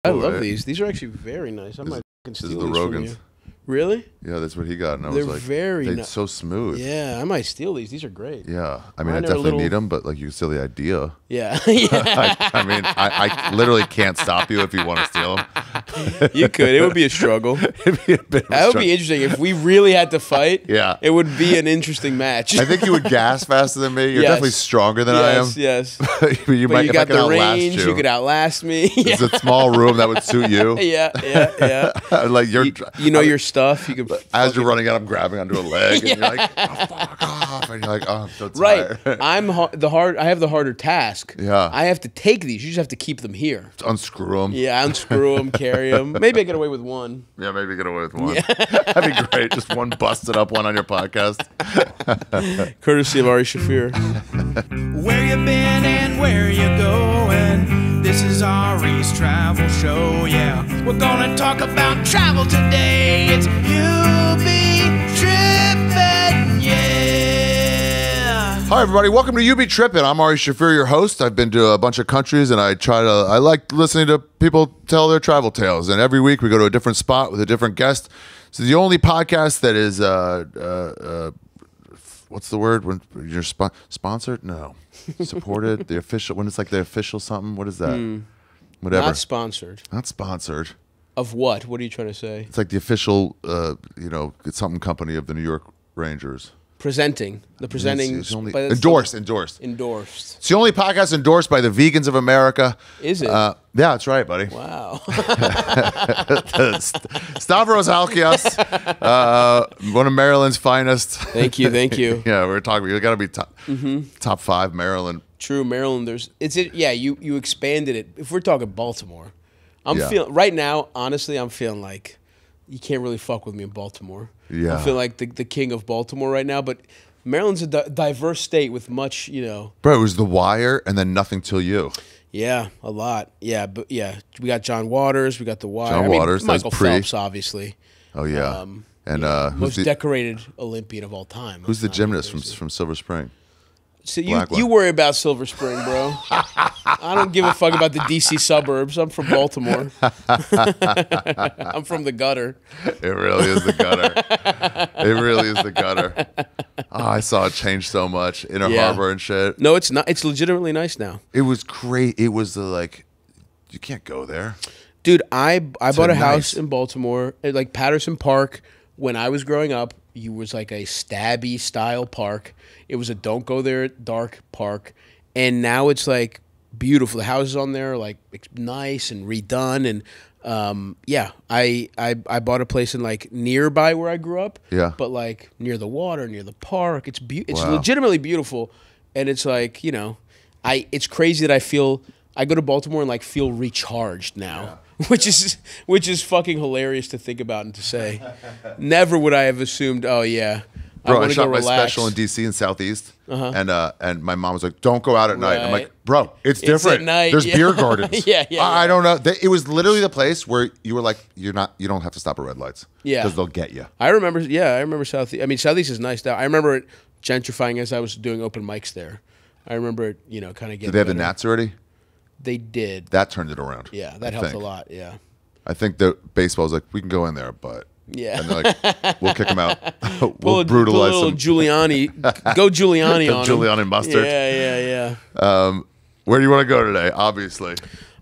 I love these. These are actually very nice. I might fucking steal these from you. Rogans. Really? Yeah, that's what he got. And I They're was like, very they're so smooth. Yeah, I might steal these. These are great. Yeah. I mean, I definitely need them, but like you can steal the idea. Yeah. I mean, I literally can't stop you if you want to steal them. You could. It would be a struggle. It'd be a bit of a That would be interesting. If we really had to fight, yeah, it would be an interesting match. I think you would gas faster than me. You're definitely stronger than I am. Yes. But you got the range. You could outlast me. It's a small room that would suit you. Yeah. Like you know your stuff. You could. As you're running out, I'm grabbing onto a leg, and you're like, oh, fuck off, and you're like, oh, I'm so tired. Right. I have the harder task. Yeah. I have to take these. You just have to keep them here. Just unscrew them. Yeah, unscrew them, carry them. Maybe I get away with one. Yeah, maybe get away with one. Yeah. That'd be great. Just one busted up one on your podcast. Courtesy of Ari Shaffir. Where you been and where you going? This is Ari's travel show, yeah. We're gonna talk about travel today. It's You Be Trippin, yeah. Hi, everybody. Welcome to You Be Trippin. I'm Ari Shaffir, your host. I've been to a bunch of countries, and I like listening to people tell their travel tales. And every week we go to a different spot with a different guest. It's the only podcast that is, what's the word when you're sponsored? No. Supported, the official, when it's like the official something. What is that? Whatever. Not sponsored. Not sponsored. Of what? What are you trying to say? It's like the official, it's something company of the New York Rangers. Presenting. The presenting. Endorsed. Endorsed. It's the only podcast endorsed by the Vegans of America. Is it? Yeah, that's right, buddy. Wow. Stavros Halkias, one of Maryland's finest. Thank you. Yeah, we're talking. You got to be top 5 Maryland. True, Maryland. You expanded it. If we're talking Baltimore, feeling right now. Honestly, I'm feeling like you can't really fuck with me in Baltimore. Yeah, I feel like the king of Baltimore right now. But Maryland's a diverse state with much, Bro, it was The Wire and then Nothing Till You. Yeah, a lot. Yeah, but yeah, we got John Waters. We got The Wire. John Waters. Michael Phelps, obviously. Oh yeah. And most decorated Olympian of all time. Who's the gymnast from Silver Spring? So you worry about Silver Spring, bro. I don't give a fuck about the DC suburbs. I'm from Baltimore. I'm from the gutter. It really is the gutter. Oh, I saw it change so much. Inner Harbor and shit. No, it's not. It's legitimately nice now. It was great. It was you can't go there. Dude, I bought a house in Baltimore, like Patterson Park. When I was growing up, it was like a stabby style park. It was a don't go there at dark park. And now it's like beautiful. The houses on there are like nice and redone. And I bought a place in like nearby where I grew up. Yeah. But like near the water, near the park. It's legitimately beautiful. And it's like, it's crazy that I go to Baltimore and like feel recharged now. Yeah. Which is fucking hilarious to think about and to say. Never would I have assumed. Oh yeah, bro, I shot my special in DC in Southeast, and my mom was like, "Don't go out at night." I'm like, "Bro, it's different. At night, There's beer gardens." Yeah. I don't know. It was literally the place where you were like, you don't have to stop at red lights. Yeah, because they'll get you. I remember Southeast. I mean, Southeast is nice now. I remember it gentrifying as I was doing open mics there. I remember it, kind of getting. Did they have the Nats already? They did. That turned it around. Yeah, that helped a lot. Yeah. I think that baseball was like, we can go in there, but yeah, and they're like, we'll kick them out. We'll brutalize them. Giuliani, go Giuliani on Giuliani mustard. Yeah. Where do you want to go today? Obviously.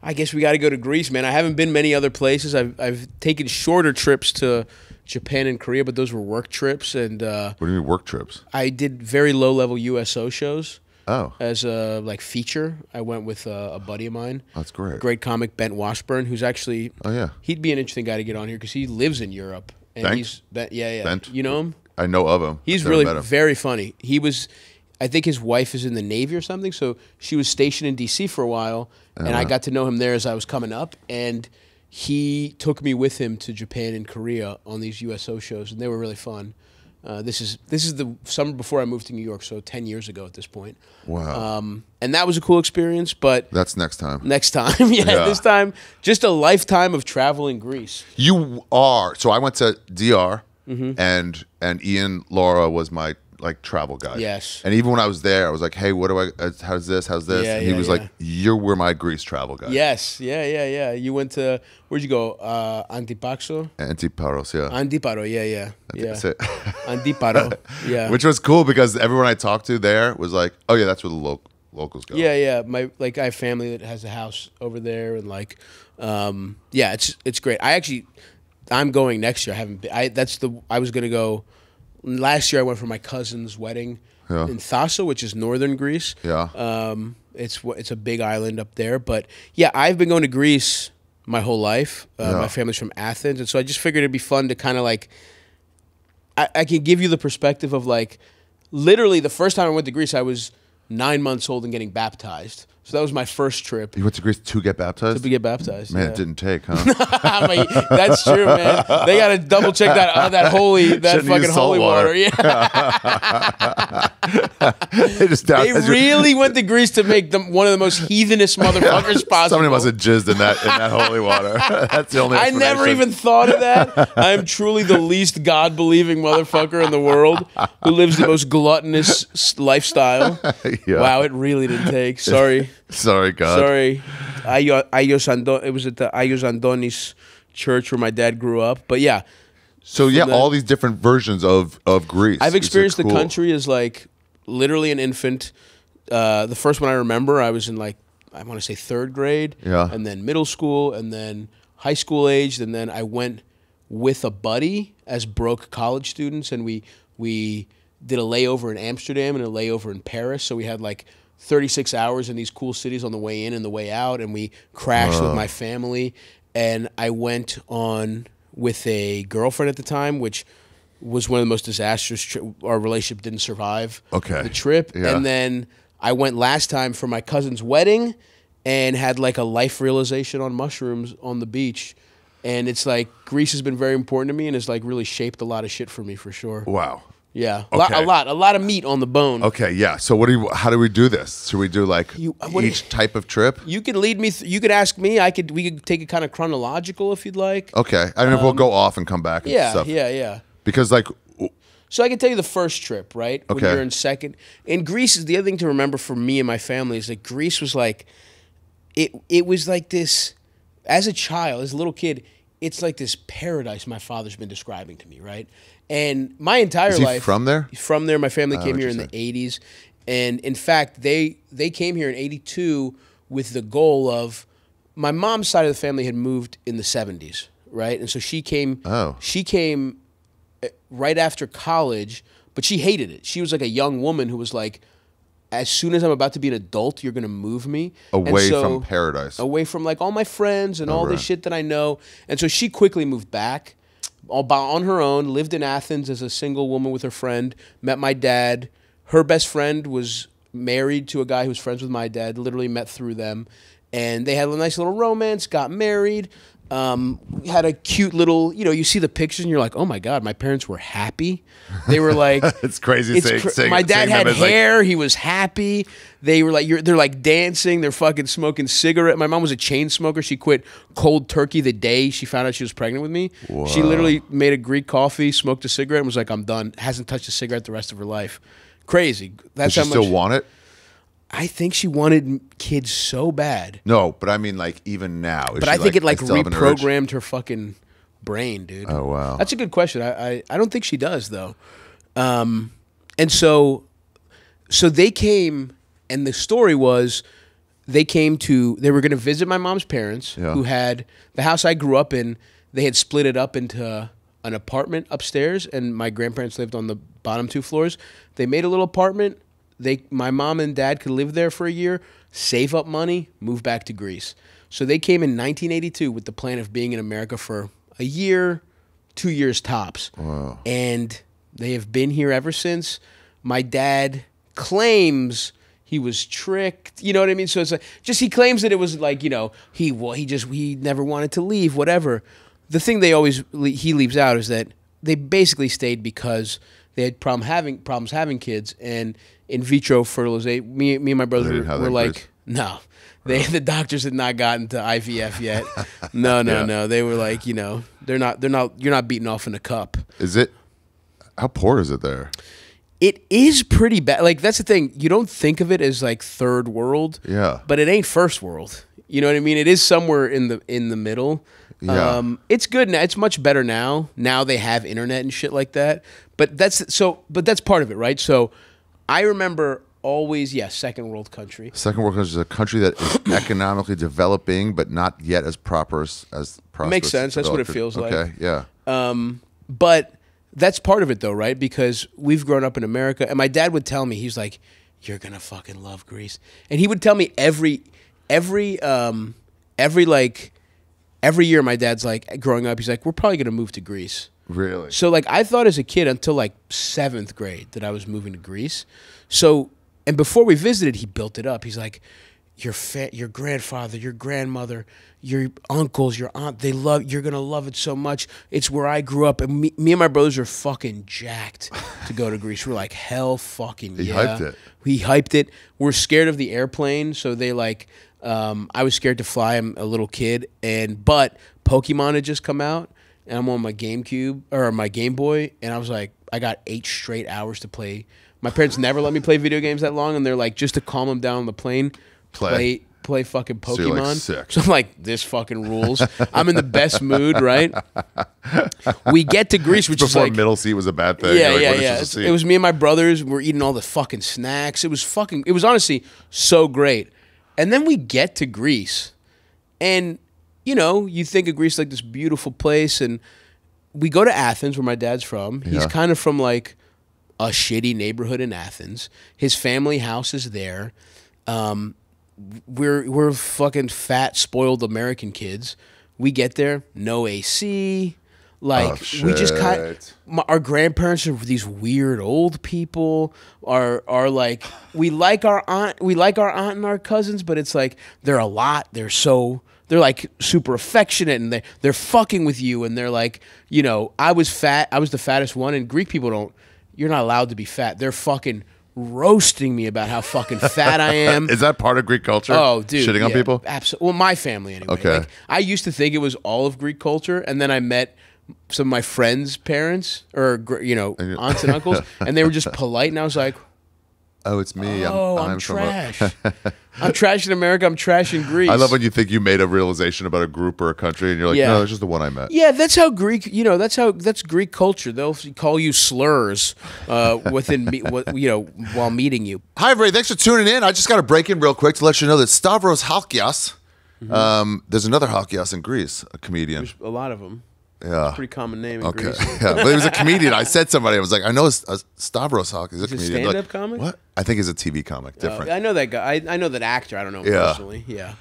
I guess we got to go to Greece, man. I haven't been many other places. I've taken shorter trips to Japan and Korea, but those were work trips. And what do you mean work trips? I did very low level USO shows. Oh. As a feature, I went with a buddy of mine. That's great. Great comic, Bent Washburn, who's actually. Oh yeah. He'd be an interesting guy to get on here because he lives in Europe. And Bent? You know him? I know of him. He's really very funny. I think his wife is in the Navy or something, so she was stationed in DC for a while, and I got to know him there as I was coming up, and he took me with him to Japan and Korea on these USO shows, and they were really fun. This is the summer before I moved to New York, so 10 years ago at this point. Wow. And that was a cool experience, but... That's next time. Next time, yeah. This time, just a lifetime of travel in Greece. You are. So I went to DR, and Ian Laura was my like travel guide. Yes. And even when I was there, I was like, hey, what do I? How's this? How's this? Yeah, and he yeah, was yeah. like, you were my Greece travel guide. Yes. Yeah. You went to, where'd you go? Antipaxo? Antiparos, yeah. Antiparo. Yeah. That's it. Antiparo. Yeah. Which was cool because everyone I talked to there was like, oh yeah, that's where the locals go. Yeah. I have family that has a house over there, and like, yeah, it's great. I'm going next year. I haven't been. I was gonna go. Last year I went for my cousin's wedding in Thassa, which is northern Greece. Yeah. It's a big island up there, but yeah, I've been going to Greece my whole life. My family's from Athens, and so I just figured it'd be fun to kind of like. I can give you the perspective of like, literally the first time I went to Greece, I was 9 months old and getting baptized. So that was my first trip. You went to Greece to get baptized? To get baptized. Man, yeah. it didn't take, huh? That's true, man. They got to double check that fucking holy water. Yeah. They really went to Greece to make them one of the most heathenist motherfuckers possible. Somebody must have jizzed in that holy water. That's the only I never even thought of that. I am truly the least God-believing motherfucker in the world who lives the most gluttonous lifestyle. Yeah. Wow, it really didn't take. Sorry. Sorry, God. Sorry. It was at the Ayos Andonis church where my dad grew up. But yeah. So yeah, all these different versions of Greece. I've experienced the country as like literally an infant. The first one I remember, I was in like, I want to say 3rd grade. Yeah. And then middle school, and then high school aged, and then I went with a buddy as broke college students, and we did a layover in Amsterdam and a layover in Paris. So we had like 36 hours in these cool cities on the way in and the way out, and we crashed with my family. And I went on with a girlfriend at the time, which was one of the most disastrous. Our relationship didn't survive the trip. Yeah. And then I went last time for my cousin's wedding and had like a life realization on mushrooms on the beach. And it's like Greece has been very important to me and has like really shaped a lot of shit for me for sure. Wow. Yeah, Okay. a lot of meat on the bone. Okay, yeah. So how do we do this? Should we do like each type of trip? You could lead me. You could ask me. We could take it kind of chronological if you'd like. Okay. I mean, we'll go off and come back and stuff. Yeah. Because like, So I can tell you the first trip, right? When Okay. you're in second. In Greece, is the other thing to remember for me and my family is that Greece was like, it was like this, as a child, as a little kid, it's like this paradise my father's been describing to me, right? And my entire is he life. from there? He's from there. My family came here in the interesting. 80s. And in fact, they came here in 82 with the goal of, my mom's side of the family had moved in the 70s, right? And so she came right after college, but she hated it. She was like a young woman who was like, as soon as I'm about to be an adult, you're going to move me. Away from paradise. Away from like all my friends and all the shit that I know. And so she quickly moved back on her own, lived in Athens as a single woman with her friend, met my dad. Her best friend was married to a guy who was friends with my dad, literally met through them. And they had a nice little romance, got married. Had a cute little, you see the pictures and you're like, oh my God, my parents were happy. They were like, it's crazy. My dad had hair. He was happy. They were like, they're like dancing. They're fucking smoking cigarette. My mom was a chain smoker. She quit cold turkey the day she found out she was pregnant with me. Whoa. She literally made a Greek coffee, smoked a cigarette, and was like, I'm done. Hasn't touched a cigarette the rest of her life. Crazy. That's Does she still want it? I think she wanted kids so bad. No, but I mean, like, even now. But I think it like reprogrammed her fucking brain, dude. Oh, wow. That's a good question. I don't think she does, though. And so they came, and the story was they were going to visit my mom's parents, who had the house I grew up in. They had split it up into an apartment upstairs, and my grandparents lived on the bottom 2 floors. They made a little apartment. My mom and dad could live there for a year, save up money, move back to Greece. So they came in 1982 with the plan of being in America for a year, 2 years tops. Wow. And they have been here ever since. My dad claims he was tricked. You know what I mean? So it's like, he claims that it was like, he never wanted to leave, whatever. The thing he leaves out is that they basically stayed because they had problems having kids, and in vitro fertilization. Me and my brother were like, no, the doctors had not gotten to IVF yet. No. They were like, you're not beating off in a cup. Is it? How poor is it there? It is pretty bad. Like, that's the thing. You don't think of it as like third world. Yeah. But it ain't first world. You know what I mean? It is somewhere in the middle. Yeah. It's good now. It's much better now. Now they have internet and shit like that. But that's part of it, right? So I remember always, second world country. Second world country is a country that is economically developing, but not yet as prosperous. Makes sense. That's what it feels like. Okay, yeah. But that's part of it, though, right? Because we've grown up in America, and my dad would tell me, he's like, "You're gonna fucking love Greece," and he would tell me every year. My dad's like, growing up, he's like, "We're probably gonna move to Greece." Really? So like, I thought as a kid until like 7th grade that I was moving to Greece. So, and before we visited, he built it up. He's like, your grandfather, your grandmother, your uncles, your aunt, you're going to love it so much. It's where I grew up. And me and my brothers are fucking jacked to go to Greece. We're like, hell fucking yeah. He hyped it. We hyped it. We're scared of the airplane. So they like, I was scared to fly. I'm a little kid. But Pokemon had just come out. And I'm on my GameCube or my Game Boy. And I was like, I got 8 straight hours to play. My parents never let me play video games that long. And they're like, just to calm them down on the plane, play fucking Pokemon. So you're like, sick. So I'm like, this fucking rules. I'm in the best mood, right? We get to Greece, which is like, middle seat was a bad thing. Yeah, like, yeah. It was me and my brothers. We're eating all the fucking snacks. It was honestly so great. And then we get to Greece, and you know, you think of Greece like this beautiful place, and we go to Athens, where my dad's from. He's kind of from like a shitty neighborhood in Athens. His family house is there. We're fucking fat, spoiled American kids. We get there, no AC. Like, we just our grandparents are these weird old people. Are like, we like our aunt and our cousins, but it's like they're a lot. They're like super affectionate, and they're fucking with you, and they're like, you know, I was fat. I was the fattest one, and Greek people you're not allowed to be fat. They're fucking roasting me about how fucking fat I am. Is that part of Greek culture? Oh, dude. Shitting on people? Absolutely. Well, my family anyway. Okay. Like, I used to think it was all of Greek culture, and then I met some of my friends' parents, or, you know, aunts and uncles, and they were just polite, and I was like, oh, it's me. I'm trash. I'm trash in America. I'm trash in Greece. I love when you think you made a realization about a group or a country, and you're like, no, it's just the one I met. Yeah, that's how Greek. You know, that's Greek culture. They'll call you slurs while meeting you. Hi, everybody. Thanks for tuning in. I just got to break in real quick to let you know that Stavros Halkias. There's another Halkias in Greece, a comedian. There's a lot of them. Yeah. It's a pretty common name in Greece. Yeah, but he was a comedian. I said somebody, I was like, I know Stavros Halkias is a comedian. Stand-up like, comic? What? I think he's a TV comic. Different. I know that guy. I know that actor. I don't know him personally. Yeah.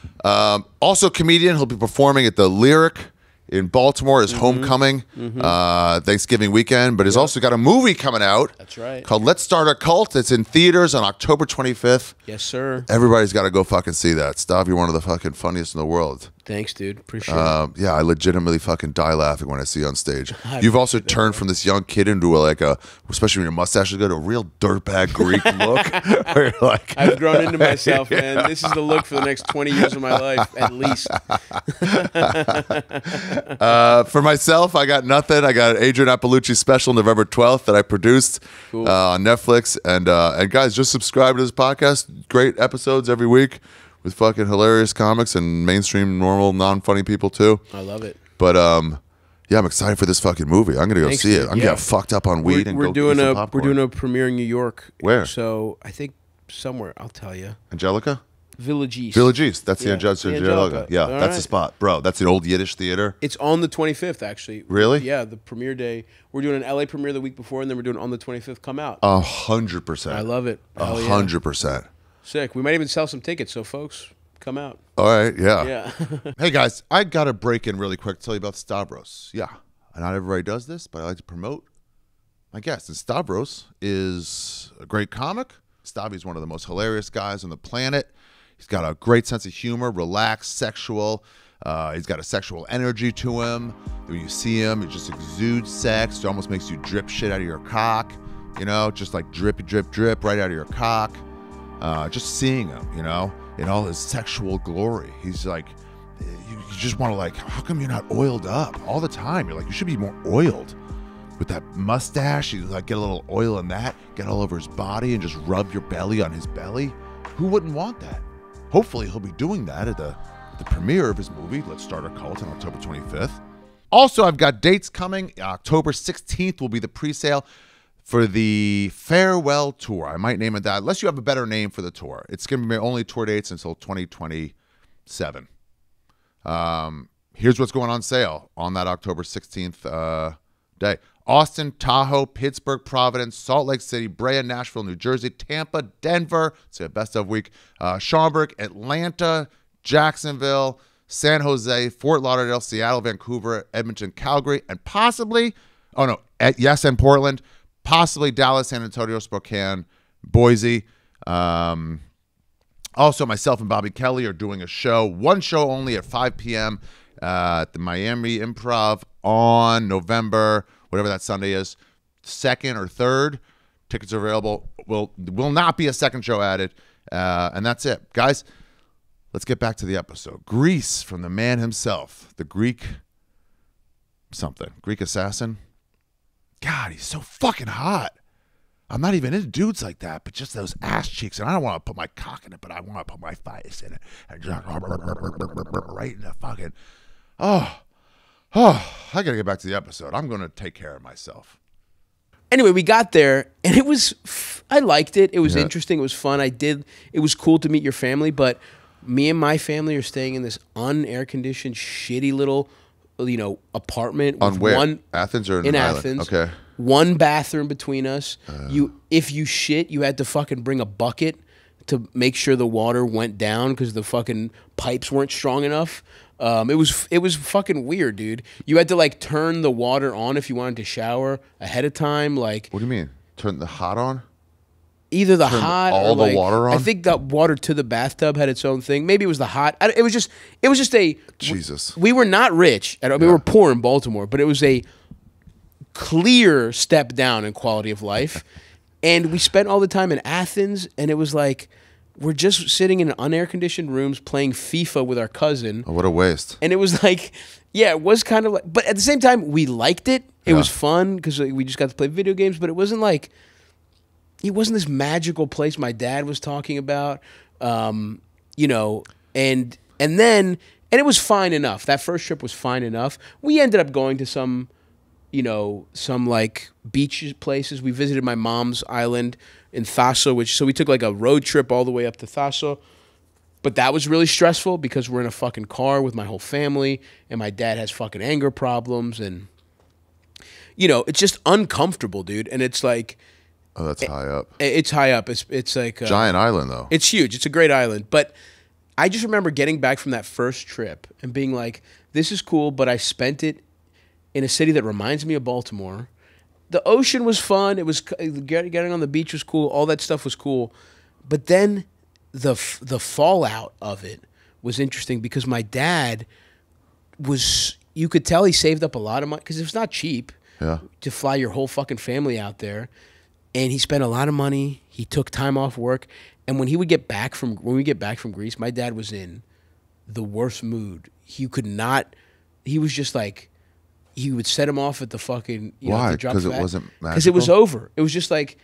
Also comedian. He'll be performing at the Lyric in Baltimore, his homecoming, Thanksgiving weekend. But he's also got a movie coming out. That's right. Called Let's Start a Cult. It's in theaters on October 25th. Yes, sir. Everybody's got to go fucking see that. Stav, you're one of the fucking funniest in the world. Thanks, dude. Appreciate it. Yeah, I legitimately fucking die laughing when I see you on stage. You've also turned from this young kid into especially when your mustache is good, a real dirtbag Greek look. Where you're like, I've grown into myself, man. This is the look for the next 20 years of my life, at least. For myself, I got nothing. I got an Adrian Appalucci special November 12th that I produced on Netflix. And guys, just subscribe to this podcast. Great episodes every week with fucking hilarious comics and mainstream, normal, non-funny people too. I love it. But yeah, I'm excited for this fucking movie. I'm gonna go see it. I'm gonna get fucked up on weed and we're go doing eat some popcorn. We're doing a premiere in New York. Where? So I think somewhere. I'll tell you. Angelica? Village East. Village East. That's the Angelica. Yeah, All that's the spot, bro. That's an old Yiddish theater. It's on the 25th, actually. Really? Yeah, the premiere day. We're doing an LA premiere the week before, and then we're doing on the 25th. Come out. 100%. I love it. 100%. Sick. We might even sell some tickets, so folks, come out. All right, yeah. Yeah. Hey guys, I gotta break in really quick to tell you about Stavros. Yeah, not everybody does this, but I like to promote my guest. And Stavros is a great comic. Stavi's one of the most hilarious guys on the planet. He's got a great sense of humor, relaxed, sexual. He's got a sexual energy to him. When you see him, he just exudes sex. It almost makes you drip shit out of your cock. You know, just like drip, drip, drip right out of your cock. Just seeing him, you know, in all his sexual glory. He's like, you just want to like, how come you're not oiled up all the time? You're like, you should be more oiled. with that mustache. You like get a little oil in that, get all over his body, and just rub your belly on his belly. Who wouldn't want that? Hopefully, he'll be doing that at the premiere of his movie, Let's Start a Cult, on October 25th. Also, I've got dates coming. October 16th will be the pre-sale for the farewell tour. I might name it that, unless you have a better name for the tour. It's going to be my only tour dates until 2027. Here's what's going on sale on that October 16th day. Austin, Tahoe, Pittsburgh, Providence, Salt Lake City, Brea, Nashville, New Jersey, Tampa, Denver, it's a best of week, Schaumburg, Atlanta, Jacksonville, San Jose, Fort Lauderdale, Seattle, Vancouver, Edmonton, Calgary, and possibly, and Portland, possibly Dallas, San Antonio, Spokane, Boise. Also, myself and Bobby Kelly are doing a show, one show only at 5 p.m. At the Miami Improv on November, whatever that Sunday is, 2nd or 3rd. Tickets are available. Will not be a second show added. And that's it. Guys, let's get back to the episode. Grease from the man himself, the Greek assassin. God, he's so fucking hot. I'm not even into dudes like that, but just those ass cheeks. And I don't want to put my cock in it, but I want to put my face in it. And just right in the fucking... Oh, I got to get back to the episode. I'm going to take care of myself. Anyway, we got there, and it was... I liked it. It was interesting. It was fun. It was cool to meet your family, but me and my family are staying in this un-air-conditioned, shitty little, apartment. On where? Athens or in Athens. Okay. One bathroom between us. If you shit, you had to fucking bring a bucket to make sure the water went down because the fucking pipes weren't strong enough. It was fucking weird, dude. You had to like turn the water on if you wanted to shower ahead of time. Like, what do you mean? Turn the hot on? Either the hot all or the water on. I think the water to the bathtub had its own thing. Maybe it was the hot. It was just a Jesus. We were not rich. We were poor in Baltimore, but it was a clear step down in quality of life. And we spent all the time in Athens, and it was like we're just sitting in unair-conditioned rooms playing FIFA with our cousin. Oh, what a waste. And it was like, it was kind of like, but at the same time, we liked it. It was fun because we just got to play video games, but it wasn't like, it wasn't this magical place my dad was talking about, and it was fine enough. That first trip was fine enough. We ended up going to some like beach places. We visited my mom's island in Thassa, so we took like a road trip all the way up to Thassa. But that was really stressful because we're in a fucking car with my whole family, and my dad has fucking anger problems, and it's just uncomfortable, dude. And it's like, oh, that's high up. It's high up. It's like giant island though. It's huge. It's a great island. But I just remember getting back from that first trip and being like, this is cool, but I spent it in a city that reminds me of Baltimore. The ocean was fun. It was getting on the beach was cool. All that stuff was cool. But then the fallout of it was interesting because my dad you could tell he saved up a lot of money because it was not cheap to fly your whole fucking family out there. And he spent a lot of money. He took time off work. And when we get back from Greece, my dad was in the worst mood. He was just like, he would set him off at the fucking, why? Because it wasn't magical? Because it was over. It was just like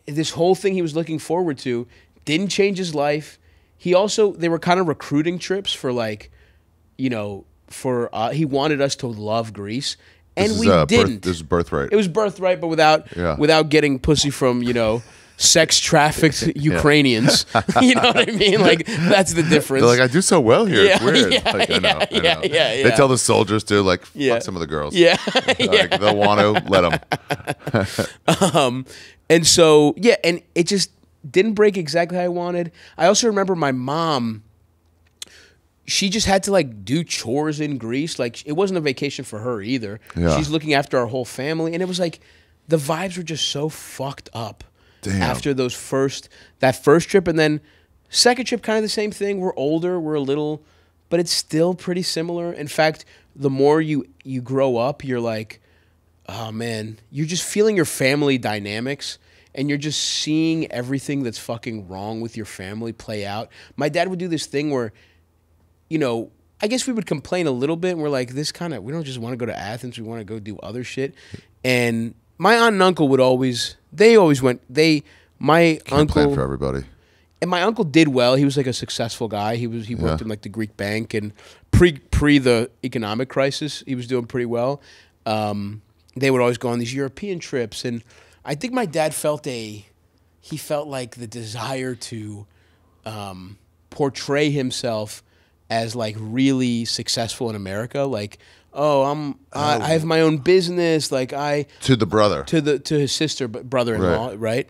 this whole thing he was looking forward to didn't change his life. They were kind of recruiting trips for like, he wanted us to love Greece. And we didn't. This is birthright. It was birthright, but without getting pussy from, sex trafficked Ukrainians. You know what I mean? Like, that's the difference. They're like, I do so well here. It's weird. Yeah, I know. They tell the soldiers to, like, fuck some of the girls. Yeah. Like, they'll want to, let them. And so, and it just didn't break exactly how I wanted. I also remember my mom, she just had to like do chores in Greece. Like, it wasn't a vacation for her either. Yeah. She's looking after our whole family. And it was like, the vibes were just so fucked up. Damn. After that first trip. And then second trip, kind of the same thing. We're older, we're a little, but it's still pretty similar. In fact, the more you grow up, you're like, oh man, you're just feeling your family dynamics. And you're just seeing everything that's fucking wrong with your family play out. My dad would do this thing where, I guess we would complain a little bit, and we're like, we don't just want to go to Athens, we want to go do other shit. And my aunt and uncle would always. They always went. My Can't uncle plan for everybody. And my uncle did well. He was like a successful guy. He worked in like the Greek bank, and pre the economic crisis, he was doing pretty well. They would always go on these European trips, and I think my dad felt like the desire to portray himself as like really successful in America, like. I have my own business. Like to the brother, to his sister, but brother-in-law, right?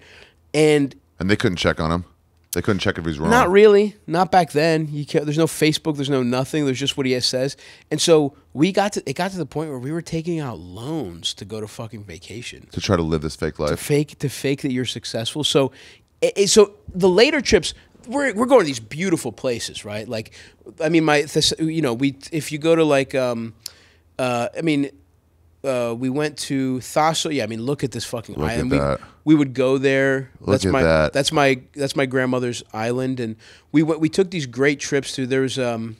And they couldn't check on him. They couldn't check if he's wrong. Not really. Not back then. There's no Facebook. There's no nothing. There's just what he says. And so it got to the point where we were taking out loans to go to fucking vacation to try to live this fake life. To fake that you're successful. So the later trips. We're going to these beautiful places, right? Like, I mean, if you go to like. We went to Thassos. Yeah, I mean, look at this fucking island. We would go there. That's my grandmother's island, and we took these great trips to. There was a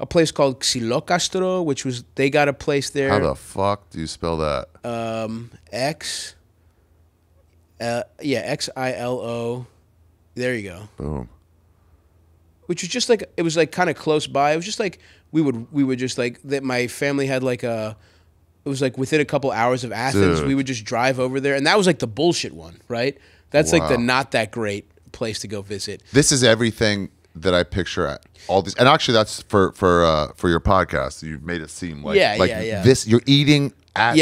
place called Xilokastro, which was they got a place there. How the fuck do you spell that? Xilo. There you go. Boom. Which was just like it was like kind of close by. It was just like we would just like that. My family had like it was like within a couple hours of Athens. Dude. We would just drive over there, and that was like the bullshit one, right? That's like the not that great place to go visit. This is everything that I picture at all these, and actually that's for your podcast. You've made it seem like this. You're eating at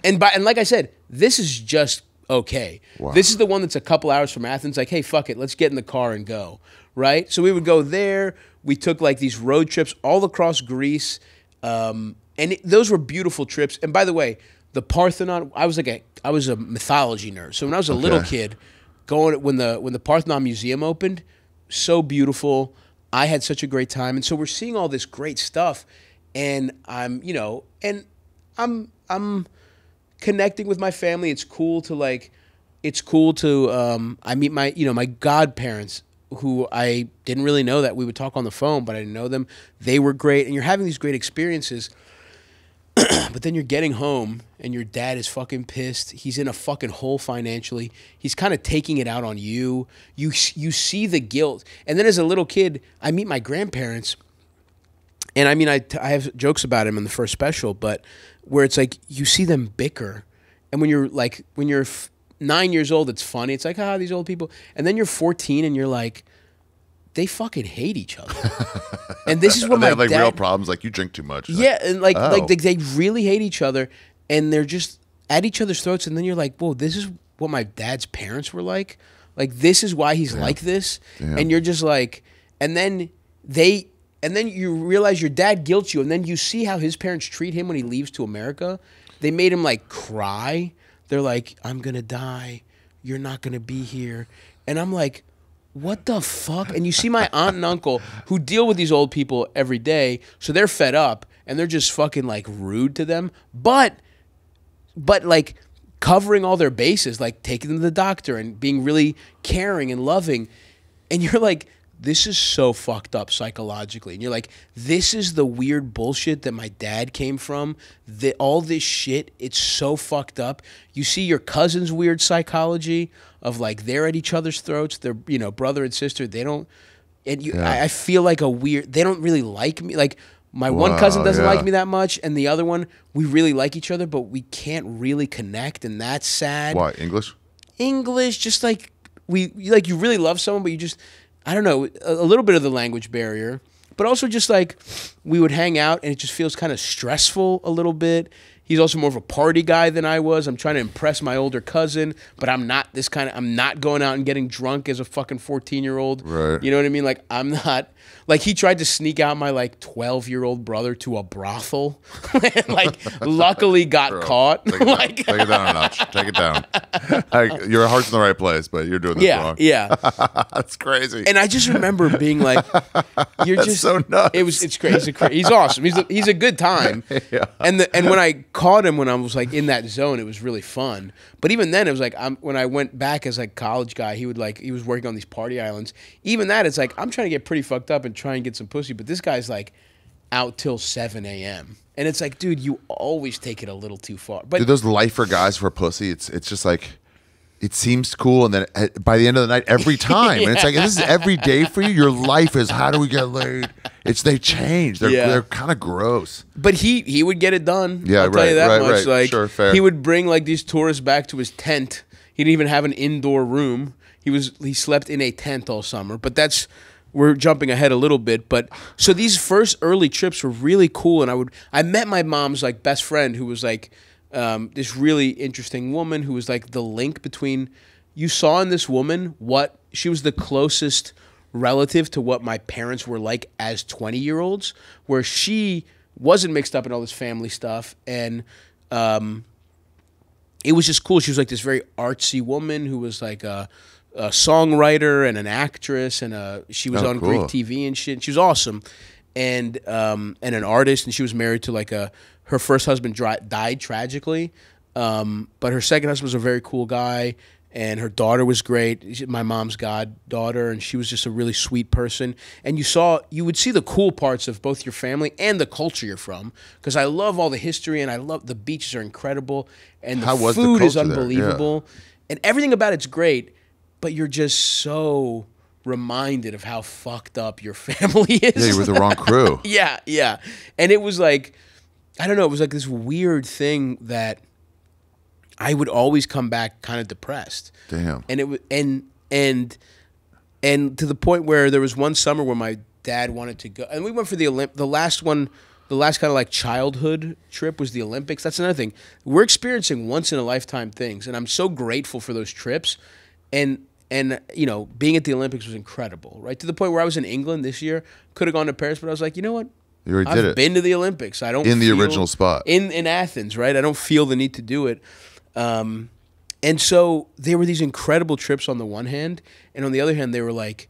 and like I said, this is just okay. Wow. This is the one that's a couple hours from Athens. Like, hey, fuck it, let's get in the car and go. Right? So we would go there. We took like these road trips all across Greece. Those were beautiful trips. And by the way, the Parthenon, I was a mythology nerd. So when I was a little kid, when the Parthenon Museum opened, so beautiful. I had such a great time. And so we're seeing all this great stuff. And I'm connecting with my family. It's cool to I meet my godparents, who I didn't really know that we would talk on the phone, but I didn't know them. They were great, and you're having these great experiences. But then you're getting home, and your dad is fucking pissed. He's in a fucking hole financially. He's kind of taking it out on you. You see the guilt. And then as a little kid, I meet my grandparents, and I mean, I have jokes about him in the first special, but where it's like you see them bicker, and when you're 9 years old, it's funny. It's like, these old people. And then you're 14 and you're like, they fucking hate each other. And this is what they have like real problems, like you drink too much. Yeah, and like they really hate each other, and they're just at each other's throats. And then you're like, whoa, this is what my dad's parents were like. Like, this is why he's like this. Damn. And you're just like, and then you realize your dad guilts you, and then you see how his parents treat him when he leaves to America. They made him like cry. They're like, I'm going to die. You're not going to be here. And I'm like, what the fuck? And you see my aunt and uncle who deal with these old people every day. So they're fed up and they're just fucking like rude to them. But like covering all their bases, like taking them to the doctor and being really caring and loving. And you're like, this is so fucked up psychologically. And you're like, this is the weird bullshit that my dad came from. All this shit, it's so fucked up. You see your cousin's weird psychology of like they're at each other's throats. They're, brother and sister. They don't, I feel like they don't really like me. Like my one cousin doesn't like me that much. And the other one, we really like each other, but we can't really connect. And that's sad. Why? English, just like you really love someone, but you just, I don't know, a little bit of the language barrier, but also just like we would hang out and it just feels kind of stressful a little bit. He's also more of a party guy than I was. I'm trying to impress my older cousin, but I'm not going out and getting drunk as a fucking 14-year-old. Right. You know what I mean? Like, I'm not, like, he tried to sneak out my like 12-year-old brother to a brothel and like luckily got caught. Take it down a notch. Take it down. Your heart's in the right place, but you're doing this wrong. Yeah. That's crazy. And I just remember being like, That's so nuts. It's crazy. He's awesome. He's a good time. Yeah. And when I caught him when I was like in that zone, it was really fun. But even then, it was like when I went back as like college guy, he was working on these party islands. Even that, it's like I'm trying to get pretty fucked up and try and get some pussy. But this guy's like out till 7 a.m. And it's like, dude, you always take it a little too far. But dude, those lifer guys for pussy, it's just like, it seems cool, and then by the end of the night, every time, and it's like, this is every day for you. Your life is, how do we get laid? They change. They're kind of gross. But he would get it done. Yeah, I'll tell you that much. Right. Like, sure, fair. He would bring like these tourists back to his tent. He didn't even have an indoor room. He slept in a tent all summer. But we're jumping ahead a little bit. But so these first early trips were really cool, and I met my mom's like best friend, who was like this really interesting woman, who was like the link between, you saw in this woman what she was, the closest relative to what my parents were like as 20-year-olds, where she wasn't mixed up in all this family stuff, and it was just cool. She was like this very artsy woman who was like a songwriter and an actress, and she was on Greek TV and shit. She was awesome, and an artist, and she was married to like her first husband died tragically, but her second husband was a very cool guy, and her daughter was great, my mom's goddaughter, and she was just a really sweet person. And you would see the cool parts of both your family and the culture you're from, because I love all the history, and I love the beaches are incredible, and the food is unbelievable, and everything about it's great, but you're just so reminded of how fucked up your family is. Yeah, you're with the wrong crew. Yeah. And it was like, I don't know, it was like this weird thing that I would always come back kind of depressed. Damn. And it was and to the point where there was one summer where my dad wanted to go, and we went for the last kind of like childhood trip was the Olympics. That's another thing. We're experiencing once in a lifetime things, and I'm so grateful for those trips. And you know, being at the Olympics was incredible, right? To the point where I was in England this year, could have gone to Paris, but I was like, you know what? You already did it. I've been to the Olympics. I don't in the original spot in Athens, right? I don't feel the need to do it. And so there were these incredible trips on the one hand, and on the other hand, they were like,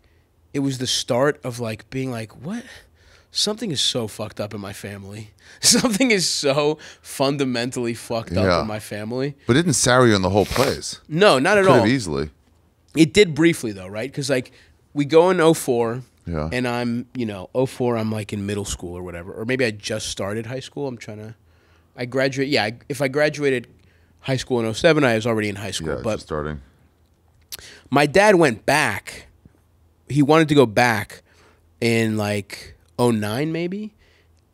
it was the start of like being like, what? Something is so fucked up in my family. Something is so fundamentally fucked up in my family. But it didn't sour you on the whole place. No, not at all. Could have easily. It did briefly though, right? Because like we go in 2004. Yeah. And I'm, 2004, I'm like in middle school or whatever. Or maybe I just started high school. I graduate. Yeah, if I graduated high school in 2007, I was already in high school. Yeah, but just starting. My dad went back. He wanted to go back in like 2009 maybe.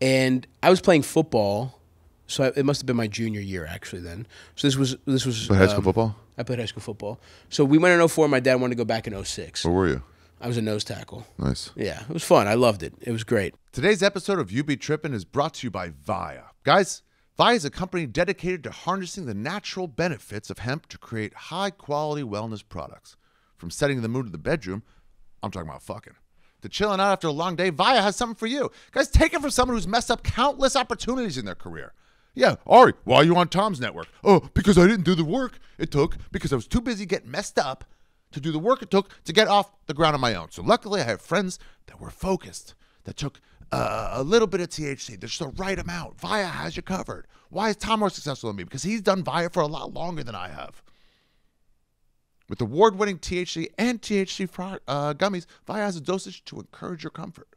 And I was playing football. So it must have been my junior year actually then. So this was High school football? I played high school football. So we went in 2004. My dad wanted to go back in 2006. Where were you? I was a nose tackle. Nice. Yeah, it was fun. I loved it. It was great. Today's episode of You Be Trippin' is brought to you by Via. Guys, Via is a company dedicated to harnessing the natural benefits of hemp to create high-quality wellness products. From setting the mood in the bedroom, I'm talking about fucking, to chilling out after a long day, Via has something for you. Guys, take it from someone who's messed up countless opportunities in their career. Yeah, Ari, why are you on Tom's network? Oh, because I didn't do the work it took because I was too busy getting messed up to do the work it took to get off the ground on my own. So luckily I have friends that were focused, that took a little bit of THC, just the right amount. Via has you covered. Why is Tom more successful than me? Because he's done Via for a lot longer than I have. With award-winning THC and THC gummies, Via has a dosage to encourage your comfort.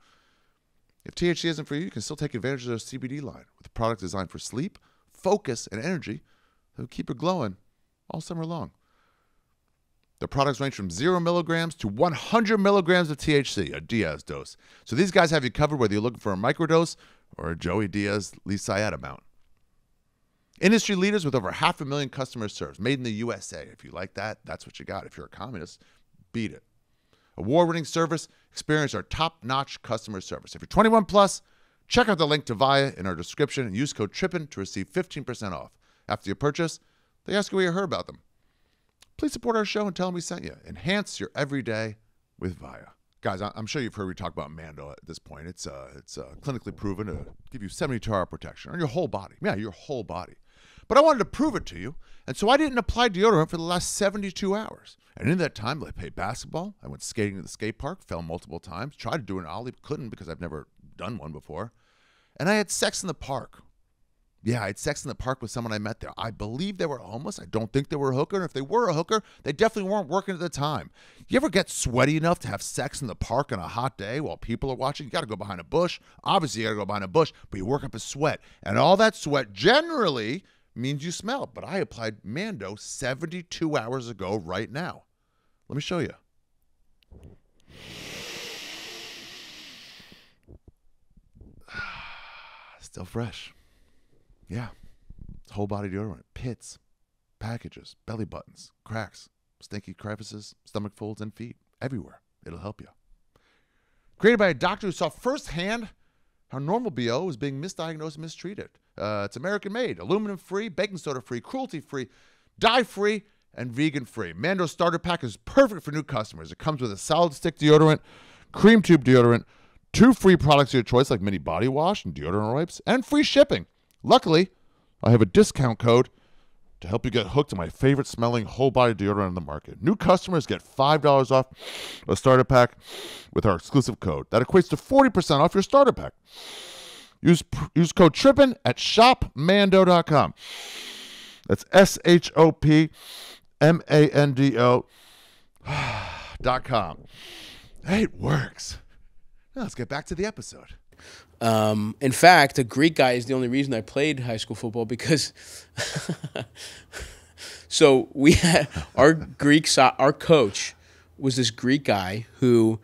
If THC isn't for you, you can still take advantage of their CBD line with a product designed for sleep, focus, and energy that will keep you glowing all summer long. The products range from 0 milligrams to 100 milligrams of THC, a Diaz dose. So these guys have you covered whether you're looking for a microdose or a Joey Diaz Lee Syed amount. Industry leaders with over 500,000 customers served, made in the USA. If you like that, that's what you got. If you're a communist, beat it. Award-winning service, experience our top-notch customer service. If you're 21 plus, check out the link to Via in our description and use code TRIPPIN to receive 15% off. After you purchase, they ask you where you heard about them. Please support our show and tell them we sent you. Enhance your everyday with Via. Guys, I'm sure you've heard me talk about Mando at this point. It's clinically proven to give you 72-hour protection on your whole body. Yeah, your whole body. But I wanted to prove it to you, and so I didn't apply deodorant for the last 72 hours. And in that time, I played basketball. I went skating to the skate park, fell multiple times, tried to do an ollie, couldn't because I've never done one before. And I had sex in the park Yeah, I had sex in the park with someone I met there. I believe they were homeless. I don't think they were a hooker. And if they were a hooker, they definitely weren't working at the time. You ever get sweaty enough to have sex in the park on a hot day while people are watching? You got to go behind a bush. Obviously, you got to go behind a bush, but you work up a sweat. And all that sweat generally means you smell. But I applied Mando 72 hours ago right now. Let me show you. Still fresh. Yeah. Whole body deodorant. Pits, packages, belly buttons, cracks, stinky crevices, stomach folds, and feet. Everywhere. It'll help you. Created by a doctor who saw firsthand how normal BO is being misdiagnosed and mistreated. It's American-made, aluminum-free, baking soda-free, cruelty-free, dye-free, and vegan-free. Mando Starter Pack is perfect for new customers. It comes with a solid stick deodorant, cream tube deodorant, 2 free products of your choice like mini body wash and deodorant wipes, and free shipping. Luckily, I have a discount code to help you get hooked to my favorite smelling whole body deodorant on the market. New customers get $5 off a starter pack with our exclusive code. That equates to 40% off your starter pack. Use code TRIPPIN at shopmando.com. That's shopmando.com. Hey, it works. Now let's get back to the episode. In fact, a Greek guy is the only reason I played high school football because so we had our coach was this Greek guy who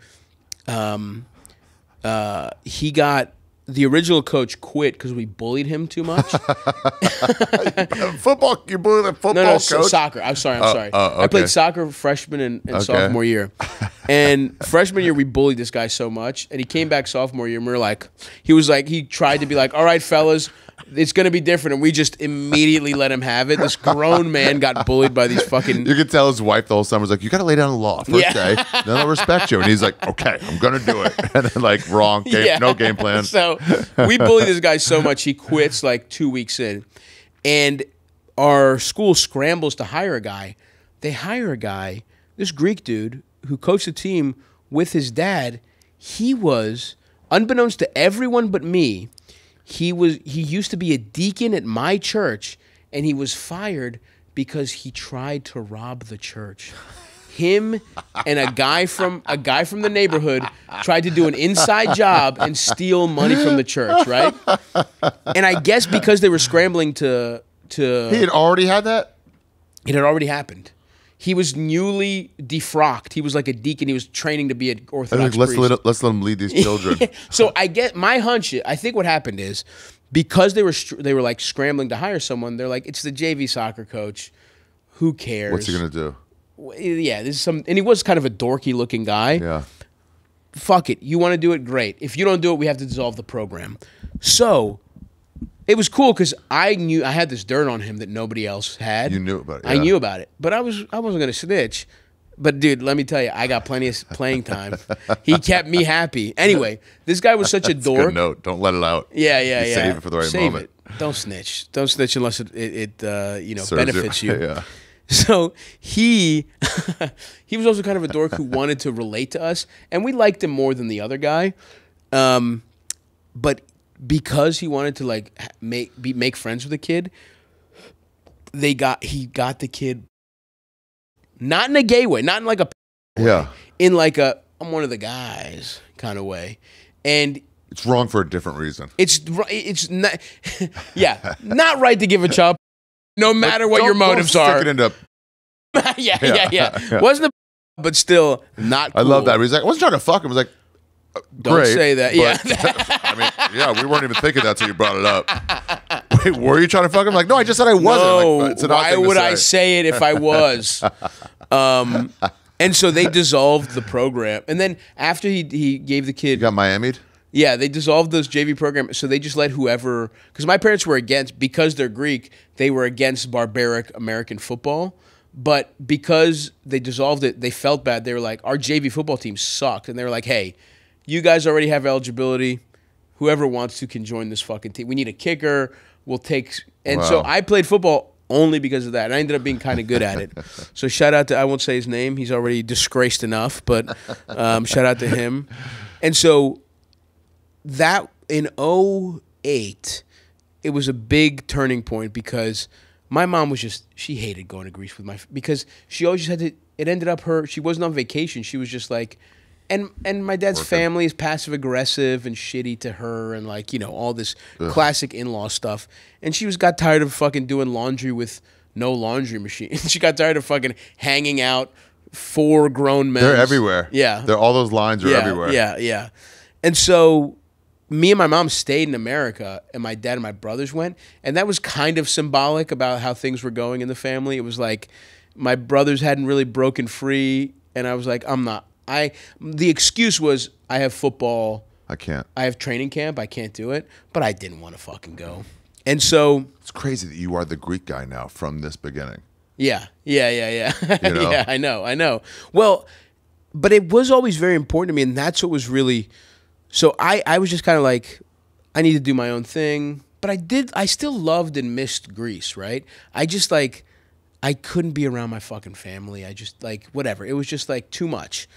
he got the original coach quit because we bullied him too much. Football, you bullied the football coach? So soccer. I'm sorry. Okay. I played soccer freshman and sophomore year. And freshman year, we bullied this guy so much. And he came back sophomore year, and we were like, he tried to be like, all right, fellas, it's going to be different. And we just immediately let him have it. This grown man got bullied by these fucking... You could tell his wife the whole summer was like, you got to lay down the law first day. Then they'll respect you. And he's like, okay, I'm going to do it. And then like, wrong, no game plan. So we bullied this guy so much, he quits like 2 weeks in. And our school scrambles to hire a guy. They hire a guy, this Greek dude, who coached the team with his dad. He was, unbeknownst to everyone but me, he used to be a deacon at my church, and he was fired because he tried to rob the church. Him and a guy from the neighborhood tried to do an inside job and steal money from the church, right? And I guess because they were scrambling to He had already had that? It had already happened. He was newly defrocked. He was like a deacon. He was training to be an Orthodox priest. Let's let him lead these children. So I get my hunch. I think what happened is because they were like scrambling to hire someone. They're like, it's the JV soccer coach. Who cares? What's he gonna do? Yeah, this is and he was kind of a dorky looking guy. Yeah. Fuck it. You want to do it? Great. If you don't do it, we have to dissolve the program. So it was cool because I knew I had this dirt on him that nobody else had. You knew about it. Yeah. I knew about it, but I wasn't gonna snitch. But dude, let me tell you, I got plenty of playing time. He kept me happy. Anyway, this guy was such a dork. Good note. Don't let it out. Yeah. Save it for the right moment. It. Don't snitch. Don't snitch unless it benefits you. Yeah. So he was also kind of a dork who wanted to relate to us, and we liked him more than the other guy. But because he wanted to like make friends with the kid, he got the kid not in a gay way, not in like a way, in like a I'm one of the guys kind of way, and it's wrong for a different reason. It's not not right to give a child. No matter what your motives are. Stick it into yeah. Wasn't a but still not cool. I love that. He's like, I wasn't trying to fuck him. I was like, don't say that. Yeah. I mean, we weren't even thinking that till you brought it up. Wait, were you trying to fuck him? Like, no, I just said I wasn't. No, like, it's an odd why thing to would say. I say it if I was? And so they dissolved the program. And then after he gave the kid... You got Miami'd? Yeah, they dissolved those JV programs, so they just let whoever... Because my parents were against... Because they're Greek, they were against barbaric American football. But because they dissolved it, they felt bad. They were like, our JV football team sucked. And they were like, hey, you guys already have eligibility. Whoever wants to can join this fucking team. We need a kicker. We'll take... And so I played football only because of that. And I ended up being kind of good at it. So shout out to... I won't say his name. He's already disgraced enough. But shout out to him. And so... That in 2008, it was a big turning point because my mom was just, she hated going to Greece with because she always just had to, it ended up she wasn't on vacation. She was just like, and my dad's family is passive aggressive and shitty to her and like, you know, all this classic in-law stuff. And she got tired of fucking doing laundry with no laundry machine. She got tired of fucking hanging out 4 grown men. They're everywhere. Yeah. All those lines are everywhere. Yeah. And so me and my mom stayed in America and my dad and my brothers went. And that was kind of symbolic about how things were going in the family. It was like my brothers hadn't really broken free. And I was like, the excuse was I have football. I can't. I have training camp. I can't do it. But I didn't want to fucking go. And so it's crazy that you are the Greek guy now from this beginning. Yeah. You know? Yeah, I know. Well, but it was always very important to me, and that's what was really. So I was just kind of like, I need to do my own thing, but I still loved and missed Greece, right? I just like, I couldn't be around my fucking family. I just like whatever. It was just like too much.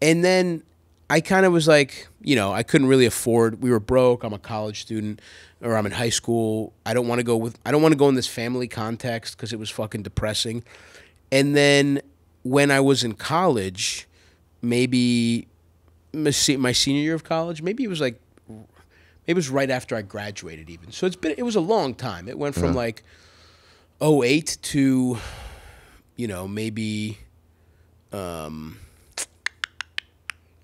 And then I kind of was like, you know, I couldn't really afford. We were broke. I'm a college student, or I'm in high school. I don't want to go in this family context because it was fucking depressing. And then when I was in college, maybe my senior year of college, maybe it was right after I graduated even. So it was a long time. It went from like 2008 to, you know, maybe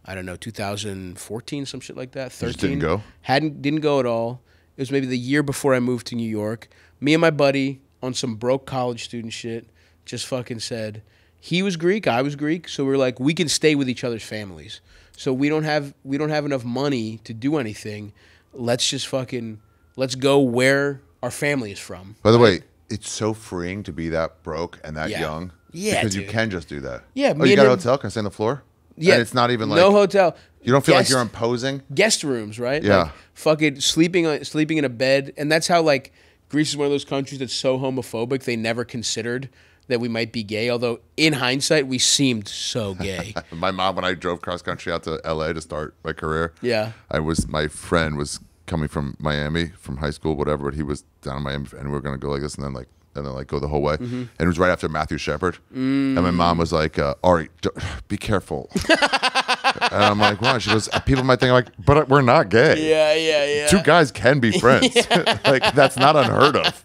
I don't know, 2014, some shit like that. 13. Just didn't go? Didn't go at all. It was maybe the year before I moved to New York. Me and my buddy on some broke college student shit just fucking said, he was Greek, I was Greek, so we were like, we can stay with each other's families. So we don't have enough money to do anything. Let's go where our family is from. By the way, it's so freeing to be that broke and that young. Yeah, because dude. you can just do that. Yeah, you got a hotel? Can I stay on the floor? Yeah. And it's not even like no hotel. You don't feel like you're imposing? Guest rooms, right? Yeah. Like fucking sleeping in a bed. And that's how like Greece is one of those countries that's so homophobic they never considered that we might be gay. Although in hindsight we seemed so gay. My mom, when I drove cross country out to LA to start my career, my friend was coming from Miami from high school, whatever, but he was down in Miami and we were gonna go like this and then go the whole way. And it was right after Matthew Shepard. And my mom was like, Ari, be careful. And I'm like, why? She goes, people might think I'm like, but we're not gay. Yeah. 2 guys can be friends. Like, that's not unheard of.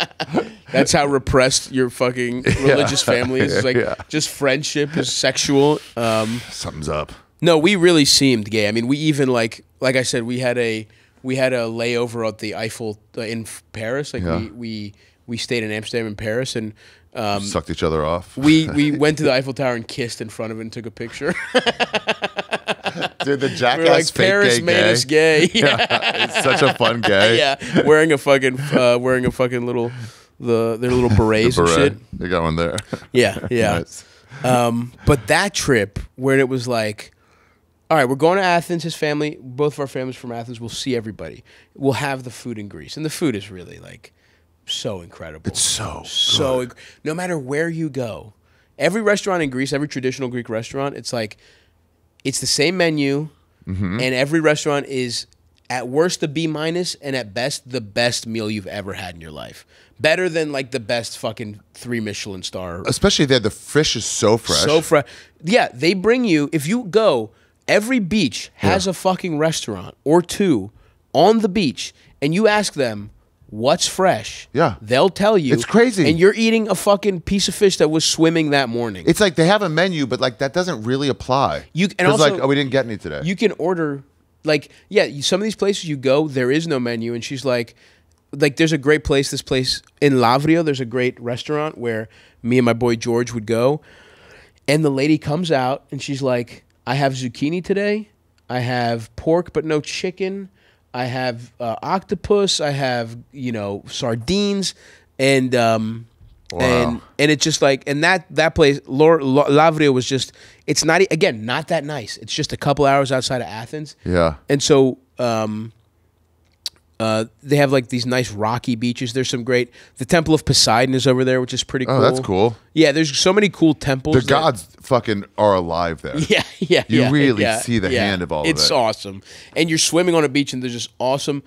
That's how repressed your fucking religious family is. It's like just friendship is sexual. Something's up. No, we really seemed gay. I mean, we even like I said, we had a layover at the Eiffel in Paris. Like we stayed in Amsterdam and Paris and sucked each other off. We went to the Eiffel Tower and kissed in front of it and took a picture. Dude, the jackass we were like, fake Paris made us gay. Yeah, it's such a fun gay. Yeah, wearing a fucking little their little berets and shit. You got one there. Yeah. Nice. But that trip where it was like, all right, we're going to Athens. His family, both of our families from Athens. We'll see everybody. We'll have the food in Greece, and the food is really like so incredible. It's so good. No matter where you go, every restaurant in Greece, every traditional Greek restaurant, it's like it's the same menu, and every restaurant is at worst a B- and at best the best meal you've ever had in your life. Better than like the best fucking 3 Michelin star. Especially there, the fish is so fresh. So fresh. Yeah, they bring you, if you go, every beach has a fucking restaurant or 2 on the beach, and you ask them, what's fresh? Yeah. They'll tell you. It's crazy. And you're eating a fucking piece of fish that was swimming that morning. It's like they have a menu, but like that doesn't really apply. And also, like, oh, we didn't get any today. You can order, like, some of these places you go, there is no menu. And she's like, there's a great place, this place in Lavrio, there's a great restaurant where me and my boy George would go. And the lady comes out and she's like, I have zucchini today. I have pork but no chicken. I have octopus. I have, sardines. And Wow. and it's just like, and that place, Lavrio was just, it's not, again, not that nice. It's just a couple hours outside of Athens. Yeah. And so they have like these nice rocky beaches. There's some great, the Temple of Poseidon is over there, which is pretty cool. Oh, that's cool. Yeah, there's so many cool temples. The gods fucking are alive there. Yeah. You really see the hand of all of it. It's awesome. And you're swimming on a beach and there's this awesome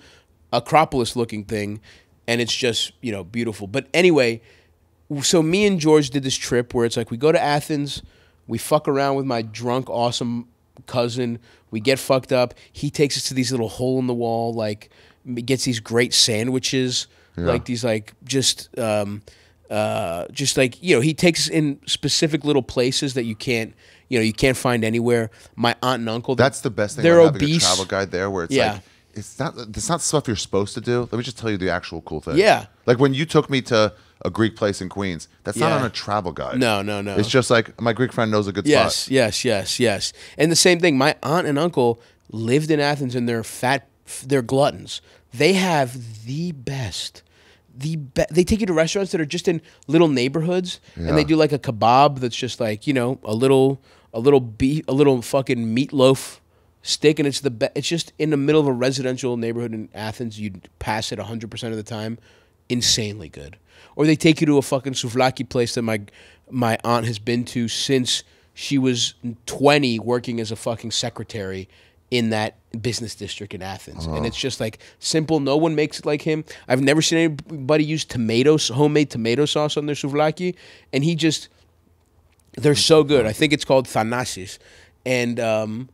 Acropolis looking thing. and it's just, beautiful. But anyway, so me and George did this trip where it's like we go to Athens, we fuck around with my drunk, awesome cousin, we get fucked up. He takes us to these little hole in the wall, like gets these great sandwiches, like these like just like, he takes us in specific little places that you can't find anywhere. My aunt and uncle, that's the best thing they're about obese. Having a travel guide there, where it's like it's not stuff you're supposed to do. Let me just tell you the actual cool thing. Yeah, like when you took me to a Greek place in Queens, that's not on a travel guide. No. It's just like my Greek friend knows a good spot. Yes. And the same thing. My aunt and uncle lived in Athens, and they're gluttons. They have the best. They take you to restaurants that are just in little neighborhoods, and they do like a kebab that's just like a little fucking meatloaf stick, and it's just in the middle of a residential neighborhood in Athens. You'd pass it 100% of the time. Insanely good. Or they take you to a fucking souvlaki place that my aunt has been to since she was 20, working as a fucking secretary in that business district in Athens. And it's just like simple. No one makes it like him. I've never seen anybody use homemade tomato sauce on their souvlaki. And they're so good. I think it's called Thanasis. And which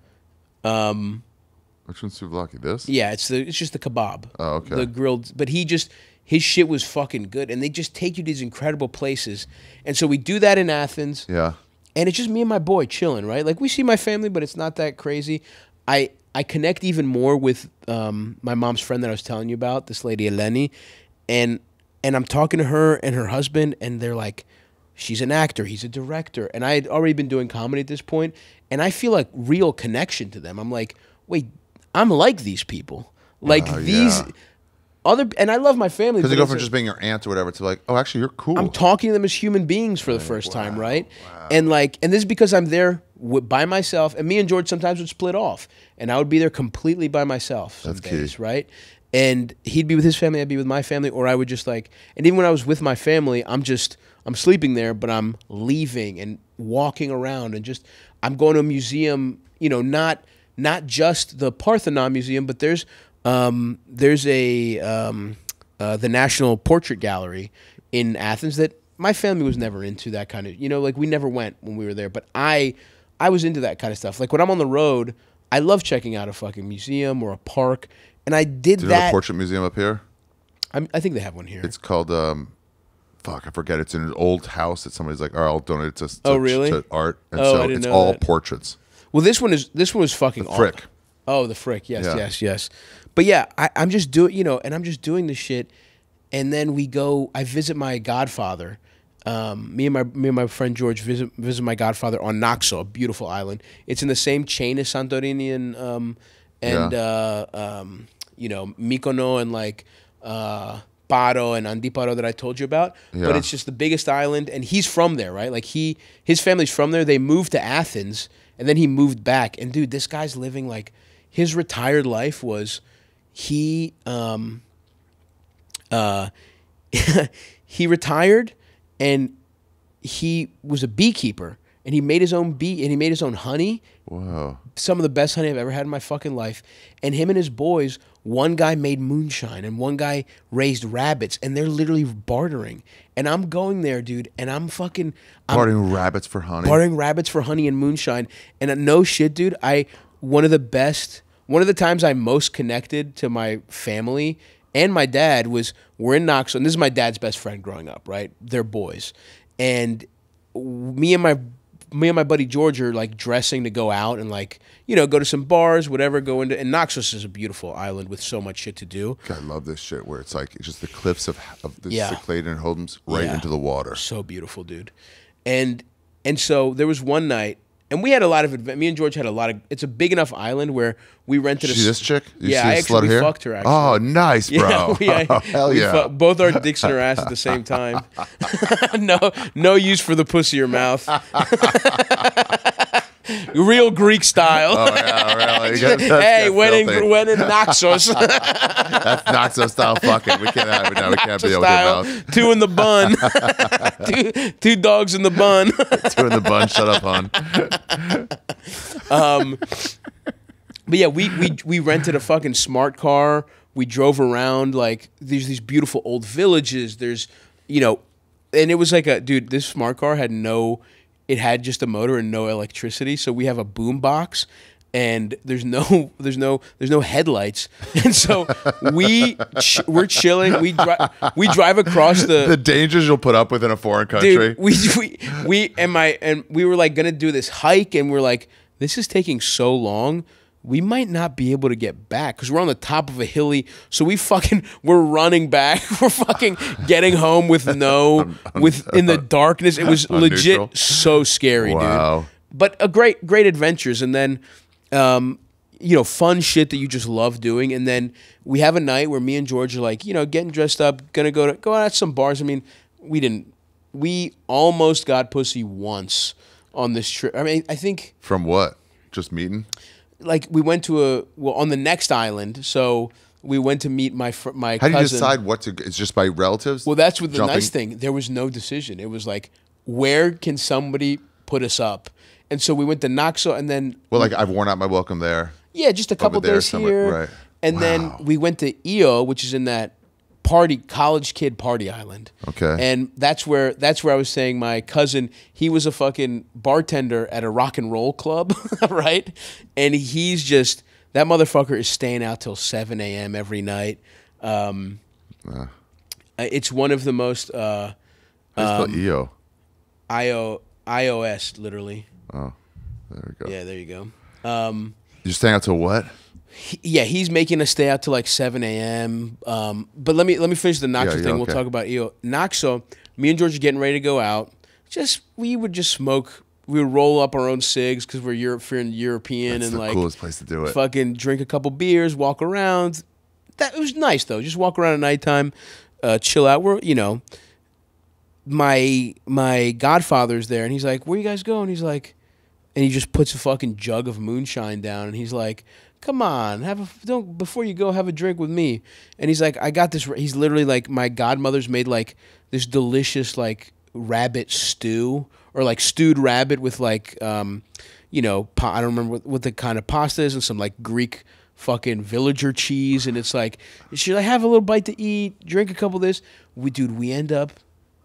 one's souvlaki? This? Yeah, it's just the kebab. Oh, okay. The grilled, but his shit was fucking good, and they just take you to these incredible places. And so we do that in Athens. Yeah. And it's just me and my boy chilling, right? Like we see my family, but it's not that crazy. I connect even more with my mom's friend that I was telling you about, this lady Eleni, and I'm talking to her and her husband, and they're like, she's an actor, he's a director, and I had already been doing comedy at this point, and I feel like real connection to them. I'm like, wait, I'm like these people, like these. Yeah. And I love my family. Because you go from just being your aunt or whatever to like, oh, actually, you're cool. I'm talking to them as human beings for the first time, right? Wow. And this is because I'm there by myself. And me and George sometimes would split off, and I would be there completely by myself some days, right? And he'd be with his family, I'd be with my family, or I would just and even when I was with my family, I'm sleeping there, but I'm leaving and walking around, and I'm going to a museum, not just the Parthenon Museum, but there's the National Portrait Gallery in Athens that my family was never into that kind of, we never went when we were there, but I was into that kind of stuff. Like when I'm on the road, I love checking out a fucking museum or a park, and I did that. Do you have a portrait museum up here? I think they have one here. It's called, I forget. It's in an old house that somebody's like, all right, I'll donate it to to art. And so it's all portraits. Well, this one was fucking the Frick. Oh, the Frick. Yes. But yeah, I'm just doing, and I'm just doing this shit. And then I visit my godfather. Me and my friend George visit my godfather on Naxos, a beautiful island. It's in the same chain as Santorini and Mykonos and Paro and Antiparo that I told you about. Yeah. But it's just the biggest island, and he's from there, right? Like his family's from there. They moved to Athens, and then he moved back. And dude, this guy's living his retired life was he retired, and he was a beekeeper, and he made his own bee, and he made his own honey. Wow. Some of the best honey I've ever had in my fucking life. And him and his boys, one guy made moonshine, and one guy raised rabbits, and they're literally bartering. And I'm going there, dude, and I'm bartering rabbits for honey. Bartering rabbits for honey and moonshine. And no shit, dude, one of the times I most connected to my family and my dad was we're in Naxos, and this is my dad's best friend growing up, right? They're boys. And me and my buddy George are dressing to go out and go to some bars, whatever, and Naxos is a beautiful island with so much shit to do. God, I love this shit where it's just the cliffs of the Cyclades and Hold'ems right into the water. So beautiful, dude. And so there was one night, and we had a lot of me and George had a lot of. It's a big enough island where we rented. See this chick? I actually fucked her. Actually. Oh, nice, bro. Hell yeah! Both our dicks in her ass at the same time. No use for the pussy or mouth. Real Greek style. Oh yeah, really? Hey, when in Naxos. That's Naxos style fucking. We can't have it now. We can't be able to mouth. Two in the bun. two dogs in the bun. Two in the bun. Shut up, hon. But yeah, we rented a fucking smart car We drove around like there's these beautiful old villages. There's, you know, and it was like dude, this smart car had it had just a motor and no electricity. So we have a boom box and there's no headlights. And so we're chilling. We drive across the dangers you'll put up with in a foreign country. Dude, we were like going to do this hike and we're like, this is taking so long. We might not be able to get back because we're on the top of a hilly. So we're running back. We're fucking getting home with in the darkness. It was legit so scary, dude. But a great adventures. And then, you know, fun shit that you just love doing. And then we have a night where me and George are like, you know, getting dressed up, gonna go out at some bars. I mean, we almost got pussy once on this trip. I mean, I think from what? Just meeting? Like we went to on the next island, so we went to meet my cousin. How do you decide what to? It's just by relatives. Well, that's what the nice thing. There was no decision. It was like, where can somebody put us up? And so we went to Naxo, and then like I've worn out my welcome there. Yeah, just a couple days here, right? And then we went to Io, which is in that college kid party island. Okay. And that's where I was saying my cousin, he was a fucking bartender at a rock and roll club, right? And he's just, that motherfucker is staying out till 7 a.m. every night. It's one of the most how do you spell Io? iOS, literally. Oh, there we go. Yeah, there you go. You're staying out till what? Yeah, he's making us stay out till like 7 a.m. But let me finish the Naxo thing. Okay. We'll talk about EO. Naxo, me and George are getting ready to go out. We would just smoke. We would roll up our own cigs because we're European. That's and the like coolest place to do it. Fucking drink a couple beers, walk around. It was nice though. Just walk around at nighttime, chill out. We're my godfather's there, and he's like, "Where you guys going?" He's like, and he just puts a fucking jug of moonshine down, and he's like, "Come on, before you go, have a drink with me." And he's like, "I got this." He's literally like, my godmother's made like this delicious like rabbit stew or like stewed rabbit with like, you know, I don't remember what the kind of pasta is, and some like Greek fucking villager cheese, and it's like, she's like, have a little bite to eat, drink a couple of this. We end up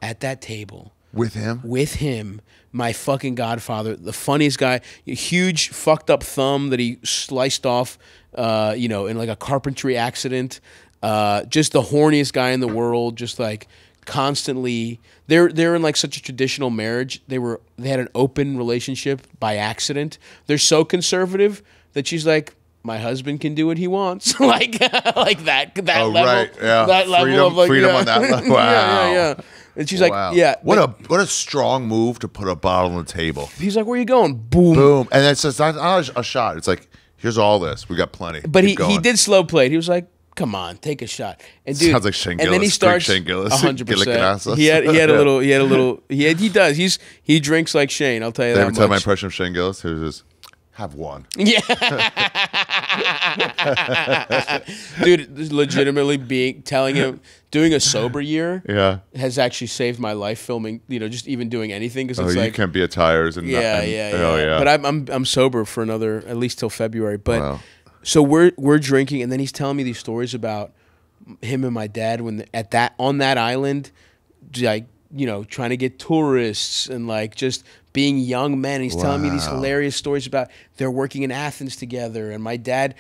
at that table with him. My fucking godfather, the funniest guy, huge fucked up thumb that he sliced off, you know, in like a carpentry accident. Just the horniest guy in the world. Just like constantly, they're in like such a traditional marriage. They had an open relationship by accident. They're so conservative that she's like, my husband can do what he wants, like that level. Right, yeah. That level of like freedom on that level. Wow. Yeah. And she's like, yeah. What a strong move to put a bottle on the table. He's like, where are you going? Boom. Boom. And it's just not a shot. It's like, here's all this. We got plenty. But he did slow play it. He was like, come on, take a shot. And dude, sounds like Shane Gillis. And then he starts 100%. He had a little. He does. He drinks like Shane. I'll tell you that. Every time my impression of Shane Gillis, he was just, have one. Yeah. Dude, legitimately doing a sober year has actually saved my life filming, you know, just even doing anything, because it's you like, can't be at tires and yeah. But I'm sober for another, at least till February. But so we're drinking, and then he's telling me these stories about him and my dad on that island, like, you know, trying to get tourists and like just being young men. He's telling me these hilarious stories about they're working in Athens together, and my dad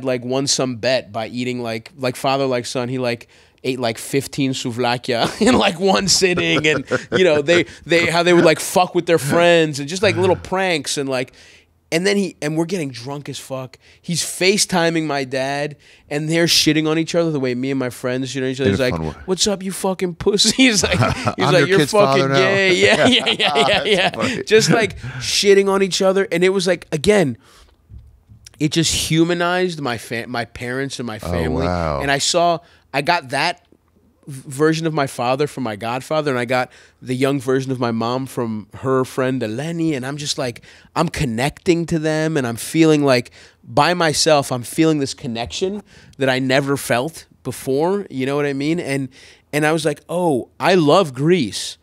like won some bet by eating like father like son. He like ate like 15 souvlakia in like one sitting, and you know how they would like fuck with their friends and just like little pranks and like. And then we're getting drunk as fuck. He's FaceTiming my dad, and they're shitting on each other the way me and my friends shit on each other. He's like, "What's up, you fucking pussy?" He's like, "You're fucking gay." Yeah. Just like shitting on each other, and it was like, again, it just humanized my parents and my family. Oh, wow. And I got that version of my father from my godfather, and I got the young version of my mom from her friend Eleni, and I'm just like, I'm connecting to them, and I'm feeling like by myself, I'm feeling this connection that I never felt before, you know what I mean? And I was like, oh, I love Greece.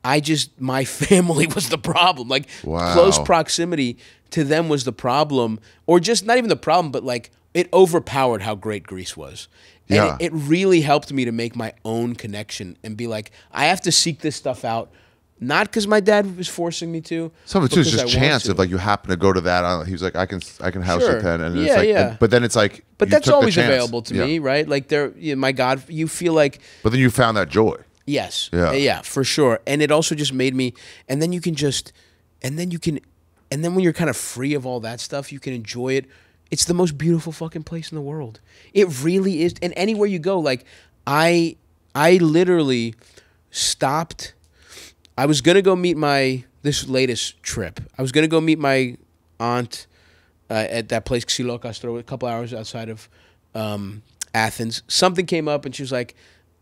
My family was the problem. Like close proximity to them was the problem, or just not even the problem, but like it overpowered how great Greece was. And Yeah. it really helped me to make my own connection and be like, I have to seek this stuff out, not because my dad was forcing me to. Some of it too is because just I want chance to. if like you happen to go to that. He was like, I can house Sure. it then, and Yeah, it's like, yeah. but then it's like, But you that's took the always chance. available to me, right? Like my God, you feel like, But then you found that joy. yes, Yeah. yeah, for sure. And it also just made me, and then when you're kind of free of all that stuff, you can enjoy it. It's the most beautiful fucking place in the world. It really is. And anywhere you go, like I literally stopped. I was gonna go meet this latest trip. I was gonna go meet my aunt at that place Xylokastro, a couple hours outside of Athens. Something came up, and she was like,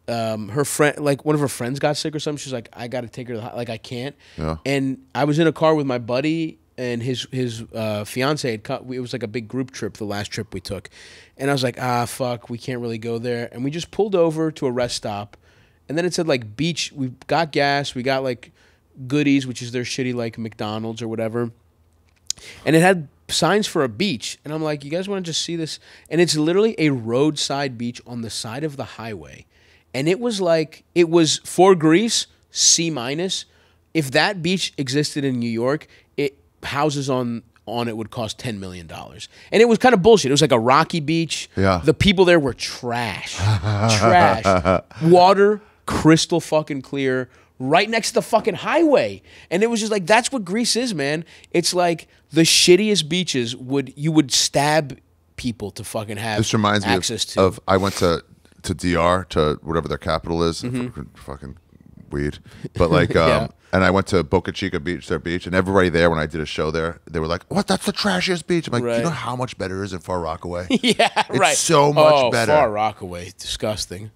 her friend, like one of her friends got sick or something. She's like, I got to take her to the I can't. Yeah. And I was in a car with my buddy and his fiance had cut. It was like a big group trip, the last trip we took. And I was like, fuck, we can't really go there. And we just pulled over to a rest stop. And then it said like beach. We got gas. We got like Goodies, which is their shitty like McDonald's or whatever. And it had signs for a beach. And I'm like, you guys want to just see this? And it's literally a roadside beach on the side of the highway. And it was for Greece, C-. If that beach existed in New York, houses on it would cost $10 million. And it was kind of bullshit. It was like a rocky beach. Yeah. The people there were trash. Trash. Water, crystal fucking clear, right next to the fucking highway. And it was just like, that's what Greece is, man. It's like the shittiest beaches you would stab people to fucking have This reminds me access to. of I went to DR, to whatever their capital is, Mm-hmm. fucking weed. But like, Yeah. and I went to Boca Chica Beach, their beach, and everybody there, when I did a show there, they were like, "What? That's the trashiest beach." I'm like, "Do Right. you know how much better it is in Far Rockaway?" Yeah, right. so much better. Far Rockaway, disgusting. And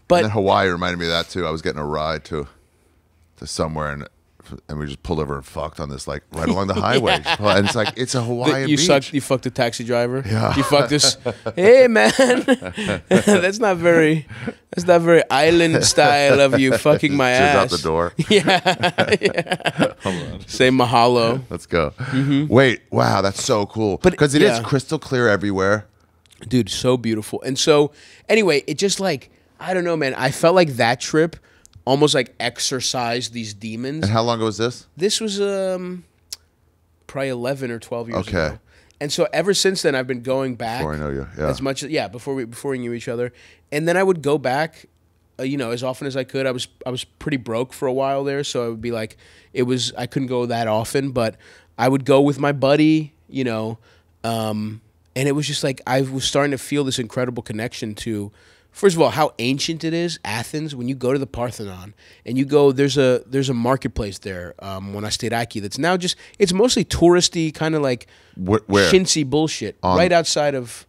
But then Hawaii reminded me of that too. I was getting a ride to somewhere, and we just pulled over and fucked on this, like right along the highway. And it's like, it's a Hawaiian you beach. You fucked a taxi driver. Yeah. You fucked this. Hey man, that's not very island style of you fucking my Just ass. out the door. Hold on. Say mahalo. Let's go. Wait, wow, that's so cool. But, Because it is yeah. crystal clear everywhere. Dude, so beautiful. And so, anyway, it just like, I don't know, man. I felt like that trip almost like exorcised these demons. And how long ago was this? This was probably 11 or 12 years Okay. ago. And so ever since then, I've been going back. Before I know you, yeah. As much as, before we knew each other. And then I would go back, as often as I could. I was pretty broke for a while there, so I would be like, I couldn't go that often, but I would go with my buddy, and it was just like, I was starting to feel this incredible connection to, first of all, how ancient it is, Athens. When you go to the Parthenon and you go, there's a marketplace there, Monastiraki, that's now just, it's mostly touristy, kind of like Where? chintzy bullshit, right outside of,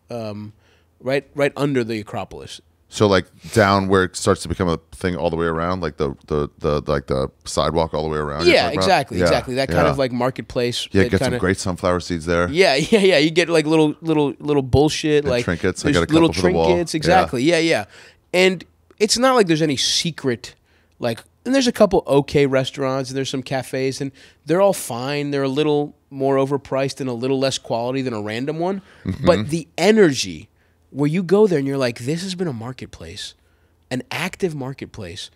right under the Acropolis. So like down where it starts to become a thing all the way around, like the sidewalk all the way around. Yeah, exactly. That kind of like marketplace. Yeah, that get kinda, some great sunflower seeds there. Yeah. You get like little bullshit, And like trinkets. I there's got a couple little for the wall. trinkets. Exactly. Yeah. And it's not like there's any secret, like, and there's a couple okay restaurants and there's some cafes and they're all fine. They're a little more overpriced and a little less quality than a random one. Mm-hmm. But the energy where you go there and you're like, this has been a marketplace, an active marketplace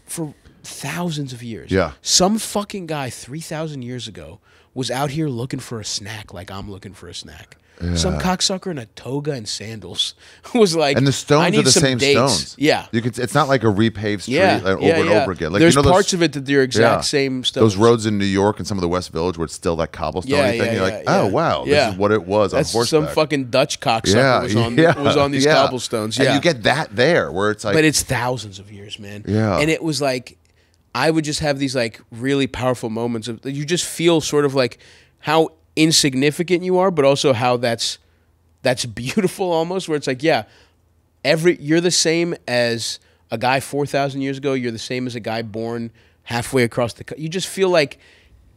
for thousands of years. Yeah. Some fucking guy 3,000 years ago was out here looking for a snack like I'm looking for a snack. Yeah. Some cocksucker in a toga and sandals was like, And the I stones need are the some same dates. stones. Yeah. It's not like a repaved street over and over again. Like, There's those, parts of it that they're exact same stones. Those roads in New York and some of the West Village where it's still that cobblestone thing. You're like, oh wow, this is what it was That's on horseback. some fucking Dutch cocksucker was on these cobblestones. Yeah. And you get that there where it's like, but it's thousands of years, man. Yeah. And it was like, I would just have these like really powerful moments of, you just feel sort of like how insignificant you are, but also how that's beautiful almost, where it's like, you're the same as a guy 4,000 years ago. You're the same as a guy born halfway across you just feel like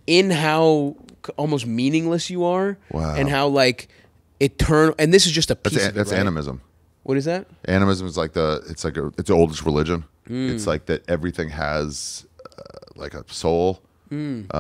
in how almost meaningless you are. Wow. And how like eternal, and this is just a piece of it, that's right? animism. What is that? Animism is like it's the oldest religion. It's like that everything has like a soul,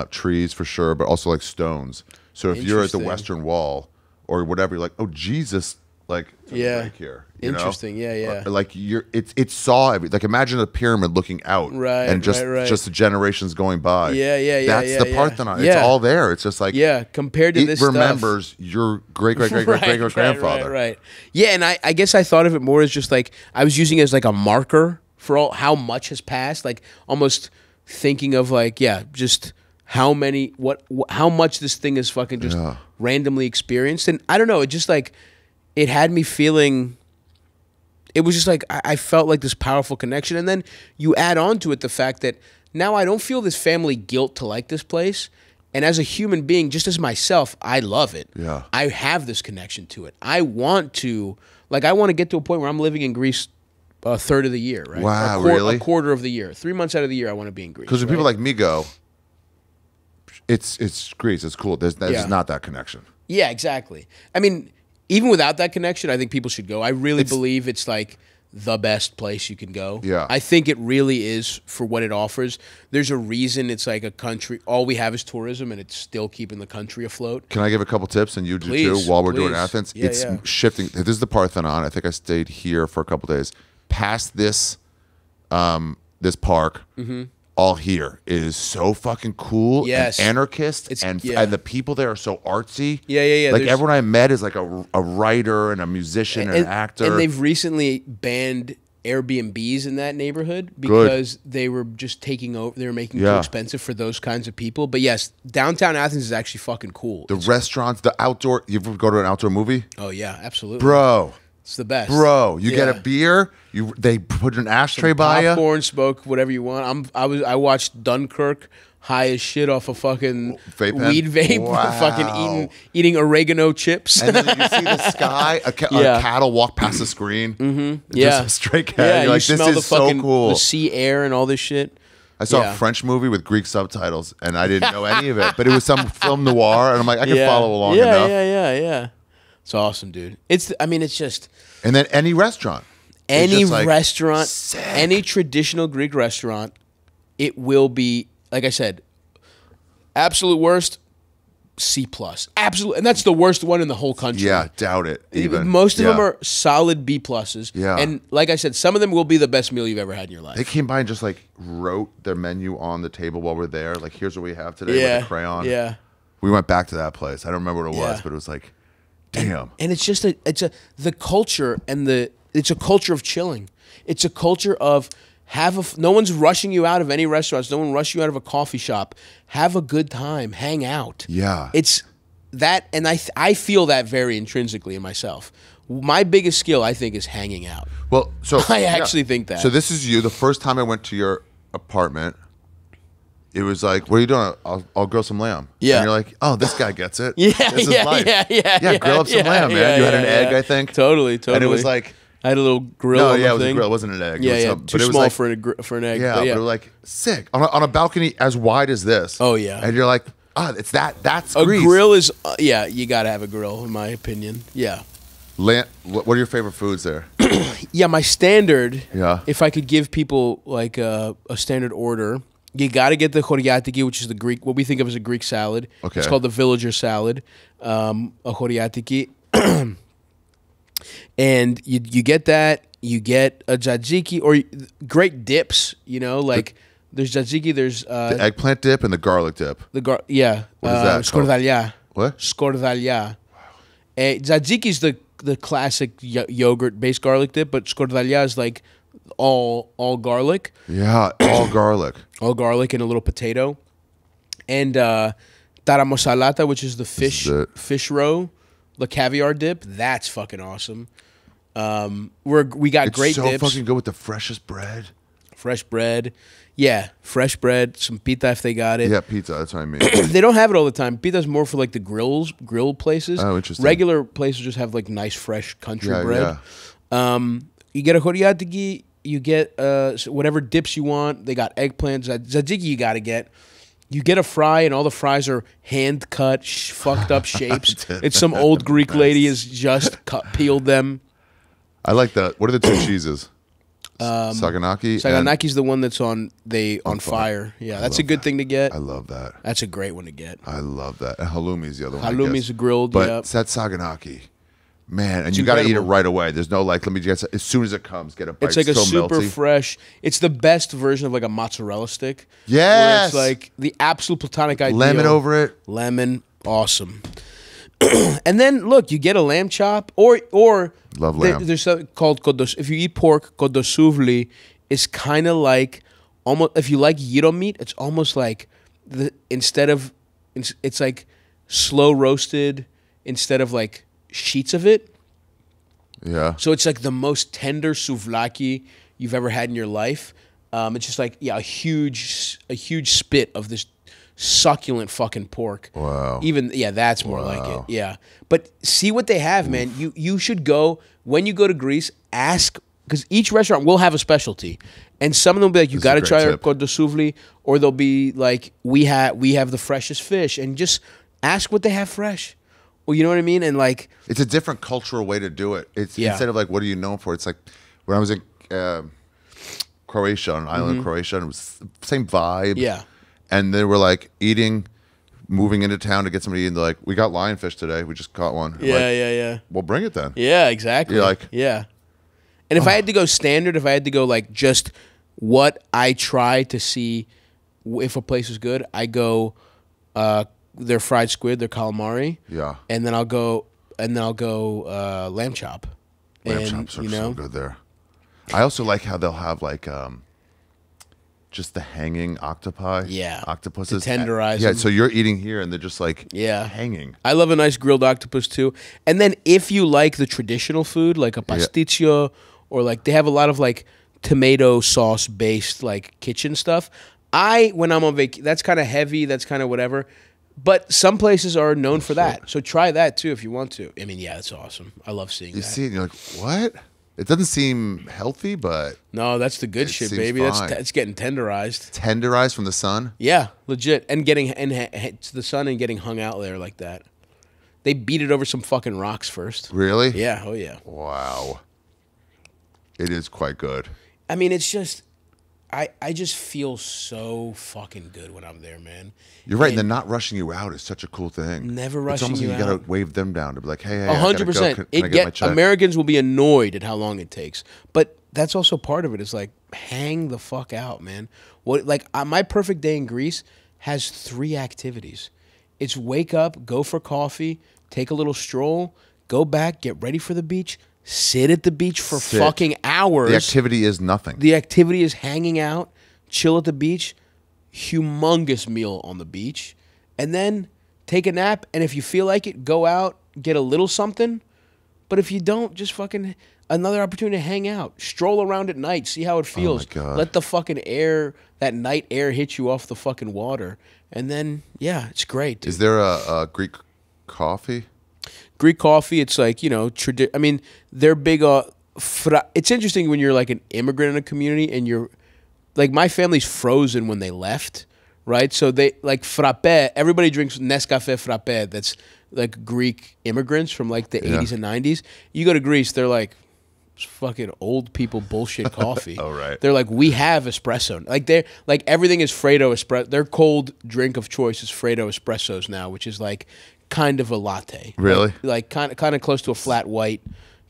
trees for sure, but also like stones. So if you're at the Interesting. Western Wall or whatever, you're like, oh, Jesus, like, right here. You Interesting. know? Yeah. Like it saw everything. Like imagine a pyramid looking out, right? And just the generations going by. Yeah. That's the Parthenon. It's all there. It's just like compared to this, remembers your great grandfather. Right. Yeah, and I guess I thought of it more as just like I was using it as like a marker for all how much has passed. Like almost thinking of like just how much this thing is fucking just randomly experienced, and I don't know. It just like it had me feeling. It was just like I felt like this powerful connection, and then you add on to it the fact that now I don't feel this family guilt to like this place, and as a human being, just as myself, I love it. Yeah, I have this connection to it. I want to get to a point where I'm living in Greece a third of the year, right? Wow, really? A quarter of the year, 3 months out of the year, I want to be in Greece. Because when people like me go, it's Greece, it's cool. There's not that connection. Yeah, exactly. I mean, even without that connection, I think people should go. I really believe it's like the best place you can go. Yeah. I think it really is for what it offers. There's a reason it's like a country. All we have is tourism, and it's still keeping the country afloat. Can I give a couple tips, and you do Please, too, while we're doing please. Athens? Yeah, It's yeah. shifting. This is the Parthenon. I think I stayed here for a couple days. Past this, this park, all here is so fucking cool. Yes. And anarchist, and the people there are so artsy. Yeah. Like everyone I met is like a writer and a musician and an actor. And they've recently banned Airbnbs in that neighborhood because they were just taking over. They were making it too expensive for those kinds of people. But yes, downtown Athens is actually fucking cool. The restaurants, the outdoor. You ever go to an outdoor movie? Oh yeah, absolutely, bro. It's the best, bro. You get a beer. They put an ashtray by you. Popcorn, smoke, whatever you want. I watched Dunkirk high as shit off a fucking weed vape, fucking eating oregano chips. And then you see the sky, a cattle walk past the screen. Just a straight cat. Yeah, You're like, you this smell is so cool. The sea air and all this shit. I saw a French movie with Greek subtitles, and I didn't know any of it, but it was some film noir, and I'm like, I can follow along enough. Yeah. It's awesome, dude. It's just. And then any restaurant. Any like, restaurant, sick. any traditional Greek restaurant, it will be, like I said, absolute worst, C+. Absolute, and that's the worst one in the whole country. Yeah, doubt it. Even. Most of them are solid B pluses. Yeah. And like I said, some of them will be the best meal you've ever had in your life. They came by and just like wrote their menu on the table while we're there. Like, here's what we have today with a crayon. Yeah. We went back to that place. I don't remember what it was, but it was like, damn. And it's just the culture and it's a culture of chilling. It's a culture of no one's rushing you out of any restaurants. No one rushing you out of a coffee shop. Have a good time. Hang out. Yeah. It's that, and I feel that very intrinsically in myself. My biggest skill, I think, is hanging out. Well, so I actually think that. So this is you. The first time I went to your apartment, it was like, what are you doing? I'll grill some lamb. Yeah. And you're like, oh, this guy gets it. Yeah, this is life. Yeah, grill up some lamb, man. You had an egg, I think. Totally. And it was like, I had a little grill. No, on yeah, the it was thing. a grill. It wasn't an egg. Yeah, Too small like, for an egg. Yeah, but it was like sick on a balcony as wide as this. Oh yeah. And you're like, it's that's a Greece. grill is you got to have a grill in my opinion. Yeah. What are your favorite foods there? Yeah, my standard. Yeah. If I could give people like a standard order, you got to get the choriatiki, which is the Greek, what we think of as a Greek salad. Okay. It's called the villager salad, a choriatiki. And you get that. You get a tzatziki or great dips. Like there's tzatziki. There's the eggplant dip and the garlic dip. What is that? Scordalia. What? Scordalia. Tzatziki is the classic yogurt-based garlic dip, but scordalia is like all garlic. Yeah, all garlic. All garlic and a little potato. And taramosalata, which is the fish roe, the caviar dip. That's fucking awesome. We got great dips. It's so fucking good with the freshest bread. Fresh bread. Yeah, fresh bread, some pita if they got it. Yeah, pizza, that's what I mean. They don't have it all the time. Pita's more for like the grill places. Oh, interesting. Regular places just have like nice, fresh country bread. Yeah. You get a choriatiki, you get whatever dips you want. They got eggplant, tzatziki you got to get. You get a fry, and all the fries are hand-cut, fucked up shapes. It's some old Greek lady has just peeled them. I like that. What are the two cheeses? Saganaki. Saganaki's the one that's on fire. Yeah, that's a good thing to get. I love that. That's a great one to get. I love that. And halloumi's the other one. Halloumi's grilled, but yep. It's that Saganaki. Man, and you got to eat it right away. There's no like, let me get as soon as it comes, get a bite. It's like a so super melty. fresh. It's the best version of like a mozzarella stick. Yes, where it's like the absolute platonic ideal. Lemon over it. Lemon, awesome. And then look, you get a lamb chop or love lamb. There's something called kodos. If you eat pork, kodosuvli is kind of like almost. If you like gyro meat, it's almost like it's like slow roasted instead of like sheets of it. Yeah. So it's like the most tender souvlaki you've ever had in your life. It's just like a huge spit of this succulent fucking pork. Wow. That's more like it. Yeah. But see what they have, man. You should go when you go to Greece. Ask because each restaurant will have a specialty, and some of them will be like, you got to try our kodosuvli, or they'll be like, we have the freshest fish, and just ask what they have fresh. Well, you know what I mean? And like, it's a different cultural way to do it. It's instead of like, what are you known for? It's like when I was in Croatia, on an island of Croatia, and it was the same vibe. Yeah. And they were like moving into town to get somebody in. They're like, we got lionfish today. We just caught one. Yeah. Well, bring it then. Yeah, exactly. You're like, yeah. And if I had to go standard, if I had to go like just what I try to see if a place is good, I go their fried squid, their calamari. Yeah. And then I'll go lamb chop. Lamb chops are so good there. I also like how they'll have like just the hanging octopi. Yeah. Octopuses. To tenderize Yeah, them. so you're eating here and they're just like hanging. I love a nice grilled octopus too. And then if you like the traditional food, like a pasticcio, or like they have a lot of like tomato sauce based like kitchen stuff. When I'm on vacation, that's kind of heavy, that's kind of whatever. But some places are known for that. So try that too if you want to. I mean, yeah, it's awesome. I love seeing that. You see it and you're like, what? It doesn't seem healthy, but no, that's the good shit, baby. Fine. That's getting tenderized. Tenderized from the sun? Yeah, legit. And getting to the sun and getting hung out there like that. They beat it over some fucking rocks first. Really? Yeah, oh yeah. Wow. It is quite good. I mean, it's just I just feel so fucking good when I'm there, man. You're right, and then not rushing you out is such a cool thing. Never rushing you out. It's almost like you gotta wave them down to be like, hey, 100%. Can I get my check? Americans will be annoyed at how long it takes, but that's also part of it. It's like hang the fuck out, man. My perfect day in Greece has 3 activities. It's wake up, go for coffee, take a little stroll, go back, get ready for the beach, sit at the beach for fucking hours. The activity is nothing. The activity is hanging out, chill at the beach, humongous meal on the beach, and then take a nap. And if you feel like it, go out, get a little something. But if you don't, just fucking another opportunity to hang out. Stroll around at night, see how it feels. Oh my God. Let the fucking air, that night air hit you off the fucking water. And then, yeah, it's great, dude. Is there a Greek coffee? Greek coffee, it's like, you know, I mean, they're big it's interesting when you're like an immigrant in a community and you're like, my family's frozen when they left, right? So they like frappe, everybody drinks Nescafe frappe, that's like Greek immigrants from like the 80s and 90s. You go to Greece, they're like, it's fucking old people bullshit coffee. Oh, right. They're like, we have espresso. Like everything is Fredo espresso. Their cold drink of choice is Fredo espressos now, which is like kind of a latte. Really? Like kind of close to a flat white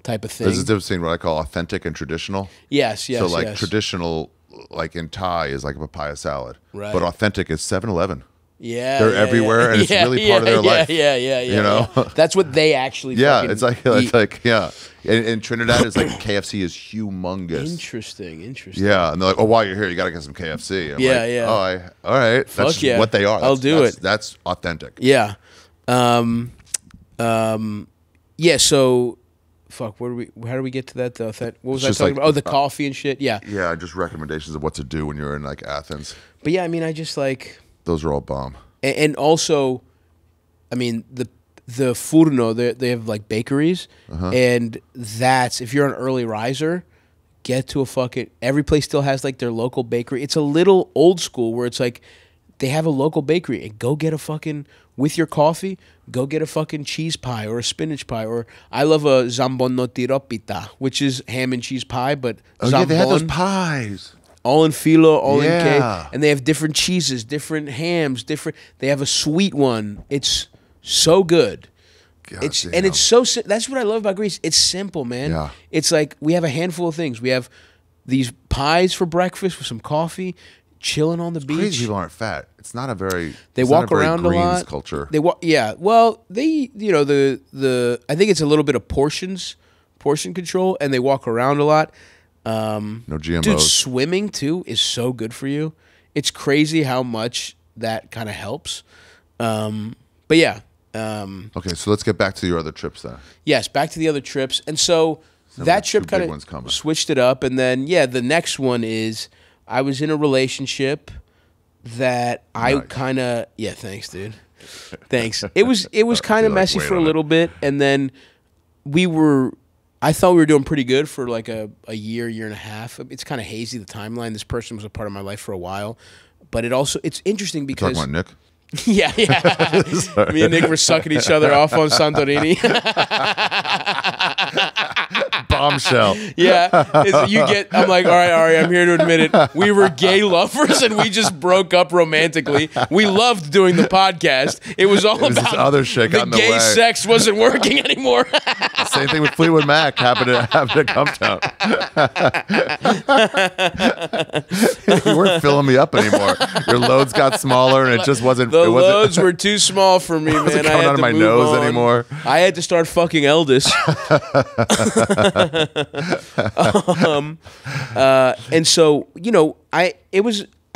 type of thing. There's a difference between what I call authentic and traditional. Yes. So like traditional, like in Thai, is like a papaya salad. Right. But authentic is 7-Eleven. Yeah. They're everywhere, and it's really part of their life. Yeah. You know? That's what they actually Yeah, fucking it's like yeah. In Trinidad, it's like KFC is humongous. Interesting. Yeah, and they're like, oh, while you're here, you got to get some KFC. I'm Yeah, like, yeah. Oh, all right. That's yeah. what they are. I'll do it. That's authentic. Yeah. Yeah, so how do we get to that though? What was I talking about? Oh, the coffee and shit. Yeah. Yeah, just recommendations of what to do when you're in like Athens. But yeah, I mean, I just like Those are all bomb. and also I mean, the Furno, they have like bakeries, and that's if you're an early riser, get to a fucking every place still has like their local bakery. It's a little old school where it's like they have a local bakery and go get a fucking with your coffee, go get a fucking cheese pie or a spinach pie. Or I love a zambon which is ham and cheese pie, but yeah, they had those pies. All in filo, all in Yeah. K. And they have different cheeses, different hams, they have a sweet one. It's so good. God It's damn. and it's so that's what I love about Greece. It's simple, man. Yeah. It's like we have a handful of things. We have these pies for breakfast with some coffee, chilling on the beach. Crazy people aren't fat. It's not a very. They it's walk not a very around a Greens lot. Culture. They walk. Yeah. Well, they the I think it's a little bit of portion control, and they walk around a lot. No GMOs. Dude, swimming too is so good for you. It's crazy how much that kind of helps. But yeah. Okay, so let's get back to your other trips then. Yes, back to the other trips. And so that two trip big kind ones coming. of switched it up. And then, yeah, the next one is I was in a relationship I Nice. kind of, yeah, thanks, dude. Thanks. It was kind of like, messy wait for a on it. little bit. And then I thought we were doing pretty good for like a year and a half. It's kind of hazy, the timeline. This person was a part of my life for a while. But it's interesting because... Talking about Nick. Yeah. Me and Nick were sucking each other off on Santorini. Bombshell. Yeah. I'm like, all right, Ari, I'm here to admit it. We were gay lovers and we just broke up romantically. We loved doing the podcast. It was all was this about other shit the got in the gay way. sex wasn't working anymore. Same thing with Fleetwood Mac happened to come down. You weren't filling me up anymore. Your loads got smaller and it just wasn't. The it wasn't, loads were too small for me, man. wasn't I coming had out of to my move nose on. anymore. I had to start fucking Eldest. And so, I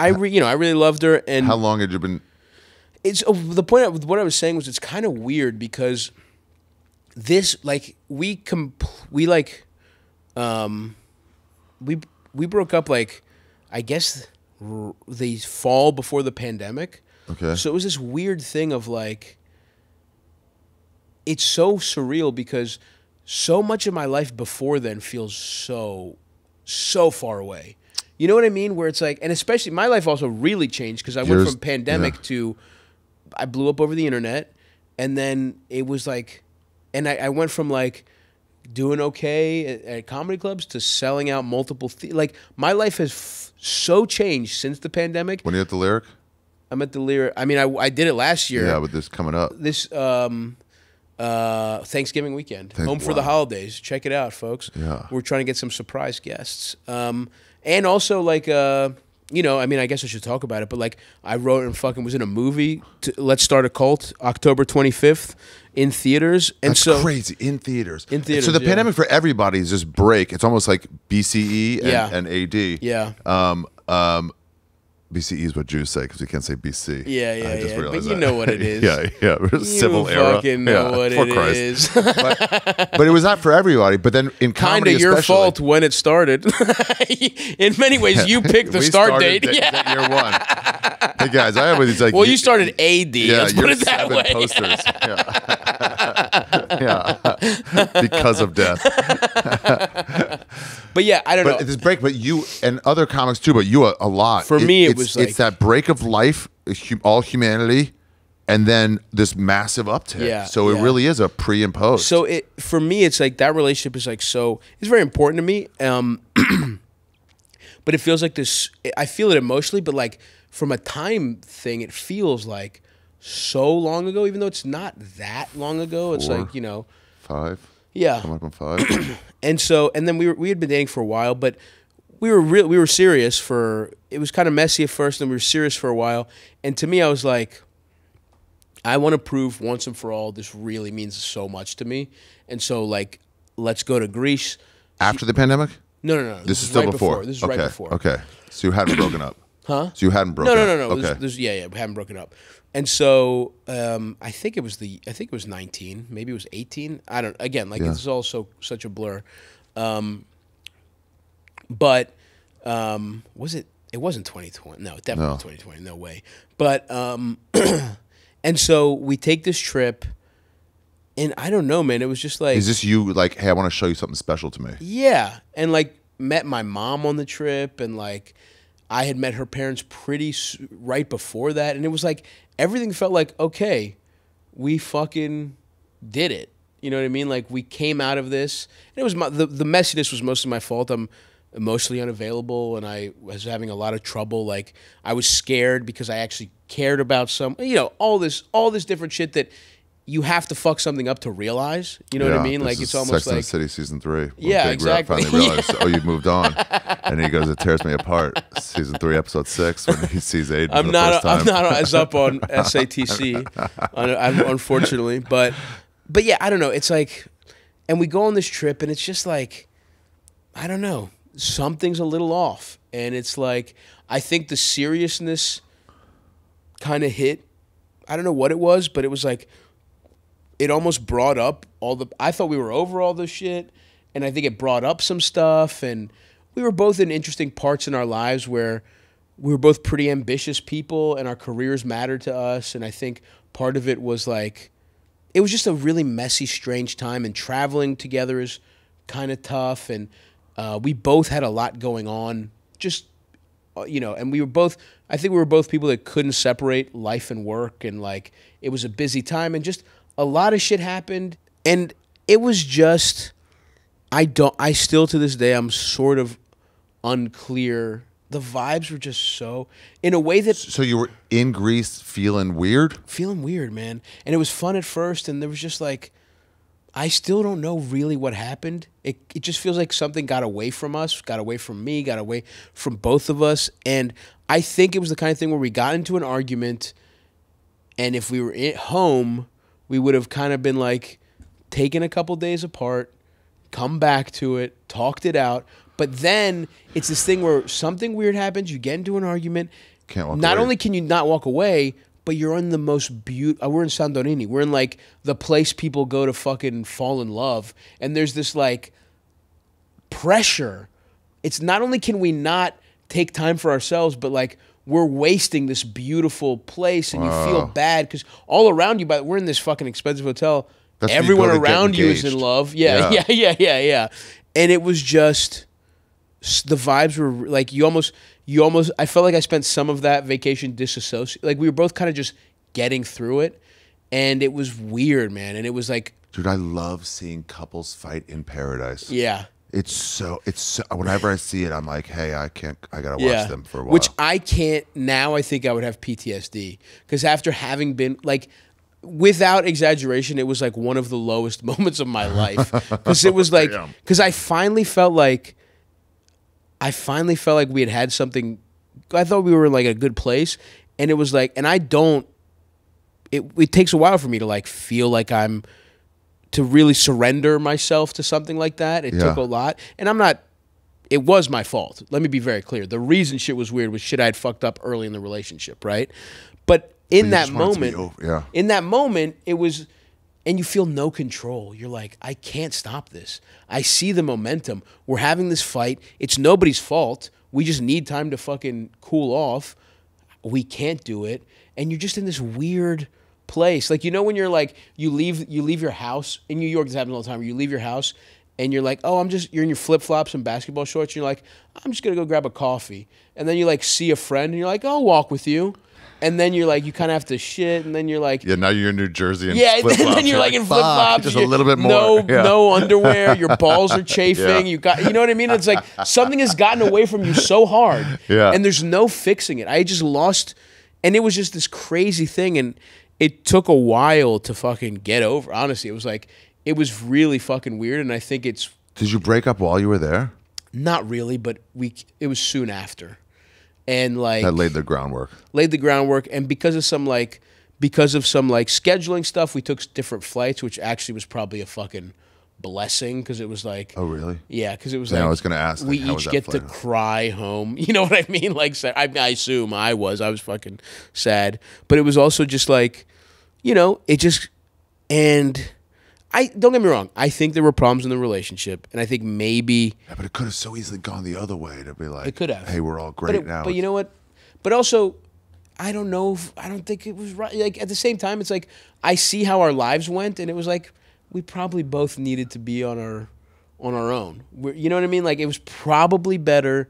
really loved her. And How long had you been? it's the point of what I was saying was it's kind of weird because this we broke up I guess the fall before the pandemic. Okay. So it was this weird thing of it's so surreal because so much of my life before then feels so far away. You know what I mean? Where it's and especially my life also really changed because I went from pandemic to I blew up over the internet, and then it was and I went from doing okay at comedy clubs to selling out multiple my life has so changed since the pandemic. When you at the Lyric? I'm at the Lyric. I mean, I did it last year. Yeah, with this coming up. This Thanksgiving weekend, home for the wow. holidays. Check it out, folks. Yeah. We're trying to get some surprise guests, and also I mean, I guess I should talk about it, but I wrote and fucking was in a movie. Let's Start a Cult, October 25th in theaters, and That's crazy in theaters. In theaters, So the yeah. pandemic for everybody is this break. It's almost like BCE and AD. Yeah. BCE is what Jews say because we can't say BC. Yeah, I just But realized you that. know what it is. yeah. Civil you era. fucking know what for it Christ. is. But it was not for everybody. But then in Kind comedy, of your especially- fault when it started. In many ways, you picked the We start started date. that year one. Hey guys, I have these Well, you started AD. Yeah, Let's put you're it that 7 way. posters. Yeah. Because of death. But yeah, I don't know. But this break, but you and other comics too, but you a lot. For me, it it's- was it's that break of life, all humanity, and then this massive uptick. Yeah, So it yeah. really is a pre and post. So for me, it's that relationship is it's very important to me. But it feels like this. I feel it emotionally, but from a time thing, it feels so long ago, even though it's not that long ago. It's 4, 5. yeah. Coming up on 5. And then we had been dating for a while, but we were serious it was kind of messy at first, and we were serious for a while. And to me, I was I want to prove once and for all this really means so much to me. And so let's go to Greece. After the pandemic? No. This is still right before. This is okay. right before. Okay. So you hadn't broken up. Huh? So you hadn't broken No. up. Okay. Okay. We haven't broken up. And so I think it was 19, maybe it was 18. I don't. Again, this is all such a blur. But was it? It wasn't 2020. No, it definitely wasn't 2020. No way. But and so we take this trip, and I don't know, man. It was just Is this you hey, I want to show you something special to me? yeah, and met my mom on the trip, and I had met her parents right before that, and it was everything felt okay. we fucking did it. You know what I mean? Like, we came out of this. And it was the messiness was mostly my fault. I'm emotionally unavailable, and I was having a lot of trouble. Like, I was scared because I actually cared about some, all this different shit that you have to fuck something up to realize. You know what I mean? Like, it's almost Sex and like the City season 3. Yeah, Big exactly. Finally realized, oh, you've moved on, and he goes, "It tears me apart." Season 3, episode 6, when he sees Aiden for the first time. I'm not as up on SATC, unfortunately, but yeah, I don't know. It's like, and we go on this trip, and it's just like, I don't know, something's a little off, and it's like, I think the seriousness kind of hit. I don't know what it was, but it was like, it almost brought up I thought we were over all this shit, and I think it brought up some stuff, and we were both in interesting parts in our lives where we were both pretty ambitious people, and our careers mattered to us, and I think part of it was like, it was just a really messy, strange time, and traveling together is kind of tough, and we both had a lot going on, just, and I think we were both people that couldn't separate life and work, and like, it was a busy time, and just a lot of shit happened, and it was just, I still to this day, I'm sort of unclear. The vibes were just so, in a way that... So you were in Greece feeling weird? Feeling weird, man. And it was fun at first, and there was just like, I still don't know really what happened. It just feels like something got away from us, got away from me, got away from both of us, and I think it was the kind of thing where we got into an argument, and if we were at home, we would have kind of been like, taken a couple days apart, come back to it, talked it out. But then it's this thing where something weird happens, you get into an argument. Can't walk Not away. only can you not walk away, but you're in the most beautiful... we're in Santorini. We're in like the place people go to fucking fall in love. And there's this like pressure. It's not only can we not take time for ourselves, but like we're wasting this beautiful place, and you feel bad because all around you, we're in this fucking expensive hotel. That's everyone when you go to get around you is in engaged. love. Yeah. And it was just, the vibes were like, you almost, I felt like I spent some of that vacation disassociated. Like we were both kind of just getting through it, and it was weird, man. And it was like, dude, I love seeing couples fight in paradise. Yeah. It's so, whenever I see it, I'm like, hey, I gotta watch them for a while. Which I can't, now I think I would have PTSD. Because after having been, like, without exaggeration, it was like one of the lowest moments of my life. Because it was like, because I finally felt like we had something, I thought we were in like a good place. And it was like, and I don't, it takes a while for me to like feel like to really surrender myself to something like that. It took a lot. And it was my fault. Let me be very clear. The reason shit was weird was shit I had fucked up early in the relationship, right? But in that moment, it was, and you feel no control. You're like, I can't stop this. I see the momentum. We're having this fight. It's nobody's fault. We just need time to fucking cool off. We can't do it. And you're just in this weird place. Like, when you're like, you leave your house in New York, this happens all the time, where you leave your house and you're like, oh, you're in your flip-flops and basketball shorts, and you're like, I'm just gonna go grab a coffee. And then you like see a friend and you're like, I'll walk with you. And then you're like, you kind of have to shit, and then you're like, yeah, now you're in New Jersey and flip-flops. And then you're like in flip-flops, just a little bit more, no underwear, your balls are chafing, you know what I mean? It's like something has gotten away from you so hard, and there's no fixing it. I just lost, and it was just this crazy thing, and it took a while to fucking get over. Honestly, it was like, it was really fucking weird, and I think it's... Did you break up while you were there? Not really, but it was soon after. And like... That laid the groundwork. And because of some scheduling stuff, we took different flights, which actually was probably a fucking blessing, because it was like... Oh, really? Yeah, because it was I was going to ask. We each get to cry home. You know what I mean? Like, I assume I was fucking sad. But it was also just like... it just, and don't get me wrong, I think there were problems in the relationship, and I think maybe... Yeah, but it could have so easily gone the other way to be like, it could have. Hey, we're all great now. But you know what? But also, I don't know, I don't think it was right. Like, at the same time, it's like, I see how our lives went, and it was like, we probably both needed to be on our own. You know what I mean? Like, it was probably better,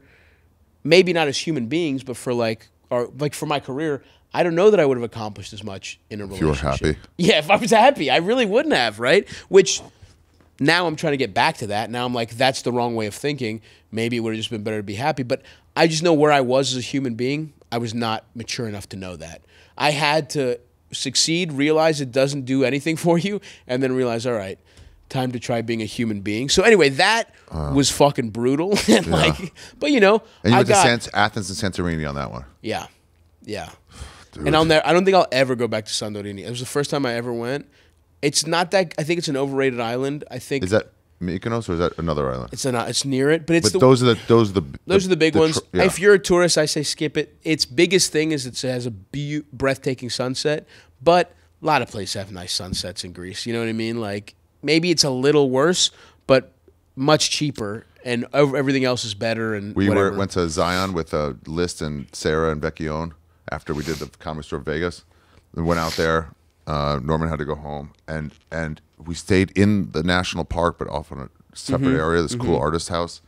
maybe not as human beings, but for like or like for my career, I don't know that I would have accomplished as much in a relationship. If you were happy. Yeah, if I was happy, I really wouldn't have, right? Which now I'm trying to get back to that. Now I'm like, that's the wrong way of thinking. Maybe it would have just been better to be happy. But I just know where I was as a human being. I was not mature enough to know that. I had to succeed, realize it doesn't do anything for you, and then realize, all right, time to try being a human being. So anyway, that was fucking brutal. And like, but you know, And you went to Athens and Santorini on that one. Yeah, yeah. Dude. And I don't think I'll ever go back to Santorini. It was the first time I ever went. It's not that. I think it's an overrated island. I think. Is that Mykonos or is that another island? It's near it, but it's but those are the big ones. Yeah. If you're a tourist, I say skip it. Its biggest thing is it has a breathtaking sunset, but a lot of places have nice sunsets in Greece. You know what I mean? Like maybe it's a little worse, but much cheaper, and everything else is better. And we went to Zion with List and Sarah and Vecchione after we did the Comedy Store Vegas. We went out there. Norman had to go home, and we stayed in the national park, but off on a separate area. This cool artist house,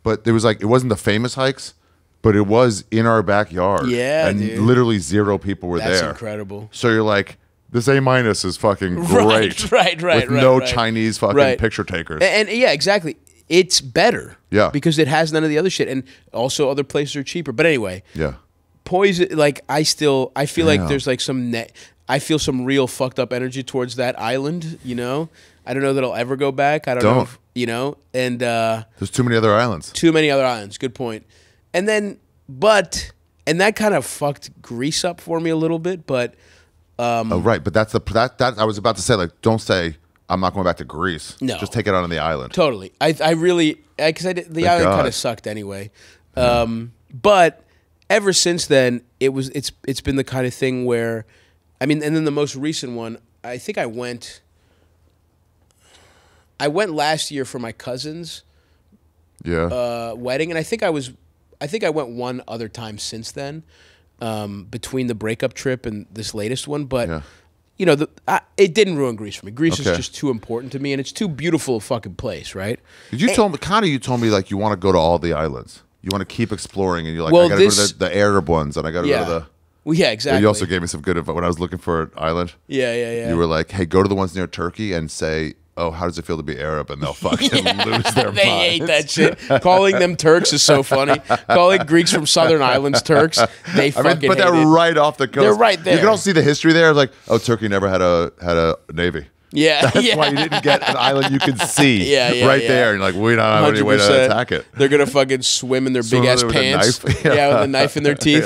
but there was like it wasn't the famous hikes, but it was in our backyard. Yeah, and dude. literally 0 people were That's there. incredible. So you're like, this A- is fucking great, right, with no Chinese fucking picture takers. And yeah, exactly. It's better. Yeah, because it has none of the other shit, and also other places are cheaper. But anyway, yeah. Poison. Like I feel like there's like I feel some real fucked up energy towards that island, you know? I don't know that I'll ever go back. I don't know if, you know? And there's too many other islands. Too many other islands. Good point. And then and that kind of fucked Greece up for me a little bit, but oh, right, but that's that I was about to say, like, don't say I'm not going back to Greece. No. Just take it out on the island. Totally. I really because the island kind of sucked anyway. But ever since then, it's been the kind of thing where I mean, and then the most recent one, I think I went last year for my cousin's wedding, and I think I went one other time since then, between the breakup trip and this latest one. But you know, it didn't ruin Greece for me. Greece is just too important to me, and it's too beautiful a fucking place, right? You told me like you want to go to all the islands. You want to keep exploring, and you're like, I got to go to the Arab ones, and I got to go to the. Well, yeah, exactly. You also gave me some good advice when I was looking for an island. Yeah. You were like, hey, go to the ones near Turkey and say, oh, how does it feel to be Arab? And they'll fucking lose their minds. They hate that shit. Calling them Turks is so funny. Calling Greeks from southern islands Turks, they fucking but they're right off the coast. They're right there. You can also see the history there. Like, oh, Turkey never had a navy. Yeah, that's why you didn't get an island you could see right there. And you're like, we don't have any way to attack it. They're gonna fucking swim in their big ass pants. With a knife in their teeth.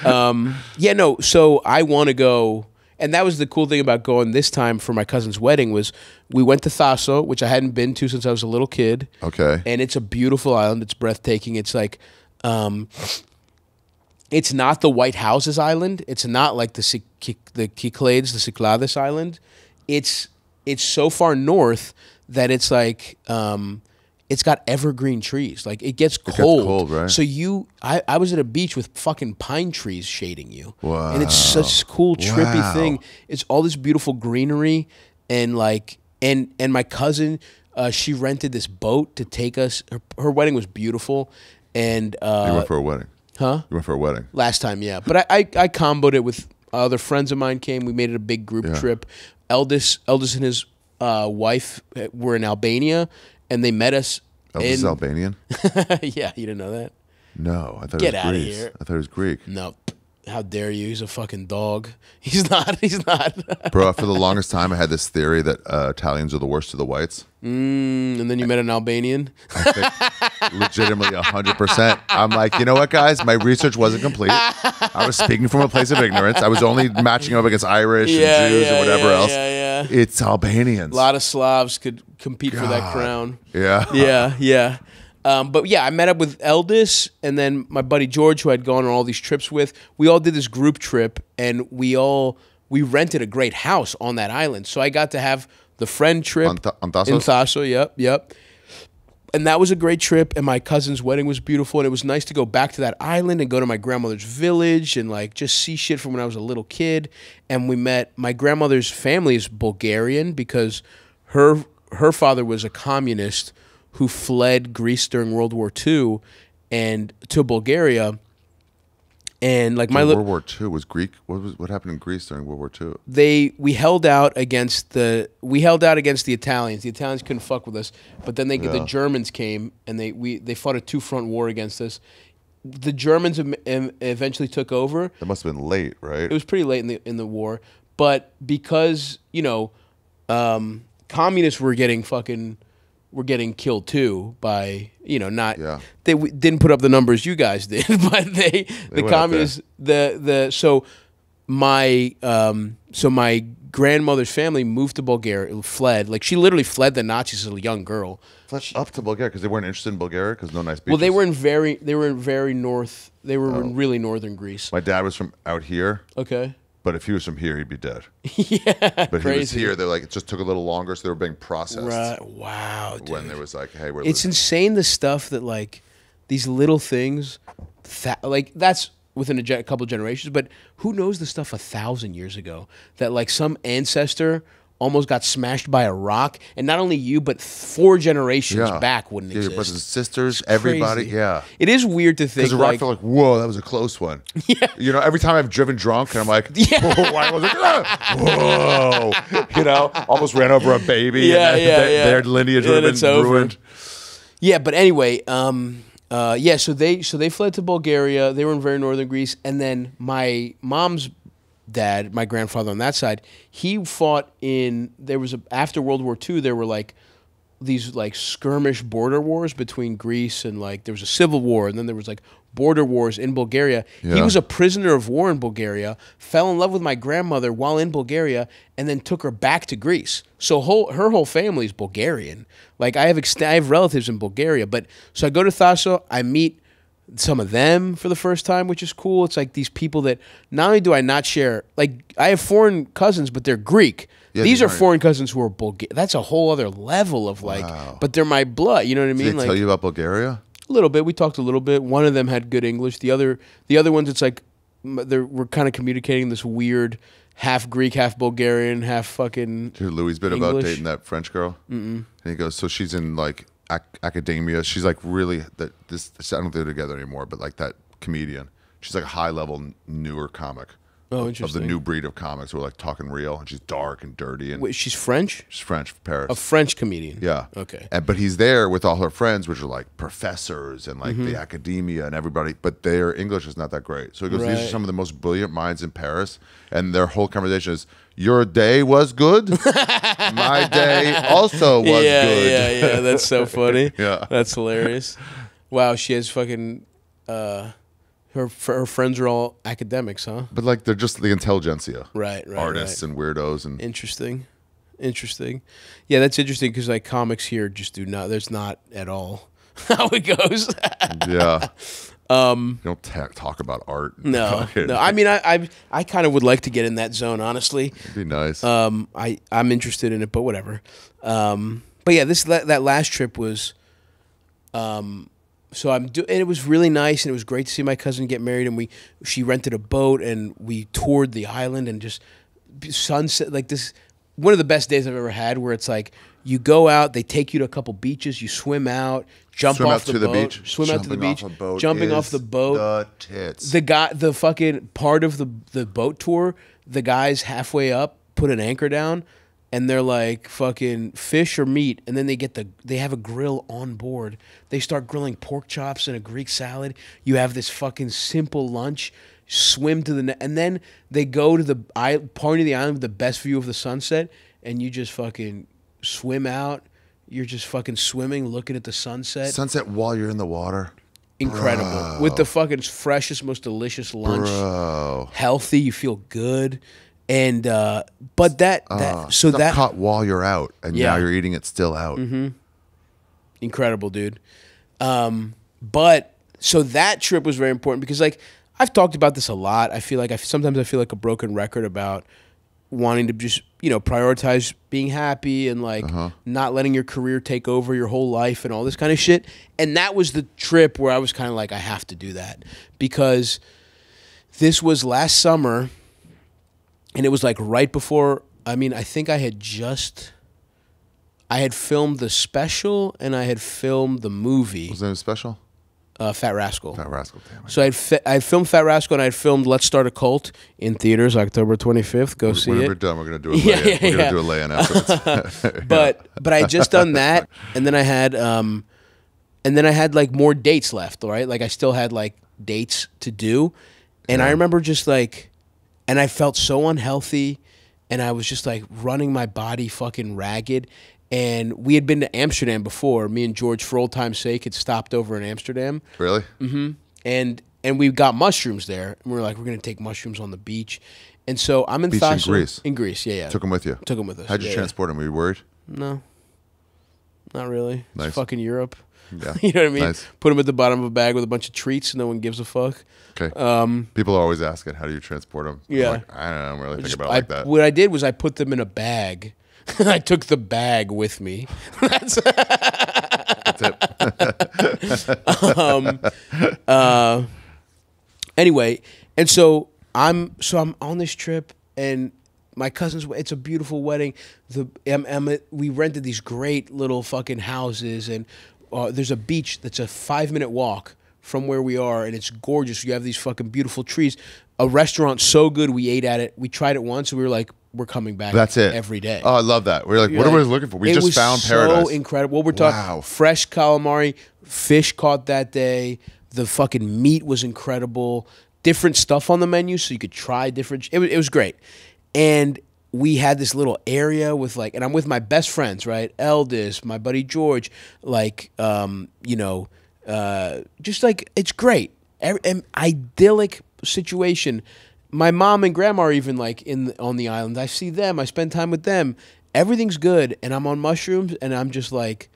No. So I want to go, and that was the cool thing about going this time for my cousin's wedding was we went to Thasso, which I hadn't been to since I was a little kid. Okay, and it's a beautiful island. It's breathtaking. It's like, it's not the White Houses Island. It's not like the Cyclades, the Cyclades Island. It's so far north that it's like it's got evergreen trees. Like it gets cold. Gets cold, right? So I was at a beach with fucking pine trees shading you. Wow. And it's such a cool trippy thing. It's all this beautiful greenery and like and my cousin, she rented this boat to take us. Her wedding was beautiful, and you went for a wedding, huh? You went for a wedding last time, yeah. But I comboed it with other friends of mine came. We made it a big group trip. Eldest and his wife were in Albania, and they met us. Eldest is Albanian? Yeah, you didn't know that? No, I thought Get it was out Greece. of here. I thought it was Greek. No, how dare you? He's a fucking dog. He's not. He's not. Bro, for the longest time, I had this theory that Italians are the worst of the whites. And then you met an Albanian? I think legitimately 100%. I'm like, you know what, guys? My research wasn't complete. I was speaking from a place of ignorance. I was only matching up against Irish and Jews and whatever else. Yeah. It's Albanians. A lot of Slavs could compete for that crown. Yeah. Yeah. But yeah, I met up with Eldest and then my buddy George, who I'd gone on all these trips with. We all did this group trip, and we rented a great house on that island. So I got to have the friend trip on Thasos? in Thasso. Yep. And that was a great trip. And my cousin's wedding was beautiful, and it was nice to go back to that island and go to my grandmother's village and like just see shit from when I was a little kid. And we met my grandmother's family is Bulgarian because her father was a communist who fled Greece during World War II and to Bulgaria. And like World War II was Greek. What happened in Greece during World War II? We held out against the Italians. The Italians couldn't fuck with us, but then the Germans came and they fought a 2-front war against us. The Germans eventually took over. That must have been late, right? It was pretty late in the war, but because communists were getting killed too by they didn't put up the numbers you guys did, but the communists so my grandmother's family moved to Bulgaria, fled, like she literally fled the Nazis as a young girl. Fled up to Bulgaria because they weren't interested in Bulgaria because no nice beaches. Well, they were in very north. They were in really northern Greece. My dad was from out here. Okay. But if he was from here, he'd be dead. Yeah, but crazy. He was here. They're like, it just took a little longer, so they were being processed. Right. Wow, dude. When there was like, hey, it's insane the stuff that like these little things, like that's within a couple generations. But who knows the stuff 1,000 years ago that like some ancestor almost got smashed by a rock, and not only you, but 4 generations back wouldn't exist. Your brothers and sisters, everybody, It is weird to think. Because I feel like, whoa, that was a close one. Yeah. Every time I've driven drunk, and I'm like, whoa, I was like, whoa, almost ran over a baby. Their lineage would have been ruined. Yeah, but anyway, so they fled to Bulgaria. They were in very northern Greece, and then my mom's dad, my grandfather on that side, he fought after World War II, there were like these like skirmish border wars between Greece and like there was a civil war, and then there was like border wars in Bulgaria. Yeah. He was a prisoner of war in Bulgaria, fell in love with my grandmother while in Bulgaria, and then took her back to Greece. So her whole family is Bulgarian. Like I have relatives in Bulgaria, so I go to Thassa, I meet some of them for the first time, which is cool. It's like these people that not only do I not share, like I have foreign cousins, but they're Greek. Yeah, these are foreign cousins who are Bulgarian. That's a whole other level of like, but they're my blood. You know what I mean? Did they tell you about Bulgaria? A little bit. We talked a little bit. One of them had good English. The other ones, it's like we're kind of communicating this weird half Greek, half Bulgarian, half fucking. Did Louis bit English. About dating that French girl? And he goes, so she's in like academia. She's like really I don't think they're together anymore, but like that comedian. She's like a high level newer comic. Oh, Of interesting. the new breed of comics who are like talking real, and she's dark and dirty. And wait, she's French? She's French, Paris. A French comedian. Yeah. Okay. But he's there with all her friends, which are like professors and like the academia and everybody, but their English is not that great. So he goes, these are some of the most brilliant minds in Paris, and their whole conversation is, your day was good? My day also was good. Yeah, that's so funny. Yeah. That's hilarious. Wow, she has fucking... Her friends are all academics, huh? But like they're just the intelligentsia, right? Artists and weirdos and interesting. Yeah, that's interesting because like comics here just do not. There's not at all how it goes. Yeah. You don't talk about art. No. I mean, I kind of would like to get in that zone, honestly. It'd be nice. I'm interested in it, but whatever. But yeah, that last trip was. So and it was really nice, and it was great to see my cousin get married, and she rented a boat, and we toured the island, and just sunset, like this, one of the best days I've ever had, where it's like, you go out, they take you to a couple beaches, you swim out, swim out to the beach, jumping off the boat, the tits. The fucking part of the boat tour, the guys halfway up put an anchor down, and they're like, fucking fish or meat, and then they have a grill on board. They start grilling pork chops and a Greek salad. You have this fucking simple lunch, swim to and then they go to the part of the island with the best view of the sunset, and you just fucking swim out. You're just fucking swimming, looking at the sunset. Sunset while you're in the water. Incredible. Bro. With the fucking freshest, most delicious lunch. Bro. Healthy, you feel good. And but stuff caught while you're out, and now you're eating it still out. Incredible, dude. But so that trip was very important because, like, I've talked about this a lot. I feel like sometimes I feel like a broken record about wanting to just prioritize being happy and like not letting your career take over your whole life and all this kind of shit. And that was the trip where I was kind of like, I have to do that because this was last summer. And it was like right before, I think I had filmed the special and I had filmed the movie. Was that a special? Fat Rascal. Fat Rascal, damn it. So I filmed Fat Rascal, and I filmed Let's Start a Cult in theaters October 25th. Go see it. When we're done, we're gonna do a lay-in. We're gonna do a lay-in afterwards. But I had just done that, and then I had like more dates left. Right, like I still had like dates to do, and I remember just like, and I felt so unhealthy, and I was just like running my body fucking ragged. And we had been to Amsterdam before. Me and George, for old time's sake, had stopped over in Amsterdam. Really? Mm-hmm. And we got mushrooms there. And we were like, we're going to take mushrooms on the beach. And so I'm in Beach Thassaly. in Greece? In Greece, yeah. Took them with you? Took them with us. How'd you transport them? Were you worried? No. Not really. Nice. It's fucking Europe. Yeah. You know what I mean? Nice. Put them at the bottom of a bag with a bunch of treats. No one gives a fuck. Okay. People are always asking, how do you transport them? Yeah. I'm like, I don't really think about it like that. What I did was I put them in a bag. I took the bag with me. That's it. Anyway, and so I'm on this trip, and my cousin's. It's a beautiful wedding. We rented these great little fucking houses, and there's a beach that's a 5-minute walk from where we are, and it's gorgeous. You have these fucking beautiful trees. A restaurant so good, we ate at it. We tried it once, and we were like, we're coming back. That's it. Every day. Oh, I love that. We're like, what are we looking for? We just found paradise. It was so incredible. What we're talking, fresh calamari, fish caught that day. The fucking meat was incredible. Different stuff on the menu, so you could try different. It was great. And we had this little area with like, and I'm with my best friends, right? Eldest, my buddy George, like, just like, it's great. An idyllic situation. My mom and grandma are even like on the island. I see them. I spend time with them. Everything's good, and I'm on mushrooms, and I'm just like,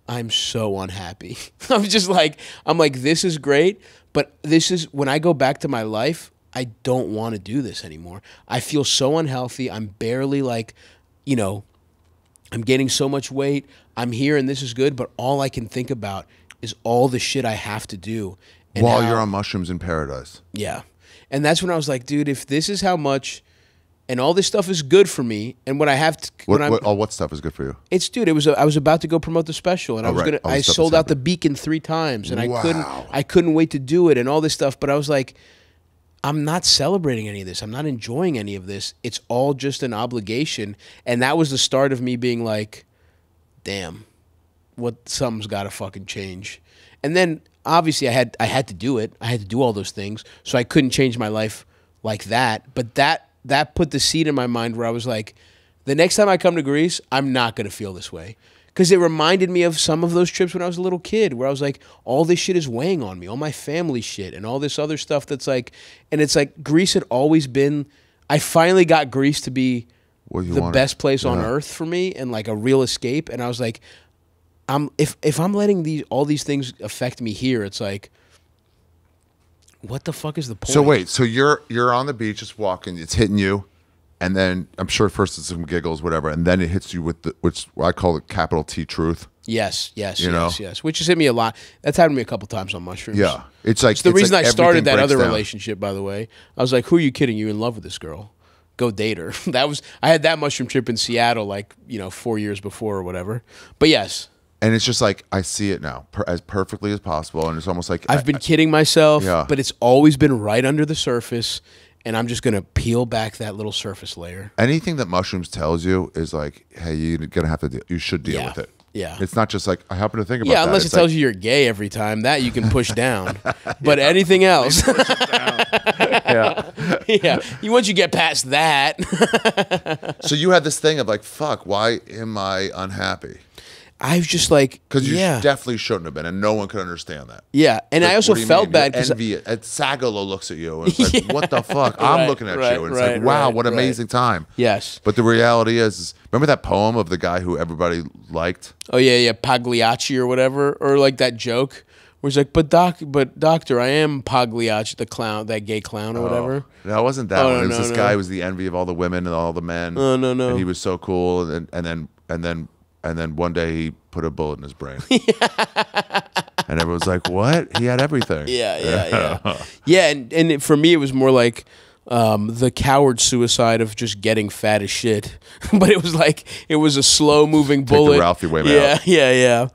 I'm so unhappy. I'm like, this is great, but this is when I go back to my life, I don't want to do this anymore. I feel so unhealthy. I'm barely like, I'm gaining so much weight. I'm here, and this is good, but all I can think about is all the shit I have to do. While you're on mushrooms in paradise. Yeah. And that's when I was like, dude, if this is how much, and all this stuff is good for me, and what I have to, what stuff is good for you? It's, dude, I was about to go promote the special, and I sold out the Beacon 3 times, and I couldn't wait to do it, and all this stuff. But I was like, I'm not celebrating any of this. I'm not enjoying any of this. It's all just an obligation, and that was the start of me being like, damn, something's got to fucking change. And then obviously I had to do it. I had to do all those things. So I couldn't change my life like that. But that put the seed in my mind where I was like, the next time I come to Greece, I'm not going to feel this way. Because it reminded me of some of those trips when I was a little kid where I was like, all this shit is weighing on me, all my family shit and all this other stuff that's like, and it's like Greece had always been, I finally got Greece to be the best place on earth for me and like a real escape. And I was like, if I'm letting all these things affect me here, it's like, what the fuck is the point? So wait, so you're on the beach, just walking, it's hitting you, and then I'm sure first it's some giggles, whatever, and then it hits you with which I call it capital T truth. Yes, which has hit me a lot. That's happened to me a couple times on mushrooms. Yeah, it's the reason like I started that other down. Relationship. By the way, I was like, "Who are you kidding? You're in love with this girl. Go date her." I had that mushroom trip in Seattle, 4 years before or whatever. But yes. And it's just like, I see it now as perfectly as possible. And it's almost like I've been kidding myself, but it's always been right under the surface. And I'm just going to peel back that little surface layer. Anything that mushrooms tells you is like, hey, you're going to have to you should deal with it. Yeah. It's not just like, I happen to think about that. Yeah, unless it tells you you're gay every time. That you can push down. But anything else. Yeah. Once you get past that. So you had this thing of like, fuck, why am I unhappy? I was just like, because you definitely shouldn't have been, and no one could understand that. Yeah, and I also felt bad because envy. Sagalo looks at you and it's like, what the fuck? I'm looking at you, and it's like, wow, what amazing time. Yes, but the reality is, remember that poem of the guy who everybody liked? Oh yeah, Pagliacci or whatever, or like that joke where he's like, but doctor, I am Pagliacci, the clown, that gay clown or whatever. No, it wasn't that one. It was this guy who was the envy of all the women and all the men. Oh no, and he was so cool, and then one day he put a bullet in his brain. And everyone's like, what? He had everything. Yeah. Yeah, and for me, it was more like the coward suicide of just getting fat as shit. But it was a slow-moving bullet. Take the Ralphie way out. Yeah.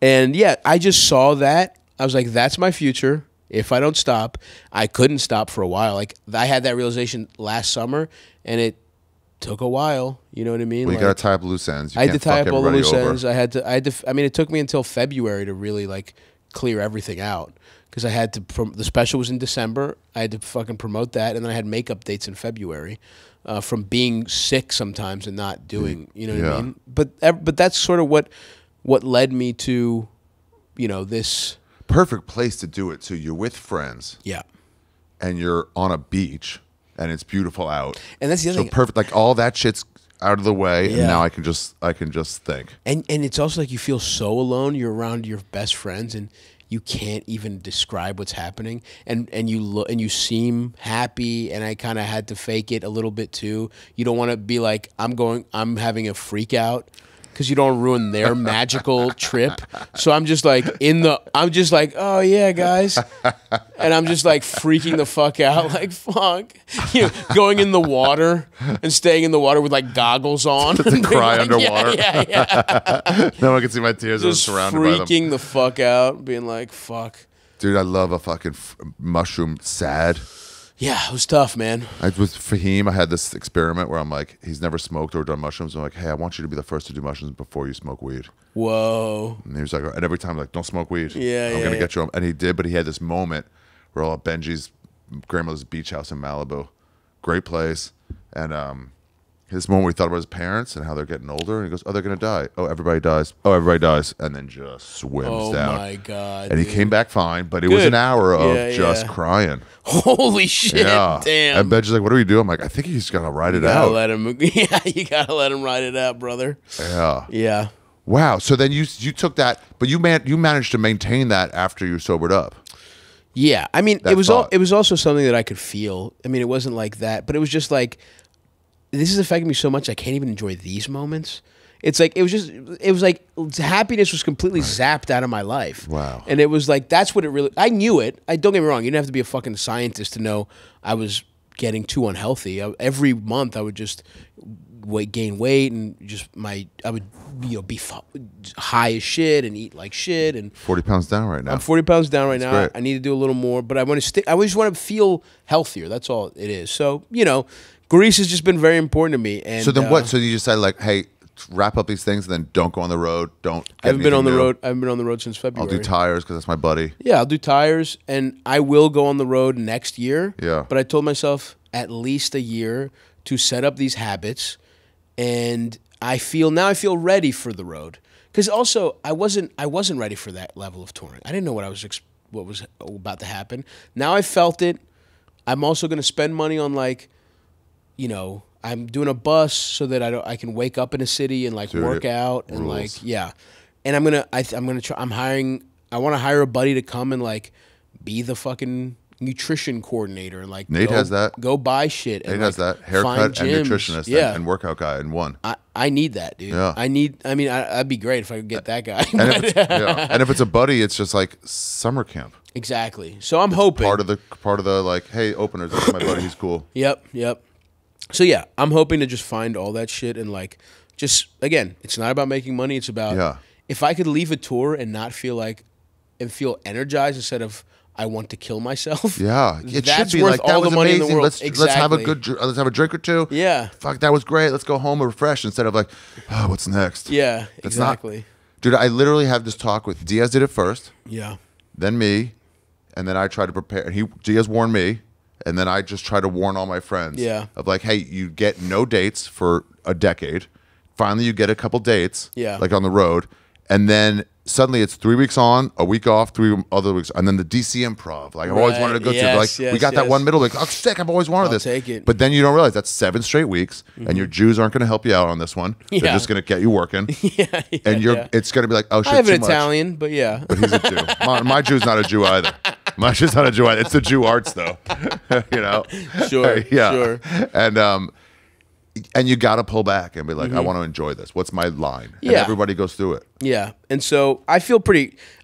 And yeah, I just saw that. I was like, that's my future. If I don't stop, I couldn't stop for a while. Like I had that realization last summer, and it took a while. You know what I mean? Well, you like, got to tie up loose ends. You I had to can't tie fuck up all the everybody loose over. ends. I had to. I mean, it took me until February to really like clear everything out because I had to. The special was in December. I had to fucking promote that, and then I had makeup dates in February. From being sick sometimes and not doing, you know what I mean? But that's sort of what led me to, you know, this Perfect place to do it too. You're with friends. Yeah. And you're on a beach and it's beautiful out. And that's the other so thing. Perfect. Like all that shit's out of the way, and Yeah. now I can just think. And it's also like you feel so alone. You're around your best friends and you can't even describe what's happening. And you seem happy, and I kind of had to fake it a little bit too. You don't want to be like I'm having a freak out, because you don't ruin their magical trip. So I'm just like oh yeah, guys, and I'm just like freaking the fuck out, like fuck, you know, going in the water and staying in the water with like goggles on To cry like, underwater. Yeah. No one can see my tears. I'm Just surrounded by them. freaking the fuck out, being like fuck. Dude, I love a fucking mushroom sad. Yeah, it was tough, man. With Fahim, I had this experiment where I'm like, he's never smoked or done mushrooms. I'm like, hey, I want you to be the first to do mushrooms before you smoke weed. Whoa. And he was like, and every time, like, don't smoke weed. Yeah, I'm yeah, going to yeah. get you on. And he did, but he had this moment where all at Benji's grandmother's beach house in Malibu. Great place. And this moment we thought about his parents and how they're getting older. And he goes, oh, they're going to die. Oh, everybody dies. Oh, everybody dies. And then just swims down. Oh, my God. And he dude. came back fine, but it was an hour of Yeah, just yeah. crying. Holy shit. Yeah. Damn. And Benji's like, what do we do? I'm like, I think he's got to ride it You gotta out. let him, yeah, you gotta let him ride it out, brother. Yeah. Yeah. Wow. So then you took that, but you managed to maintain that after you sobered up. Yeah. I mean, That it was thought. it was also something that I could feel. I mean, it wasn't like that, but it was just like, this is affecting me so much I can't even enjoy these moments. It's like it was like happiness was completely zapped out of my life. Wow. And it was like that's what it really. I knew it. Don't get me wrong. You didn't have to be a fucking scientist to know I was getting too unhealthy. Every month I would just gain weight and I would be high as shit and eat like shit and 40 pounds down right now. I'm 40 pounds down right now. great. I need to do a little more, but I want to stick. I just want to feel healthier. That's all it is. So Greece has just been very important to me. And So then what? So you decided like, hey, wrap up these things and then don't go on the road. Don't. I haven't been on the anything new. road. I haven't been on the road since I'll February. do tires because that's my buddy. Yeah, I'll do tires, and I will go on the road next year. Yeah. But I told myself at least a year to set up these habits, and I feel ready for the road. Because also I wasn't ready for that level of touring. I didn't know what was about to happen. Now I felt it. I'm also going to spend money on I'm doing a bus so that I can wake up in a city and like Dude, work out and rules. like yeah. And I'm gonna try. I want to hire a buddy to come and like be the fucking nutrition coordinator and like Nate has that. Go buy shit. Nate and, has like, that. Haircut find and gyms. nutritionist Yeah. and workout guy in one. I need that, dude. Yeah. That'd be great if I could get that guy. And if it's a buddy, it's just like summer camp. Exactly. So I'm hoping Part of the like, hey, openers, this is my buddy, he's cool. Yep. So yeah, I'm hoping to just find all that shit and like just again, it's not about making money. It's about if I could leave a tour and not feel energized instead of I want to kill myself. Yeah, it that's should be worth like that all was the money amazing. in the world. Let's have a drink or two. Yeah. Fuck, that was great. Let's go home refreshed instead of like, oh, what's next? Yeah, That's exactly. Dude, I literally have this talk with Diaz. Did it first, Yeah. then me, and then I tried to prepare. Diaz warned me, and then I just try to warn all my friends. Yeah. Of like, hey, you get no dates for a decade. Finally, you get a couple dates. Yeah. Like on the road, and then suddenly it's 3 weeks on, a week off, 3 other weeks, and then the DC Improv. Like I've always Right. wanted to go to. Yes, Like we got that one middle. Like oh sick, I've always wanted I'll this. take it. But then you don't realize that's 7 straight weeks, and your Jews aren't going to help you out on this one. They're Yeah. just going to get you working. Yeah. And it's going to be like, oh shit, I have too an much. Italian, but yeah. But he's a Jew. My Jew's not a Jew either. My Jew's not a Jew either. It's the Jew arts though. Sure. Yeah. Sure. And you got to pull back and be like, I want to enjoy this. What's my line? And Yeah. everybody goes through it. Yeah. And so I feel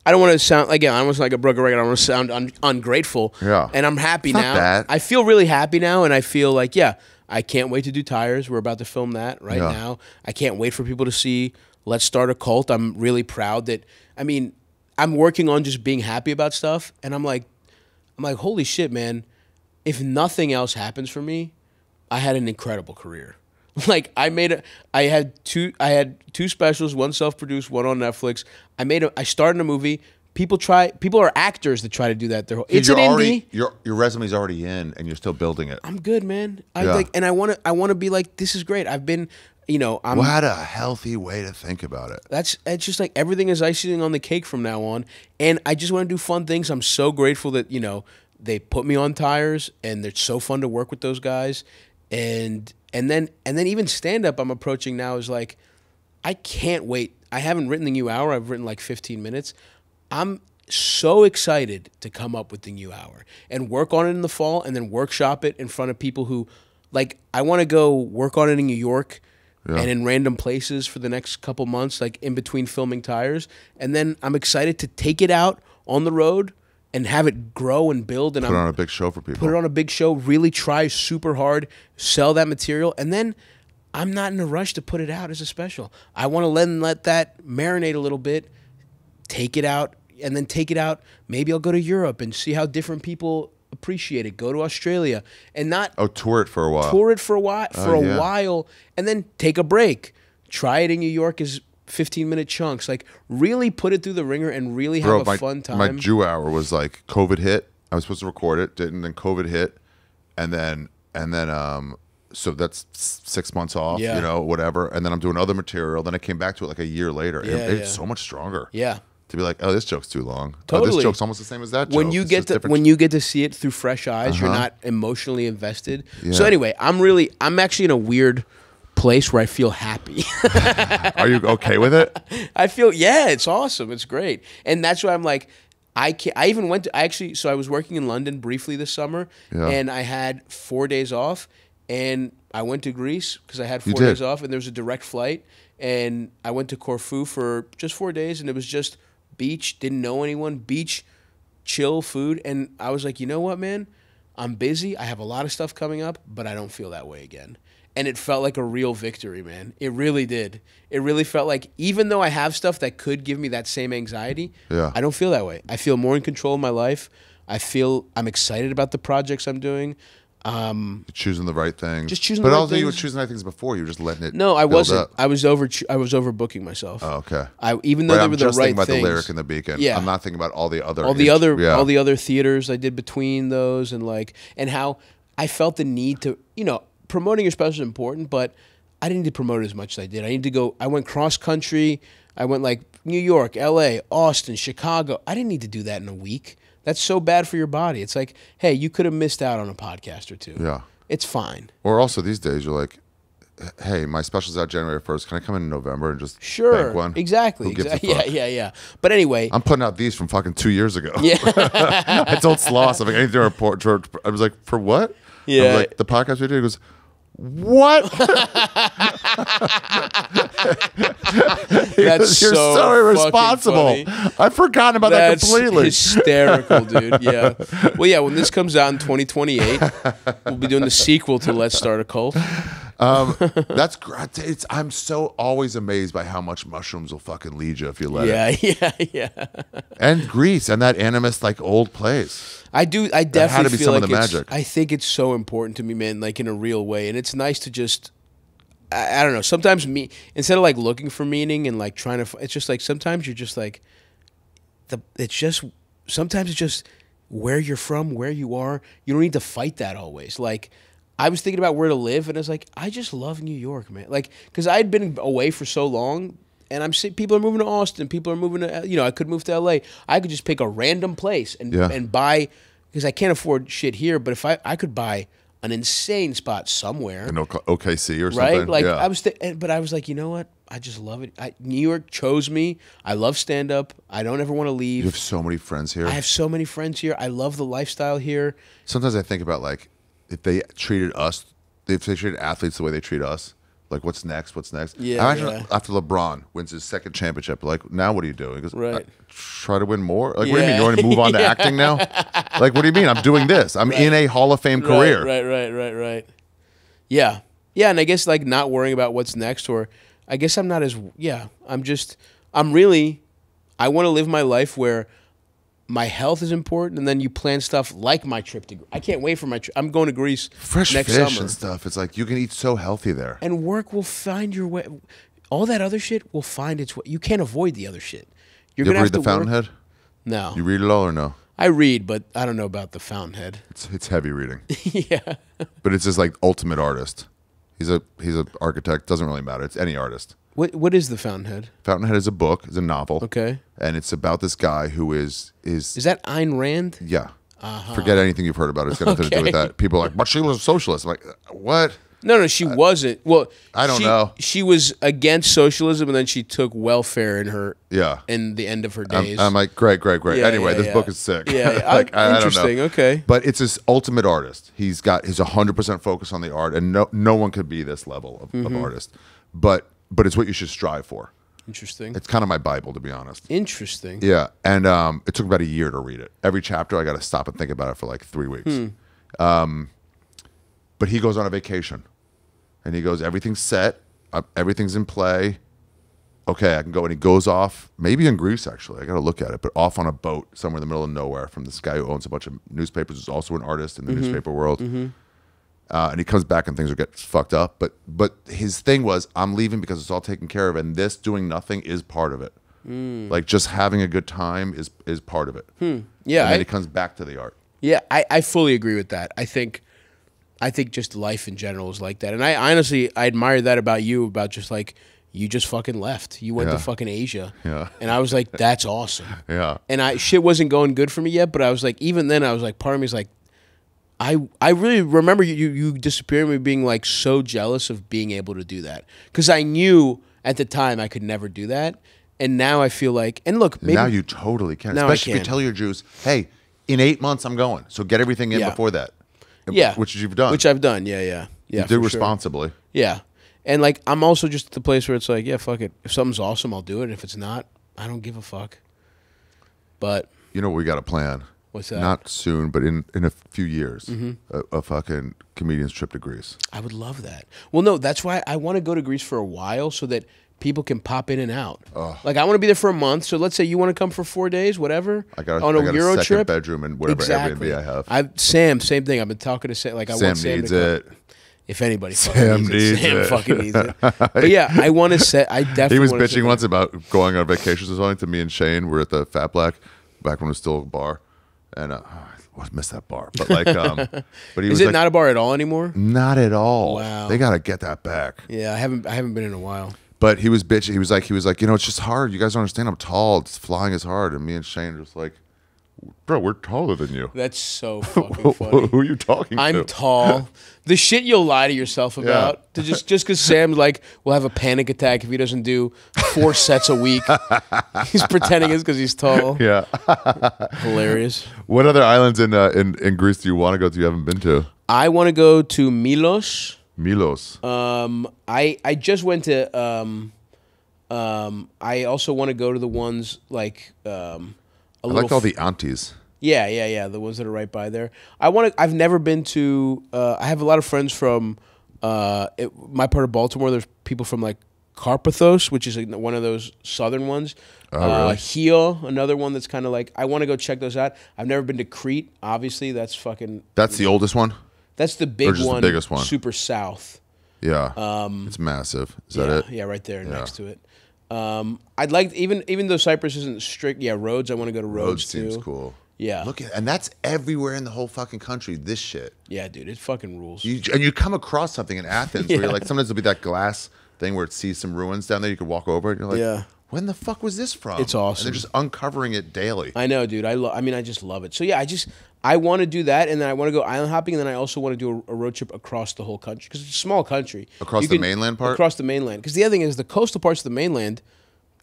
I don't want to sound, again, I don't want to sound like a broken record. I don't want to sound ungrateful. Yeah. And I'm happy It's not now. bad. I feel really happy now. And I feel like, yeah, I can't wait to do tires. We're about to film that right now. I can't wait for people to see Let's Start a Cult. I'm really proud that, I'm working on just being happy about stuff, and I'm like, holy shit, man! If nothing else happens for me, I had an incredible career. Like I had two specials, one self-produced, one on Netflix. I started a movie. People are actors that try to do that. It's an indie. Your resume's already in, and you're still building it. I'm good, man. I want to be like, this is great. I've been, What a healthy way to think about it. It's just like everything is icing on the cake from now on, and I just want to do fun things. I'm so grateful that they put me on Tires, and they're so fun to work with those guys, and then even stand up I'm approaching now is like, I can't wait. I haven't written the new hour. I've written like 15 minutes. I'm so excited to come up with the new hour and work on it in the fall, and then workshop it in front of people who, like, I want to go work on it in New York and in random places for the next couple months, like in between filming Tires. And then I'm excited to take it out on the road and have it grow and build. And put it on a big show for people. Put it on a big show, really try super hard, sell that material. And then I'm not in a rush to put it out as a special. I want to let that marinate a little bit, take it out, and then take it out. Maybe I'll go to Europe and see how different people appreciate it. Go to Australia and not tour it for a while. Tour it for a while, and then take a break. Try it in New York as 15-minute chunks. Like, really put it through the ringer and really have a fun time. My Jew hour was like, COVID hit. I was supposed to record it, didn't. Then COVID hit, and then so that's 6 months off, whatever. And then I'm doing other material. Then I came back to it like a year later. It's so much stronger. Yeah. To be like, oh, this joke's too long. Totally. Oh, this joke's almost the same as that joke. When you get to see it through fresh eyes, you're not emotionally invested. Yeah. So anyway, I'm actually in a weird place where I feel happy. Are you okay with it? I feel, it's awesome. It's great. And that's why I'm like, I was working in London briefly this summer, and I had 4 days off, and I went to Greece because I had 4 days off, and there was a direct flight, and I went to Corfu for just 4 days, and it was just beach, didn't know anyone, beach, chill, food, and I was like, you know what, man? I'm busy. I have a lot of stuff coming up, but I don't feel that way again. And it felt like a real victory, man. It really did. It really felt like, even though I have stuff that could give me that same anxiety, I don't feel that way. I feel more in control of my life. I'm excited about the projects I'm doing. Choosing the right things. Just choosing the right things. But also you were choosing the right things before. You were just letting it No, I build wasn't. up. I was overbooking myself. Oh, okay. Even though they were the right things. I'm just thinking about the Lyric and the Beacon. Yeah. I'm not thinking about all the other theaters I did between those, and how I felt the need to, promoting your special is important, but I didn't need to promote it as much as I did. I went cross country. I went like New York, LA, Austin, Chicago. I didn't need to do that in a week. That's so bad for your body. It's like, hey, you could have missed out on a podcast or two. Yeah. It's fine. Or also these days, you're like, hey, my special's out January 1st. Can I come in November and just bank one? Exactly. Who gives a fuck? Yeah. But anyway. I'm putting out these from fucking 2 years ago. Yeah. I told Sloss, I'm like, I need to report. I was like, for what? Yeah. I was like, the podcast we did. He goes, what? You're so irresponsible. I've forgotten about that completely. That's hysterical, dude. Yeah. Well, yeah, when this comes out in 2028, we'll be doing the sequel to Let's Start a Cult. That's great. I'm so always amazed by how much mushrooms will fucking lead you if you let it. Yeah. And Greece and that animist like old place. I definitely feel like magic. I think it's so important to me, man, like in a real way. And it's nice to just, I don't know, sometimes instead of like looking for meaning and like trying to, it's just like sometimes you're just like, sometimes it's just where you're from, where you are. You don't need to fight that always. Like, I was thinking about where to live, and I was like, I just love New York, man. Like, because I had been away for so long, and I'm seeing people are moving to Austin, people are moving to, I could move to LA. I could just pick a random place and buy, because I can't afford shit here, but if I could buy an insane spot somewhere. In OKC or something. Right? Like, yeah. But I was like, you know what? I just love it. New York chose me. I love stand-up. I don't ever want to leave. You have so many friends here. I have so many friends here. I love the lifestyle here. Sometimes I think about, like, if they treated athletes the way they treat us, like, what's next? Yeah, imagine after LeBron wins his second championship, like, now what are you doing? He goes, right. Try to win more? Like, what do you mean? You want to move on to acting now? Like, what do you mean? I'm doing this. I'm in a Hall of Fame career. Right. Yeah, and I guess, like, not worrying about what's next, or I guess I'm not as, I'm I want to live my life where my health is important, and then you plan stuff like my trip to. I can't wait for my trip. I'm going to Greece Fresh next fish summer. and stuff. It's like you can eat so healthy there. And work will find your way. All that other shit will find its way. You can't avoid the other shit. You're You gonna ever have read The to work. Fountainhead? No, You read it all or no? I read, but I don't know about the Fountainhead. It's heavy reading. Yeah. But it's just like ultimate artist. He's an architect. Doesn't really matter. It's any artist. What is the Fountainhead? Fountainhead is a book. It's a novel. Okay. And it's about this guy who is Is that Ayn Rand? yeah. Forget anything you've heard about it. It's got nothing to do with Okay. that. People are like, but she was a socialist. I'm like, what? No, she wasn't. Well, I don't know. She was against socialism, and then she took welfare in her. Yeah. In the end of her days. I'm like, great. Yeah, Anyway, yeah, this yeah. book is sick. Yeah, like, I don't know. interesting. Okay. But it's this ultimate artist. He's 100% focus on the art, and no one could be this level of Mm-hmm. artist. But it's what you should strive for. Interesting. It's kind of my Bible, to be honest. Interesting. Yeah, and it took about a year to read it. Every chapter, I got to stop and think about it for like 3 weeks. But he goes on a vacation, and he goes, everything's set, everything's in play. Okay, I can go. And he goes off, maybe in Greece, actually. I got to look at it, but off on a boat somewhere in the middle of nowhere from this guy who owns a bunch of newspapers, who's also an artist in the newspaper world. And he comes back and things will get fucked up. But his thing was, I'm leaving because it's all taken care of, and this doing nothing is part of it. Like just having a good time is part of it. Yeah. And then he comes back to the art. Yeah, I fully agree with that. I think just life in general is like that. And I honestly, I admire that about you, about just like, you just fucking left. You went to Yeah. fucking Asia. Yeah. And I was like, that's awesome. Yeah. And shit wasn't going good for me yet, but I was like, even then I was like, part of me is like, I really remember you disappearing, me being like so jealous of being able to do that. Because I knew at the time I could never do that. And now I feel like, and look, maybe. Now you totally can. Now I Especially if you can. tell your Jews, hey, in 8 months I'm going. So get everything in Yeah. before that. Yeah. Which you've done. Which I've done. Yeah. you for did sure. responsibly. Yeah. And like, I'm also just at the place where it's like, yeah, fuck it. If something's awesome, I'll do it. If it's not, I don't give a fuck. But You know what we got to plan? what's that? Not soon, but in a few years, a fucking comedian's trip to Greece. I would love that. Well, no, that's why I want to go to Greece for a while so that people can pop in and out. Like, I want to be there for a month. So let's say you want to come for 4 days, whatever. I got on a Euro second trip. bedroom in whatever Exactly. Airbnb I have. Sam, same thing. I've been talking to Sam. Like, I Sam want Sam needs to come. it. If anybody Sam fucking needs Sam it. fucking needs it. But yeah, I want to set. I definitely. He was wanna bitching sit once about going on vacations or something to me and Shane. We're at the Fat Black back when it was still a bar, and I miss that bar. But like, but he Is was it like, not a bar at all anymore? not at all. Wow. They gotta get that back. Yeah, I haven't been in a while. But he was bitching. He was like, it's just hard. You guys don't understand. I'm tall. It's flying is hard. And me and Shane are just like, bro, we're taller than you. That's so fucking funny. Who are you talking to? I'm tall. The shit you'll lie to yourself about. To just because Sam's like will have a panic attack if he doesn't do 4 sets a week. He's pretending it's because he's tall. Yeah. Hilarious. What other islands in Greece do you want to go to you haven't been to? I want to go to Milos. Milos. I just went to. I also want to go to the ones like. I like all the aunties. Yeah. The ones that are right by there. I've never been to. I have a lot of friends from my part of Baltimore. There's people from like Carpathos, which is like one of those southern ones. Oh, really? Hio, another one that's kind of like I want to go check those out. I've never been to Crete. Obviously, that's fucking. That's the oldest one? That's the big Or just the one. biggest one? Super south. Yeah. It's massive. Is that it? Yeah, right there next to it. I'd like even though Cyprus isn't strict. Yeah, Rhodes. I want to go to Rhodes too. seems cool. Yeah. Look at, and that's everywhere in the whole fucking country. This shit. Yeah, dude, it fucking rules. And you come across something in Athens where Yeah. you're like, sometimes there'll be that glass thing where it sees some ruins down there. You could walk over it. And you're like, Yeah. when the fuck was this from? It's awesome. And they're just uncovering it daily. I know, dude. I mean, I just love it. So yeah, I want to do that, and then I want to go island hopping, and then I also want to do a road trip across the whole country because it's a small country. Across You the can- mainland part? Across the mainland. Because the other thing is the coastal parts of the mainland,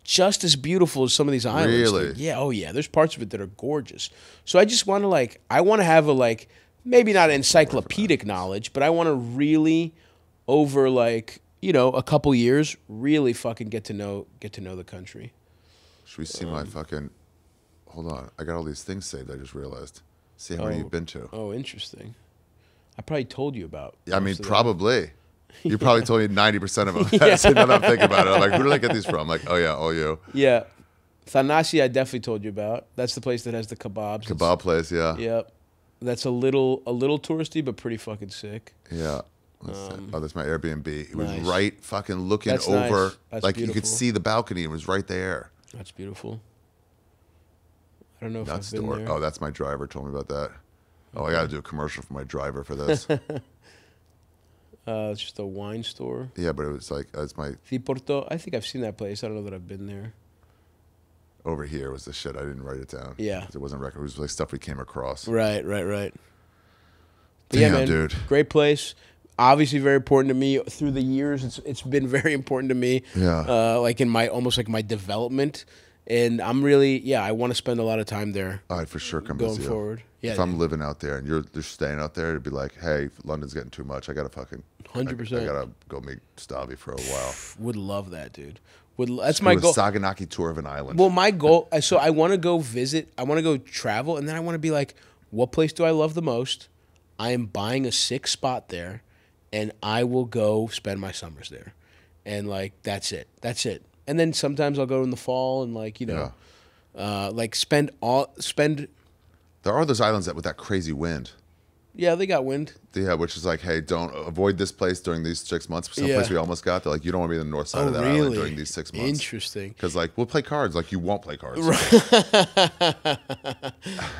just as beautiful as some of these islands. Really? Dude. Yeah. Oh yeah. There's parts of it that are gorgeous. So I just want to I want to have a maybe not encyclopedic knowledge, but I want to really over a couple years really fucking get to know the country. Should we see my fucking? Hold on, I got all these things saved. I just realized. See how many you've been to. Oh, interesting. I probably told you about. I mean, most of them. probably. You probably told me 90% of them. So now that I'm thinking about it, I'm like, who did I get these from? I'm like, oh yeah, all you. Yeah. Thanasi, I definitely told you about. That's the place that has the kebabs. Kebab place, yeah. Yep. That's a little touristy, but pretty fucking sick. Yeah. Oh, that's my Airbnb. It was Nice. right fucking looking That's over. nice. That's like you could beautiful. see the balcony. It was right there. That's beautiful. I don't know if Nuts I've been store. there. Oh, that's my driver told me about that. Oh, I got to do a commercial for my driver for this. It's just a wine store. Yeah, but it was like, it's my, Porto. I think I've seen that place. I don't know that I've been there. over here was the shit. I didn't write it down. Yeah. It wasn't record. It was like stuff we came across. Right. But Damn, yeah, man, dude. great place. Obviously, very important to me through the years. It's been very important to me. Yeah. Like in my almost like my development, and I'm really I want to spend a lot of time there. I'd for sure come going visit you. forward. Yeah, if I'm living out there and you're just staying out there, it'd be like, hey, London's getting too much. I gotta fucking 100%. I gotta go meet Stavi for a while. Would love that, dude. That's Do my a goal. Saganaki tour of an island. Well, my goal. So I want to go visit. I want to go travel, and then I want to be like, what place do I love the most? I am buying a sick spot there, and I will go spend my summers there, and like that's it. And then sometimes I'll go in the fall and like like spend. There are those islands that with that crazy wind. Yeah, they got wind. Yeah, which is like, hey, don't avoid this place during these 6 months. Some place we almost got. They're like, you don't want to be on the north side of that island during these 6 months. Interesting. Because like we'll play cards, like you won't play cards.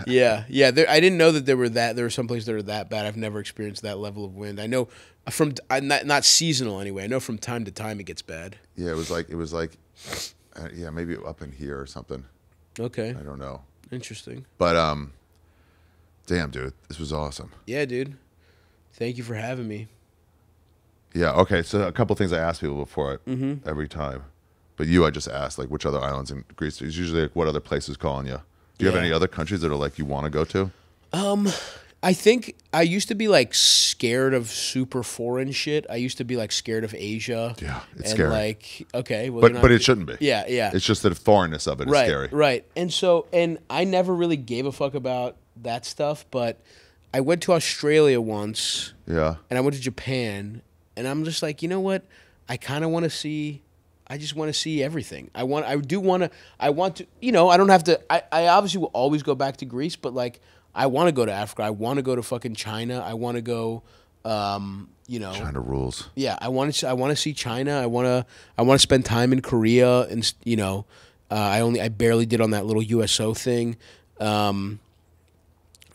Yeah. I didn't know that there were some places that are that bad. I've never experienced that level of wind. I know from not seasonal anyway. I know from time to time it gets bad. Yeah, it was like, yeah, maybe up in here or something. Okay. I don't know. Interesting. But damn, dude, this was awesome. Yeah, dude. Thank you for having me. Yeah. Okay. So a couple things I ask people before every time, but I just asked like which other islands in Greece. It's usually like what other places calling you. Do you have any other countries that are like you want to go to? I think I used to be like scared of super foreign shit. I used to be like scared of Asia. Yeah, it's and scary. Like, okay, well, But it shouldn't be. Yeah. It's just the foreignness of it is scary. Right. And I never really gave a fuck about that stuff, but I went to Australia once. Yeah. And I went to Japan, and I'm just like, you know what? I kind of want to see. I just want to see everything. I want to. I don't have to. I obviously will always go back to Greece, but like, I want to go to Africa. I want to go to fucking China. I want to go. China rules. Yeah, I want to see China. I want to spend time in Korea, and I barely did on that little USO thing.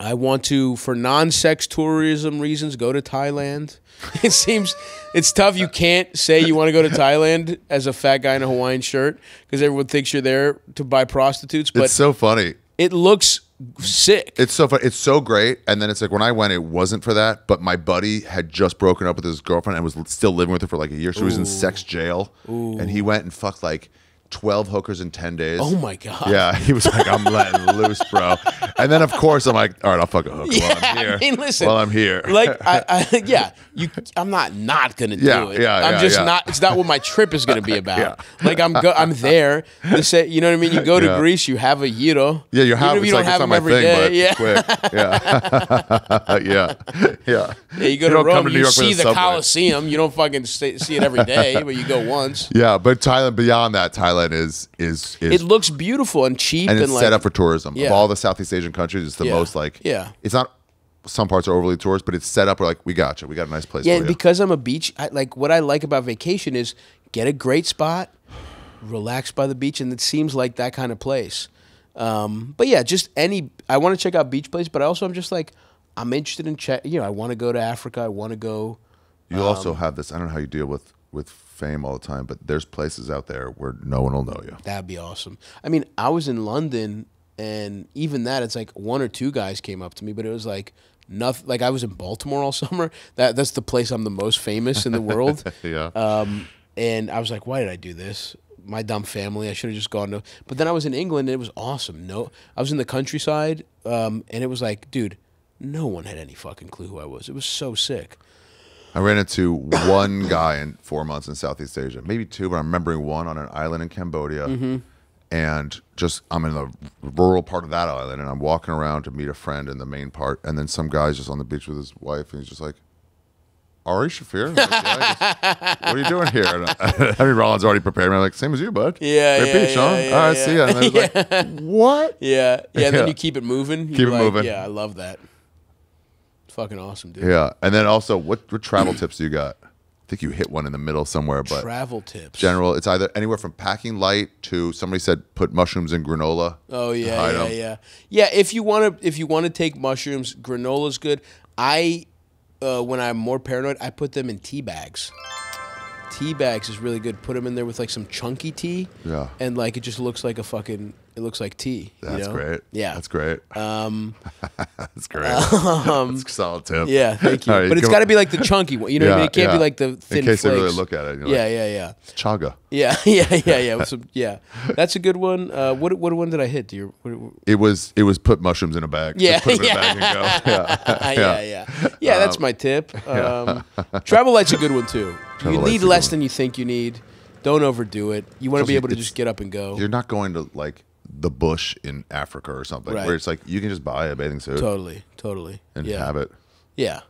I want to, for non-sex tourism reasons, go to Thailand. It seems it's tough. You can't say you want to go to Thailand as a fat guy in a Hawaiian shirt because everyone thinks you're there to buy prostitutes. But It's so funny. it looks sick. It's so fun. It's so great. And then it's like when I went, it wasn't for that. But my buddy had just broken up with his girlfriend and was still living with her for like a year. So he was in sex jail. And he went and fucked like 12 hookers in 10 days. Oh my God. Yeah, he was like, I'm letting loose, bro. And then of course I'm like, all right, I'll fuck a hooker while I'm here. I mean, listen, while I'm here. Like, I'm not gonna do it. I'm just not. It's not what my trip is gonna be about. Like, I'm there to say, you know what I mean. You go to Greece, you have a gyro. Yeah, you have. Even if It's you like don't it's have not them my every thing, day. but quick. Yeah, yeah. Yeah, you go don't to come Rome, New you York with see a the subway. Colosseum. You don't fucking see it every day, but you go once. Yeah, but Thailand, beyond that, Thailand is It looks beautiful and cheap, and it's like, set up for tourism. Yeah. Of all the Southeast Asian countries, it's the most like. Yeah. It's not. Some parts are overly tourist, but it's set up where like we got you. We got a nice place. Yeah, for and you. because I'm a beach, what I like about vacation is get a great spot, relax by the beach, and it seems like that kind of place. But yeah, just I want to check out beach place, but also I'm just like, I'm interested in I want to go to Africa. I want to go. You also have this. I don't know how you deal with fame all the time, but there's places out there where no one will know you. That'd be awesome. I mean, I was in London, and even that, it's like one or two guys came up to me, but it was like nothing. Like I was in Baltimore all summer. That's the place I'm the most famous in the world. Yeah. And I was like, why did I do this? My dumb family. I should have just gone to. But then I was in England, and it was awesome. No, I was in the countryside, and it was like, dude, no one had any fucking clue who I was. It was so sick. I ran into one guy in 4 months in Southeast Asia, maybe two, but I'm remembering one on an island in Cambodia. And just, I'm in the rural part of that island, and I'm walking around to meet a friend in the main part, and then some guy's just on the beach with his wife, and he's just like, Ari Shaffir? Like, yeah, what are you doing here? And Henry Rollins already prepared me. I'm like, same as you, bud. Yeah, Great beach, huh? All right, see ya. And then it's like, what? Yeah. And then you keep it moving. Keep it moving. Yeah, I love that. It's fucking awesome, dude. Yeah. And then also, what travel tips do you got? I think you hit one in the middle somewhere, but travel tips. General, it's either anywhere from packing light to somebody said put mushrooms in granola. Oh yeah. If you want to take mushrooms, granola's good. When I'm more paranoid, I put them in tea bags. Tea bags is really good. Put them in there with like some chunky tea. Yeah. And like it just looks like it looks like tea. That's great. Yeah. That's great. That's great. That's a solid tip. Yeah, thank you. Right, but it's got to be like the chunky one. You know what I mean? It can't be like the thin in case flakes. they really look at it. Yeah. It's chaga. Yeah. That's a good one. What one did I hit? It was put mushrooms in a bag. Yeah. Just put them in a bag and go. Yeah, that's my tip. Travel light's a good one too. You need less than you think you need. Don't overdo it. You want to be able to just get up and go. You're not going to like the bush in Africa or something where it's like you can just buy a bathing suit. Totally. And have it. Yeah.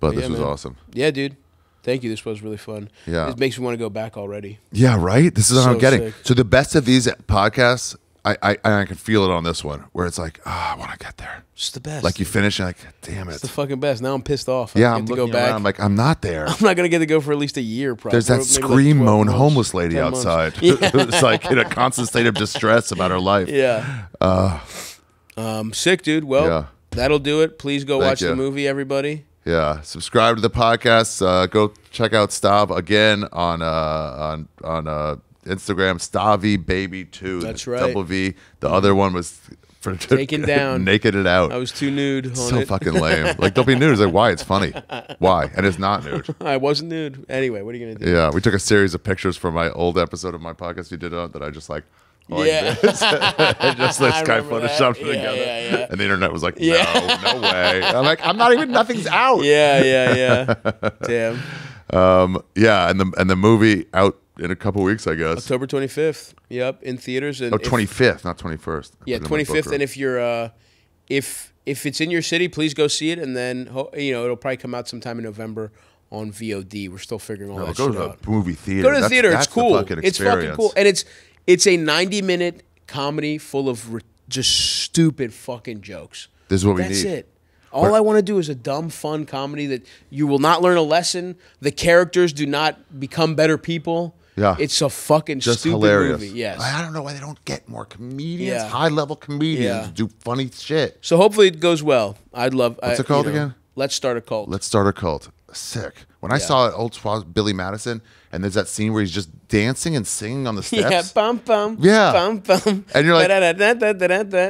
But this was awesome. Yeah, dude. Thank you. This was really fun. Yeah. It makes me want to go back already. Yeah, right? This is what I'm getting. Sick. So the best of these podcasts, I can feel it on this one where it's like, I want to get there. It's the best. Like you finish and like, damn it. It's the fucking best. Now I'm pissed off. Yeah, I I'm have to looking go back. around. I'm like, I'm not there. I'm not going to get to go for at least a year, probably. There's that Maybe scream like 12 moan months, homeless lady 10 outside. months. It's like in a constant state of distress about her life. Yeah. Sick, dude. Well, that'll do it. Please go watch the movie, everybody. Yeah. Subscribe to the podcast. Go check out Stav again on Instagram, StaviBaby2. That's right. Double V. The other one was for taken down. Naked it out. I was too nude on so it. fucking lame. Like, don't be nude. It's like, why? It's funny. Why? And it's not nude. I wasn't nude. Anyway, what are you going to do? Yeah. We took a series of pictures from my old episode of my podcast you did on that I just like. Yeah. This. And just this guy photoshopped it together. Yeah. And the internet was like, no way. I'm like, nothing's out. Yeah. Damn. Yeah, and the movie out in a couple weeks, I guess. October 25th. Yep, in theaters. And 25th, not 21st. Yeah, 25th. And if you're if it's in your city, please go see it. And then it'll probably come out sometime in November on VOD. We're still figuring all that shit out. Go to the movie theater. Go to the theater. It's cool. It's fucking cool. And it's a 90-minute comedy full of just stupid fucking jokes. This is what we need. That's it. All I want to do is a dumb, fun comedy that you will not learn a lesson. The characters do not become better people. Yeah. It's a fucking just stupid hilarious movie. Yes. I don't know why they don't get more comedians, high-level comedians, to do funny shit. So hopefully it goes well. What's it called again? Let's Start a Cult. Let's Start a Cult. Sick. When I saw it, old Billy Madison, and there's that scene where he's just dancing and singing on the steps. Yeah, bum bum. Yeah. Bum bum. And you're like,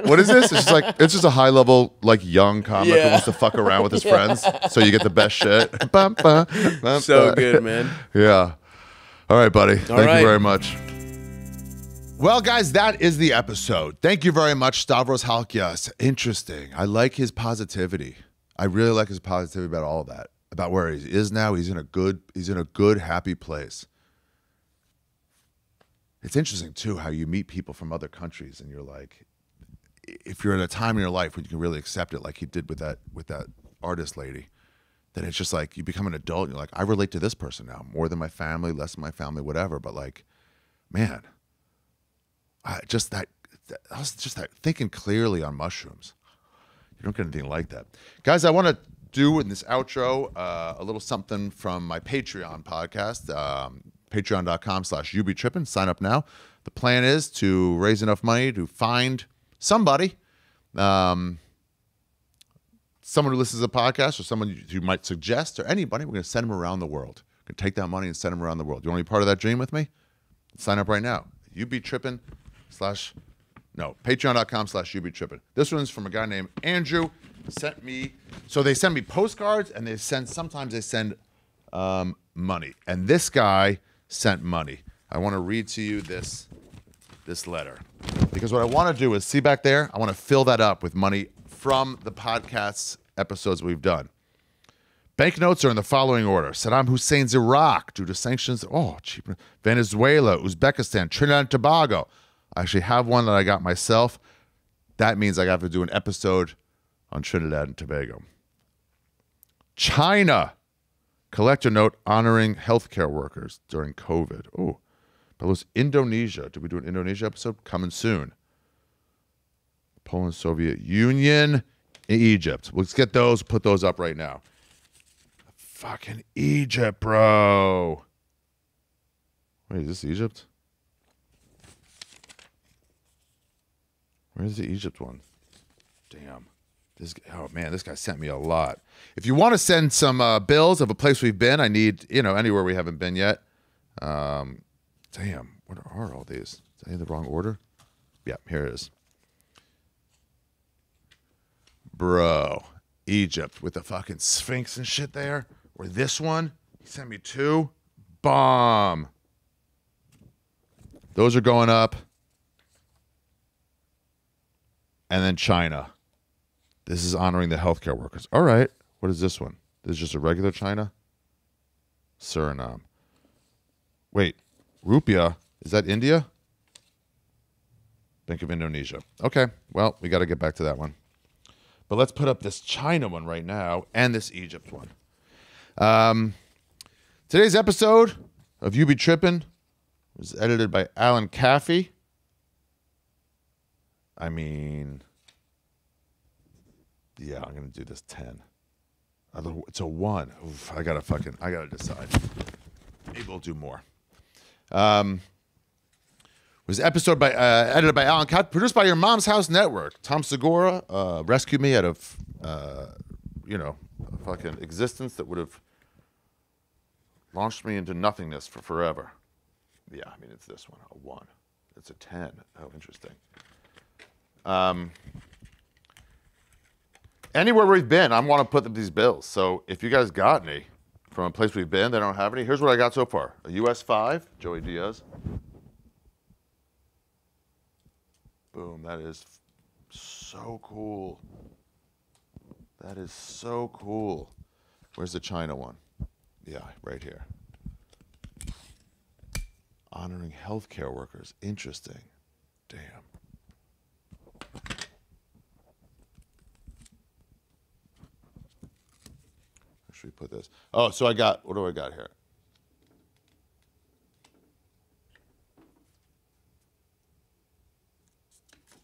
what is this? It's just a high level, like, young comic who wants to fuck around with his friends, so you get the best shit. Bum, bum, bum, so good, man. Yeah. All right, buddy. Thank you very much. Well, guys, that is the episode. Thank you very much, Stavros Halkias. Interesting. I like his positivity. I really like his positivity about all of that. About where he is now. He's in a good, happy place. It's interesting too how you meet people from other countries and you're like, if you're at a time in your life where you can really accept it, like he did with that artist lady, then it's just like you become an adult and you're like, I relate to this person now more than my family, less than my family, whatever. But like, man, I was just that thinking clearly on mushrooms. You don't get anything like that, guys. I want to do in this outro a little something from my Patreon podcast, patreon.com/You Be Trippin. Sign up now. The plan is to raise enough money to find somebody, someone who listens to the podcast or someone you might suggest or anybody. We're going to send them around the world. We're going to take that money and send them around the world. You want to be part of that dream with me? Sign up right now. You Be Trippin patreon.com/You Be Trippin. This one's from a guy named Andrew. They send me postcards and sometimes they send money. And this guy sent money. I want to read to you this letter. Because what I want to do is, see back there, I want to fill that up with money from the podcast episodes we've done. Banknotes are in the following order. Saddam Hussein's Iraq, due to sanctions. Oh, cheap. Venezuela, Uzbekistan, Trinidad and Tobago. I actually have one that I got myself. That means I have to do an episode on Trinidad and Tobago. China. Collector note honoring healthcare workers during COVID. Oh, Belarus, Indonesia. Did we do an Indonesia episode? Coming soon. Poland, Soviet Union, Egypt. Let's get those, put those up right now. Fucking Egypt, bro. Wait, is this Egypt? Where's the Egypt one? Damn. Oh man, this guy sent me a lot. If you want to send some bills of a place we've been, I need, anywhere we haven't been yet. Damn, what are all these? Is that in the wrong order? Yeah, here it is. Bro, Egypt with the fucking Sphinx and shit there. Or this one. He sent me 2. Bomb. Those are going up. And then China. This is honoring the healthcare workers. All right. What is this one? This is just a regular China? Suriname. Wait. Rupiah. Is that India? Bank of Indonesia. Okay. Well, we got to get back to that one. But let's put up this China one right now and this Egypt one. Today's episode of You Be Trippin was edited by Alan Caffey. I mean... yeah, I'm going to do this 10. It's a 1. Oof, I got to decide. Maybe we'll do more. Was episode edited by Alan Cott, produced by Your Mom's House Network. Tom Segura rescued me out of, a fucking existence that would have launched me into nothingness for forever. Yeah, I mean, it's this one, a 1. It's a 10. Oh, interesting. Anywhere we've been, I want to put up these bills. So if you guys got any from a place we've been, they don't have any. Here's what I got so far. A US 5, Joey Diaz. Boom, that is so cool. That is so cool. Where's the China one? Yeah, right here. Honoring healthcare workers. Interesting. Damn. We put this. Oh, so what do I got here?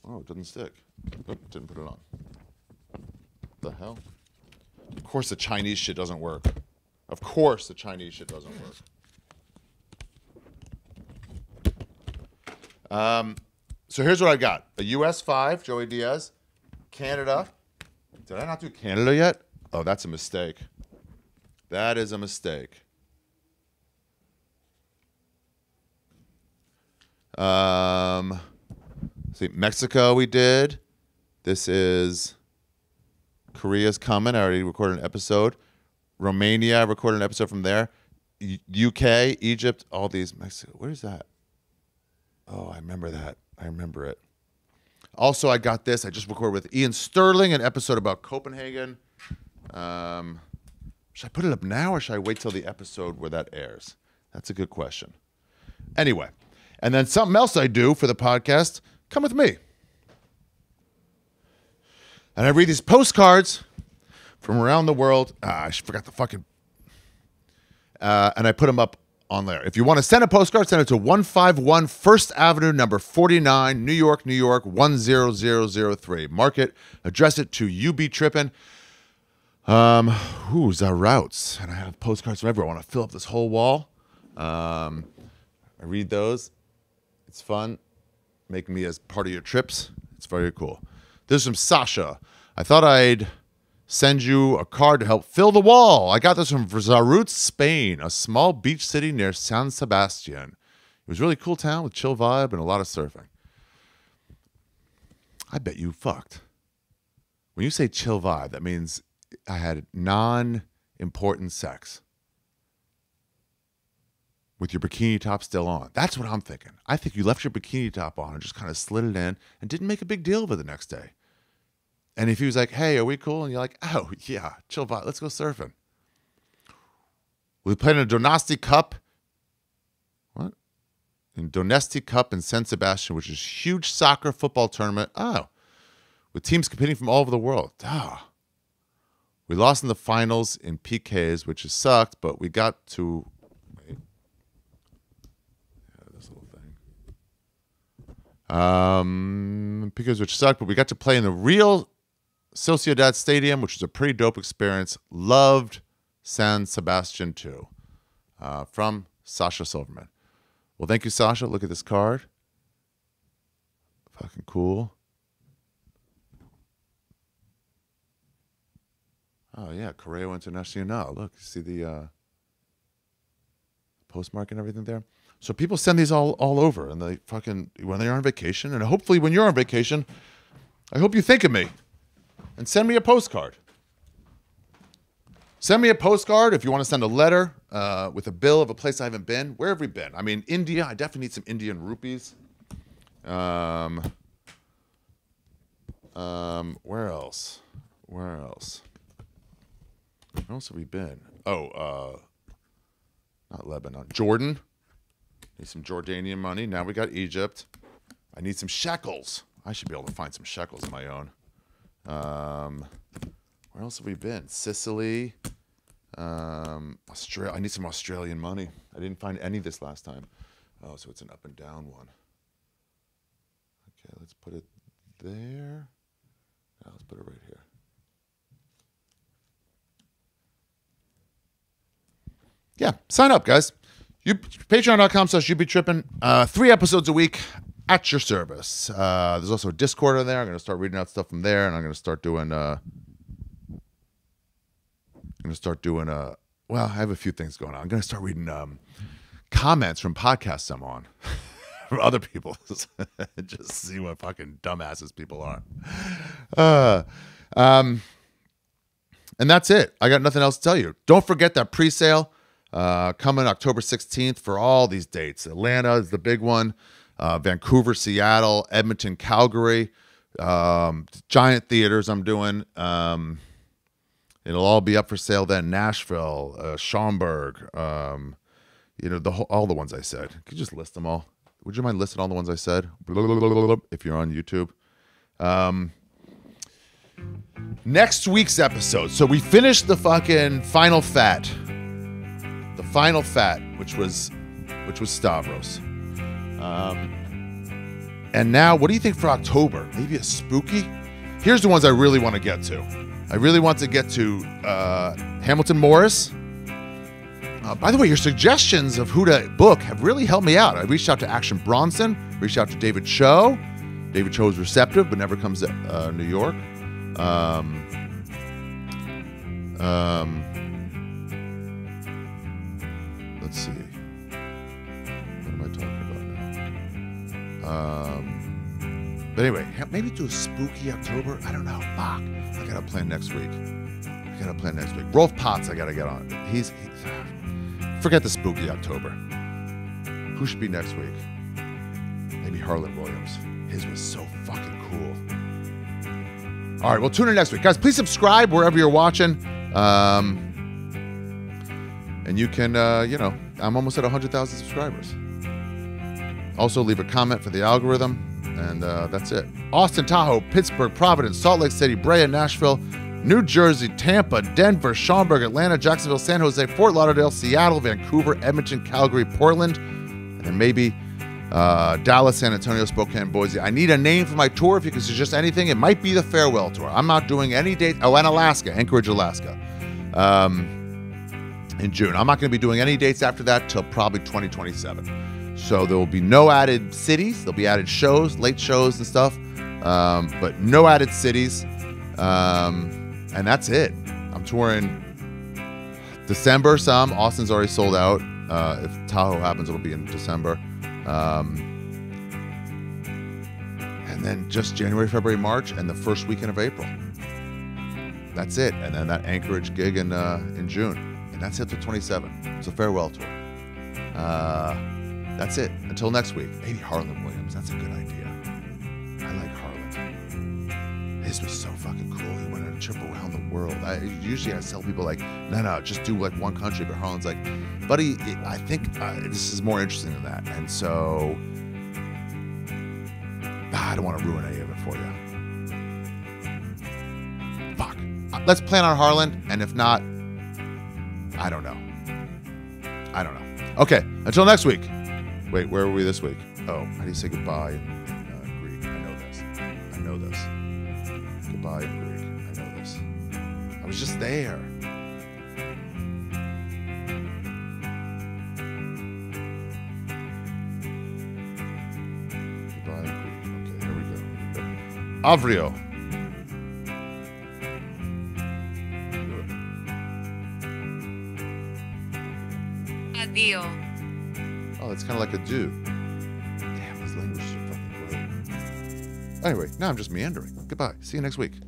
Oh, it doesn't stick. Oh, didn't put it on. What the hell? Of course the Chinese shit doesn't work. Of course the Chinese shit doesn't work. So here's what I got. A US 5, Joey Diaz. Canada. Did I not do Canada yet? Oh, that's a mistake. That is a mistake. See, Mexico we did. This is Korea's coming. I already recorded an episode. Romania, I recorded an episode from there. UK, Egypt, all these. Mexico. Where is that? Oh, I remember that. I remember it. Also, I got this. I just recorded with Ian Sterling an episode about Copenhagen. Should I put it up now or should I wait till the episode where that airs? That's a good question. Anyway, and then something else I do for the podcast, come with me. And I read these postcards from around the world. I forgot the fucking... and I put them up on there. If you want to send a postcard, send it to 151 First Avenue, number 49, New York, New York, 10003. Mark it, address it to You Be Trippin. Who's our routes? And I have postcards from everywhere. I want to fill up this whole wall. I read those. It's fun. Make me as part of your trips. It's very cool. This is from Sasha. I thought I'd send you a card to help fill the wall. I got this from Zarut, Spain, a small beach city near San Sebastian. It was a really cool town with chill vibe and a lot of surfing. I bet you fucked. When you say chill vibe, that means I had non-important sex with your bikini top still on. That's what I'm thinking. I think you left your bikini top on and just kind of slid it in and didn't make a big deal of it the next day. And if he was like, hey, are we cool? And you're like, oh, yeah, chill vibe. Let's go surfing. We played in a Donesti Cup. What? In Donesti Cup in San Sebastian, which is a huge soccer football tournament. Oh, with teams competing from all over the world. Ah. We lost in the finals in PKs, which has sucked, but we got to... Wait. Yeah, this little thing. PKs, which sucked, but we got to play in the real Sociedad Stadium, which was a pretty dope experience. Loved San Sebastian too. From Sasha Silverman. Well, thank you, Sasha. Look at this card. Fucking cool. Oh, yeah. Correo Internacional. Look, see the postmark and everything there? So people send these all over, and they fucking, when they're on vacation, and hopefully when you're on vacation, I hope you think of me and send me a postcard. Send me a postcard if you want to send a letter with a bill of a place I haven't been. Where have we been? I mean, India. I definitely need some Indian rupees. Where else? Where else? Where else have we been? Oh, not Lebanon. Jordan. Need some Jordanian money. Now we got Egypt. I need some shekels. I should be able to find some shekels of my own. Where else have we been? Sicily. Australia. I need some Australian money. I didn't find any this last time. Oh, so it's an up and down one. Okay, let's put it there. Now let's put it right here. Yeah, sign up, guys. Patreon.com/You Be Trippin. 3 episodes a week at your service. There's also a Discord on there. I'm going to start reading out stuff from there, and I'm going to start doing... well, I have a few things going on. I'm going to start reading comments from podcasts I'm on. From other people. Just see what fucking dumbasses people are. And that's it. I got nothing else to tell you. Don't forget that pre-sale coming October 16th for all these dates. Atlanta is the big one. Vancouver, Seattle, Edmonton, Calgary. Giant theaters I'm doing. It'll all be up for sale then. Nashville, Schaumburg, all the ones I said. Could you just list them all? Would you mind listing all the ones I said? If you're on YouTube. Next week's episode. So we finished the fucking final fat. The final fat, which was Stavros. And now, what do you think for October? Maybe a spooky? Here's the ones I really want to get to. I really want to get to Hamilton Morris. By the way, your suggestions of who to book have really helped me out. I reached out to Action Bronson, reached out to David Cho. David Cho is receptive, but never comes to New York. Let's see. What am I talking about now? But anyway, maybe do a spooky October. I don't know. Fuck. I got to plan next week. Rolf Potts, I got to get on. He's forget the spooky October. Who should be next week? Maybe Harlan Williams. His was so fucking cool. All right, well, tune in next week. Guys, please subscribe wherever you're watching. And you can, I'm almost at 100,000 subscribers. Also, leave a comment for the algorithm. And that's it. Austin, Tahoe, Pittsburgh, Providence, Salt Lake City, Brea, Nashville, New Jersey, Tampa, Denver, Schaumburg, Atlanta, Jacksonville, San Jose, Fort Lauderdale, Seattle, Vancouver, Edmonton, Calgary, Portland, and then maybe Dallas, San Antonio, Spokane, Boise. I need a name for my tour. If you can suggest anything, it might be the farewell tour. I'm not doing any dates. Oh, and Alaska, Anchorage, Alaska, in June. I'm not going to be doing any dates after that till probably 2027. So there will be no added cities. There'll be added shows, late shows and stuff, but no added cities. And that's it. I'm touring December some. Austin's already sold out. If Tahoe happens, it'll be in December. And then just January, February, March, and the first weekend of April. That's it. And then that Anchorage gig in June. And that's it to 27. It's a farewell tour. That's it. Until next week. Maybe Harlan Williams. That's a good idea. I like Harlan. His was so fucking cool. He went on a trip around the world. Usually I tell people like, no, just do like one country. But Harlan's like, buddy, I think this is more interesting than that. And so I don't want to ruin any of it for you. Fuck. let's plan on Harlan. And if not, I don't know. Okay, until next week. Wait, where were we this week? Oh, how do you say goodbye in Greek? I know this. Goodbye in Greek. I know this. I was just there. Goodbye in Greek. Okay, here we go. Avrio. Addio. Oh, it's kind of like a do. Damn, these languages are fucking great. Anyway, now I'm just meandering. Goodbye. See you next week.